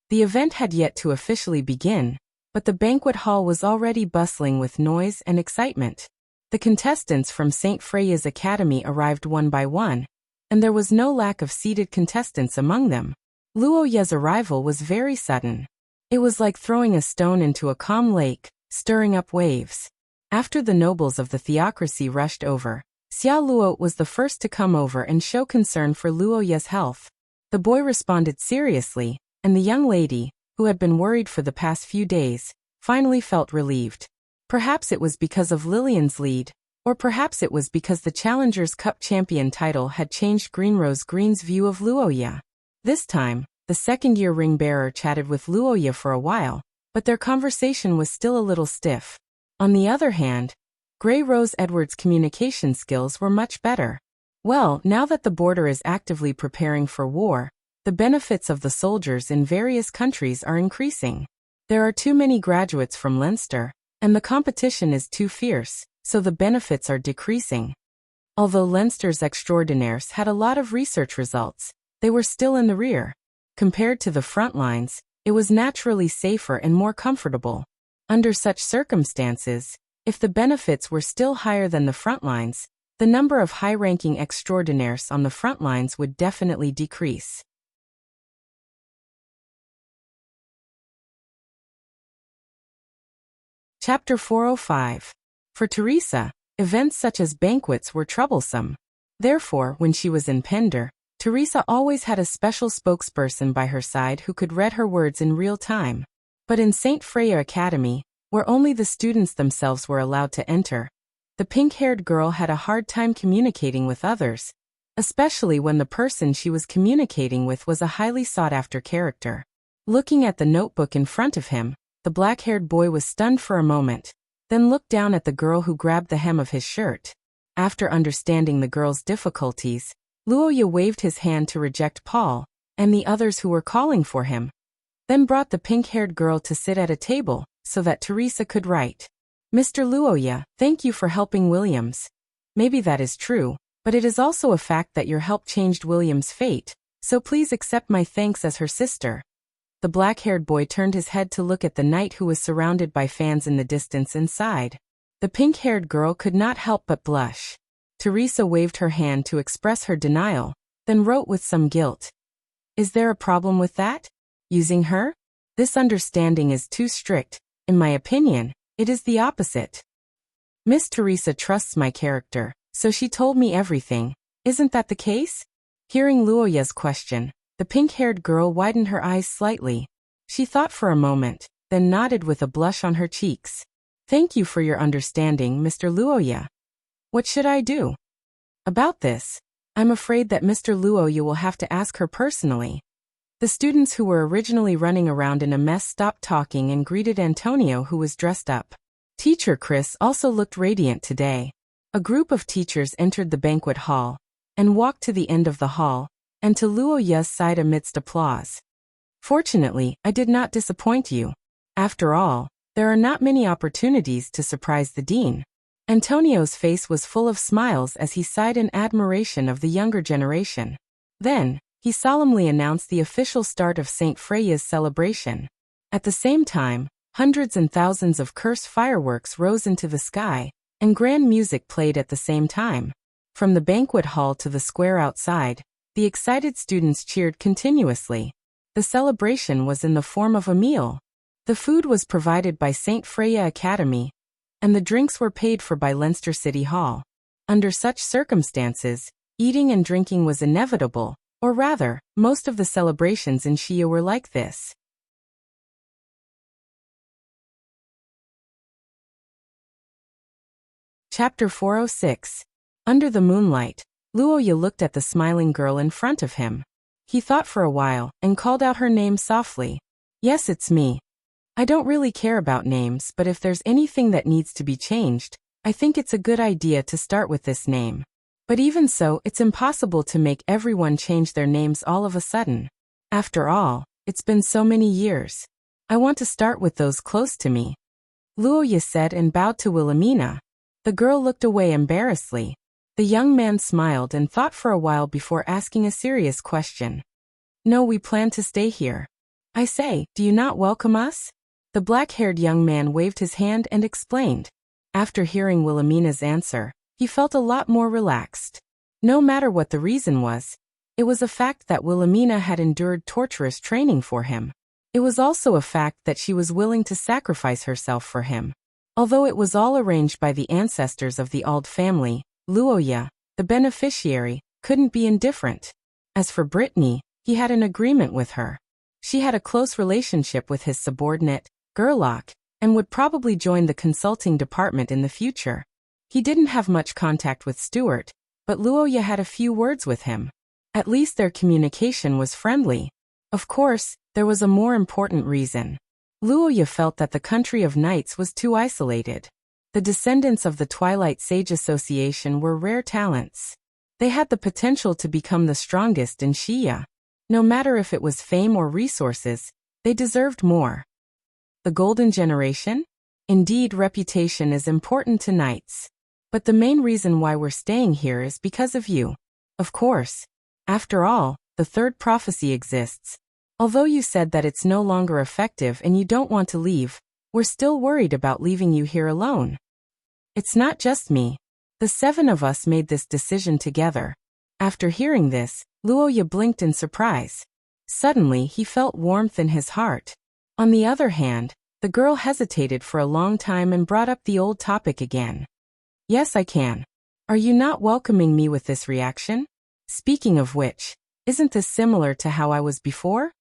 [SPEAKER 1] The event had yet to officially begin, but the banquet hall was already bustling with noise and excitement. The contestants from St. Freya's Academy arrived one by one, and there was no lack of seated contestants among them. Luoya's arrival was very sudden. It was like throwing a stone into a calm lake, stirring up waves. After the nobles of the theocracy rushed over, Xia Luo was the first to come over and show concern for Luoya's health. The boy responded seriously, and the young lady, who had been worried for the past few days, finally felt relieved. Perhaps it was because of Lillian's lead, or perhaps it was because the Challengers Cup champion title had changed Greenrose Green's view of Luoya. This time, the second-year ring-bearer chatted with Luoya for a while, but their conversation was still a little stiff. On the other hand, Grey Rose Edwards' communication skills were much better. Well, now that the border is actively preparing for war, the benefits of the soldiers in various countries are increasing. There are too many graduates from Leinster, and the competition is too fierce, so the benefits are decreasing. Although Leinster's extraordinaires had a lot of research results, they were still in the rear. Compared to the front lines, it was naturally safer and more comfortable. Under such circumstances, if the benefits were still higher than the front lines, the number of high-ranking extraordinaires on the front lines would definitely decrease. Chapter 405. For Teresa, events such as banquets were troublesome. Therefore, when she was in Pender, Teresa always had a special spokesperson by her side who could read her words in real time. But in St. Freya Academy, where only the students themselves were allowed to enter, the pink-haired girl had a hard time communicating with others, especially when the person she was communicating with was a highly sought-after character. Looking at the notebook in front of him, the black-haired boy was stunned for a moment. then looked down at the girl who grabbed the hem of his shirt. After understanding the girl's difficulties, Luoya waved his hand to reject Paul and the others who were calling for him, then brought the pink-haired girl to sit at a table so that Teresa could write. Mr. Luoya, thank you for helping Williams. Maybe that is true, but it is also a fact that your help changed Williams' fate, so please accept my thanks as her sister. The black-haired boy turned his head to look at the knight who was surrounded by fans in the distance and sighed. The pink-haired girl could not help but blush. Teresa waved her hand to express her denial, then wrote with some guilt. Is there a problem with that? Using her? This understanding is too strict. In my opinion, it is the opposite. Miss Teresa trusts my character, so she told me everything. Isn't that the case? Hearing Luoya's question, the pink-haired girl widened her eyes slightly. She thought for a moment, then nodded with a blush on her cheeks. Thank you for your understanding, Mr. Luoya. What should I do? About this, I'm afraid that Mr. Luoya will have to ask her personally. The students who were originally running around in a mess stopped talking and greeted Antonio, who was dressed up. Teacher Chris also looked radiant today. A group of teachers entered the banquet hall and walked to the end of the hall and to Luoya's side amidst applause. Fortunately, I did not disappoint you. After all, there are not many opportunities to surprise the dean. Antonio's face was full of smiles as he sighed in admiration of the younger generation. Then, he solemnly announced the official start of St. Freya's celebration. At the same time, hundreds and thousands of cursed fireworks rose into the sky, and grand music played at the same time. From the banquet hall to the square outside, the excited students cheered continuously. The celebration was in the form of a meal. The food was provided by St. Freya Academy, and the drinks were paid for by Leinster City Hall. Under such circumstances, eating and drinking was inevitable, or rather, most of the celebrations in Shia were like this. Chapter 406. Under the moonlight, Luoya looked at the smiling girl in front of him. He thought for a while and called out her name softly. Yes, it's me. I don't really care about names, but if there's anything that needs to be changed, I think it's a good idea to start with this name. But even so, it's impossible to make everyone change their names all of a sudden. After all, it's been so many years. I want to start with those close to me. Luoya said and bowed to Wilhelmina. The girl looked away embarrassedly. The young man smiled and thought for a while before asking a serious question. No, we plan to stay here. I say, do you not welcome us? The black-haired young man waved his hand and explained. After hearing Wilhelmina's answer, he felt a lot more relaxed. No matter what the reason was, it was a fact that Wilhelmina had endured torturous training for him. It was also a fact that she was willing to sacrifice herself for him. Although it was all arranged by the ancestors of the Auld family, Luoya, the beneficiary, couldn't be indifferent. As for Brittany, he had an agreement with her. She had a close relationship with his subordinate, Gerlach, and would probably join the consulting department in the future. He didn't have much contact with Stuart, but Luoya had a few words with him. At least their communication was friendly. Of course, there was a more important reason. Luoya felt that the country of knights was too isolated. The descendants of the Twilight Sage Association were rare talents. They had the potential to become the strongest in Shia. No matter if it was fame or resources, they deserved more. The Golden Generation? Indeed, reputation is important to knights. But the main reason why we're staying here is because of you. Of course. After all, the third prophecy exists. Although you said that it's no longer effective and you don't want to leave, we're still worried about leaving you here alone. It's not just me. The 7 of us made this decision together. After hearing this, Luoya blinked in surprise. Suddenly, he felt warmth in his heart. On the other hand, the girl hesitated for a long time and brought up the old topic again. Yes, I can. Are you not welcoming me with this reaction? Speaking of which, isn't this similar to how I was before?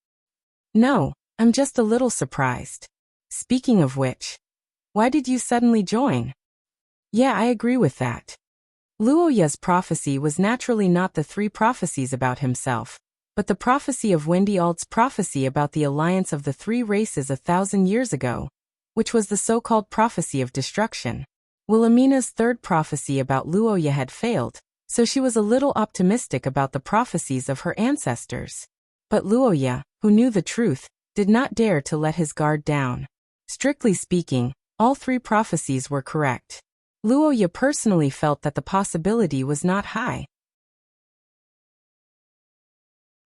[SPEAKER 1] No, I'm just a little surprised. Speaking of which, why did you suddenly join? Yeah, I agree with that. Luoya's prophecy was naturally not the 3 prophecies about himself, but the prophecy of Wendy Ald's prophecy about the alliance of the 3 races 1,000 years ago. which was the so-called prophecy of destruction. Wilhelmina's third prophecy about Luoya had failed, so she was a little optimistic about the prophecies of her ancestors. But Luoya, who knew the truth, did not dare to let his guard down. Strictly speaking, all three prophecies were correct. Luoya personally felt that the possibility was not high.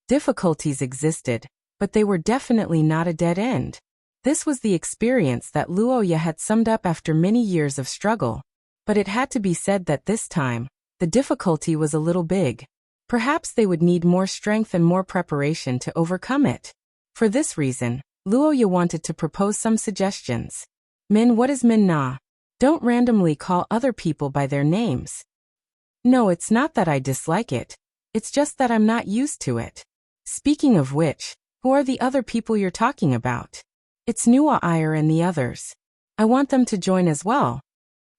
[SPEAKER 1] Difficulties existed, but they were definitely not a dead end. This was the experience that Luoya had summed up after many years of struggle. But it had to be said that this time, the difficulty was a little big. Perhaps they would need more strength and more preparation to overcome it. For this reason, Luoya wanted to propose some suggestions. Min, what is Min Na? Don't randomly call other people by their names. No, it's not that I dislike it. It's just that I'm not used to it. Speaking of which, who are the other people you're talking about? It's Nuwa Iyer and the others. I want them to join as well.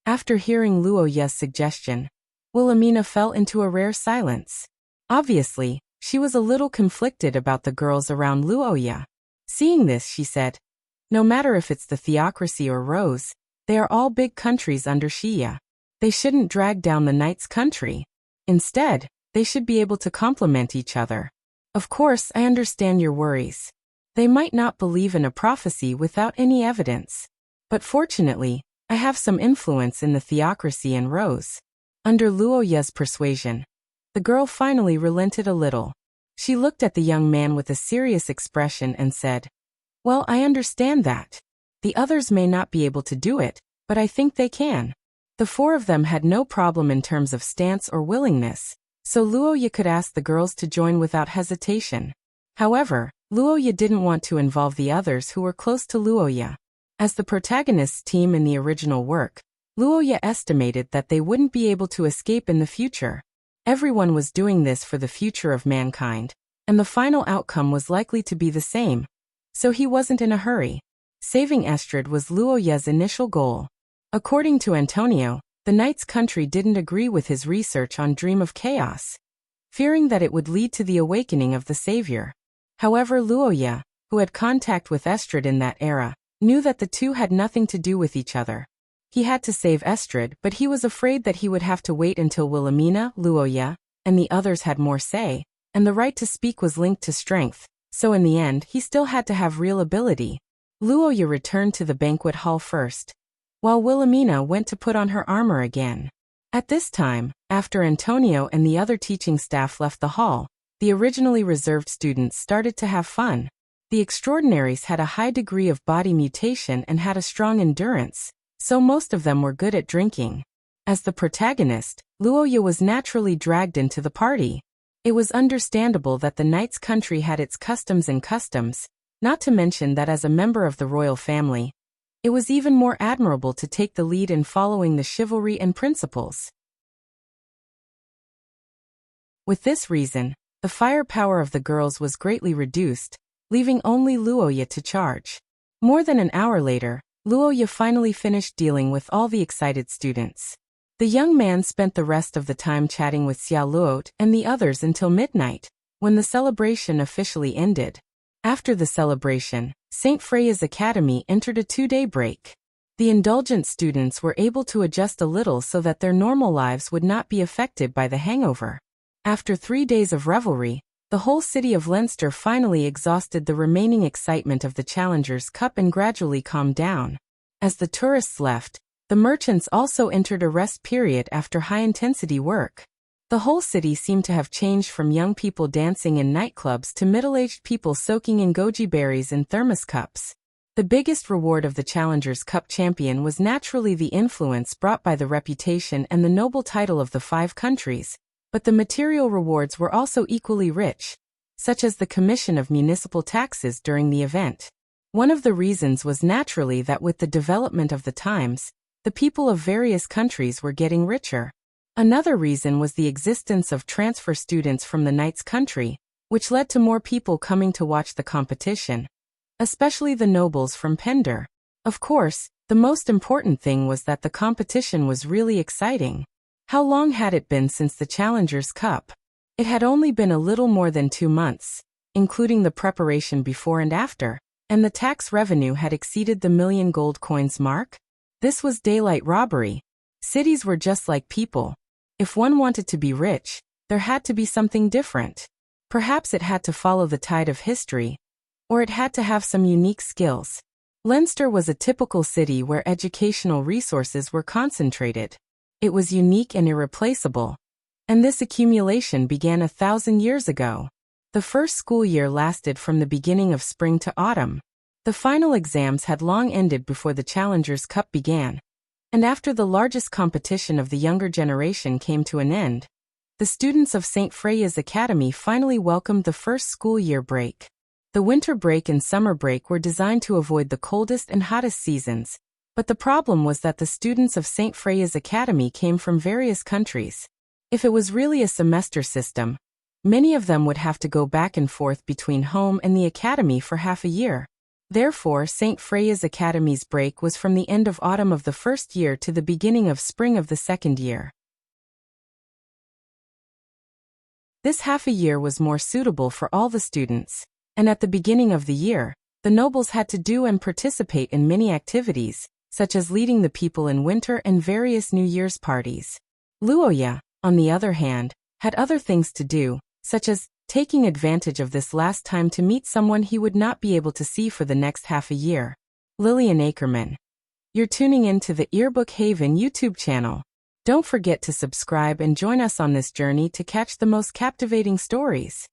[SPEAKER 1] After hearing Luoya's suggestion, Wilhelmina fell into a rare silence. Obviously, she was a little conflicted about the girls around Luoya. Seeing this, she said, no matter if it's the theocracy or Rose, they are all big countries under Shia. They shouldn't drag down the knight's country. Instead, they should be able to complement each other. Of course, I understand your worries. They might not believe in a prophecy without any evidence. But fortunately, I have some influence in the theocracy and Rose. Under Luoya's persuasion, the girl finally relented a little. She looked at the young man with a serious expression and said, well, I understand that. The others may not be able to do it, but I think they can. The four of them had no problem in terms of stance or willingness, so Luoya could ask the girls to join without hesitation. However, Luoya didn't want to involve the others who were close to Luoya. As the protagonists' team in the original work, Luoya estimated that they wouldn't be able to escape in the future. Everyone was doing this for the future of mankind, and the final outcome was likely to be the same. So he wasn't in a hurry. Saving Estrid was Luoya's initial goal. According to Antonio, the knight's country didn't agree with his research on Dream of Chaos, fearing that it would lead to the awakening of the savior. However, Luoya, who had contact with Estrid in that era, knew that the two had nothing to do with each other. He had to save Estrid, but he was afraid that he would have to wait until Wilhelmina, Luoya, and the others had more say, and the right to speak was linked to strength, so in the end he still had to have real ability. Luoya returned to the banquet hall first, while Wilhelmina went to put on her armor again. At this time, after Antonio and the other teaching staff left the hall, the originally reserved students started to have fun. The extraordinaries had a high degree of body mutation and had a strong endurance, so most of them were good at drinking. As the protagonist, Luoya was naturally dragged into the party. It was understandable that the knight's country had its customs, not to mention that as a member of the royal family, it was even more admirable to take the lead in following the chivalry and principles. With this reason, the firepower of the girls was greatly reduced, leaving only Luoya to charge. More than an hour later, Luoya finally finished dealing with all the excited students. The young man spent the rest of the time chatting with Xia Luot and the others until midnight, when the celebration officially ended. After the celebration, St. Freya's Academy entered a 2-day break. The indulgent students were able to adjust a little so that their normal lives would not be affected by the hangover. After 3 days of revelry, the whole city of Leinster finally exhausted the remaining excitement of the Challengers' Cup and gradually calmed down. As the tourists left, the merchants also entered a rest period after high-intensity work. The whole city seemed to have changed from young people dancing in nightclubs to middle-aged people soaking in goji berries in thermos cups. The biggest reward of the Challengers' Cup champion was naturally the influence brought by the reputation and the noble title of the 5 countries, but the material rewards were also equally rich, such as the commission of municipal taxes during the event. One of the reasons was naturally that with the development of the times, the people of various countries were getting richer. Another reason was the existence of transfer students from the knight's country, which led to more people coming to watch the competition, especially the nobles from Pender. Of course, the most important thing was that the competition was really exciting. How long had it been since the Challengers' Cup? It had only been a little more than 2 months, including the preparation before and after. and the tax revenue had exceeded the million gold coins mark. This was daylight robbery. Cities were just like people. If one wanted to be rich, there had to be something different. Perhaps it had to follow the tide of history, or it had to have some unique skills. Leinster was a typical city where educational resources were concentrated. It was unique and irreplaceable. And this accumulation began 1,000 years ago. The first school year lasted from the beginning of spring to autumn. The final exams had long ended before the Challengers' Cup began. And after the largest competition of the younger generation came to an end, the students of St. Freya's Academy finally welcomed the first school year break. The winter break and summer break were designed to avoid the coldest and hottest seasons, but the problem was that the students of St. Freya's Academy came from various countries. If it was really a semester system, many of them would have to go back and forth between home and the academy for half a year. Therefore, St. Freya's Academy's break was from the end of autumn of the first year to the beginning of spring of the second year. This half a year was more suitable for all the students, and at the beginning of the year, the nobles had to do and participate in many activities, such as leading the people in winter and various New Year's parties. Luoya, on the other hand, had other things to do, such as taking advantage of this last time to meet someone he would not be able to see for the next half a year. Lillian Ackerman. You're tuning in to the Earbook Haven YouTube channel. Don't forget to subscribe and join us on this journey to catch the most captivating stories.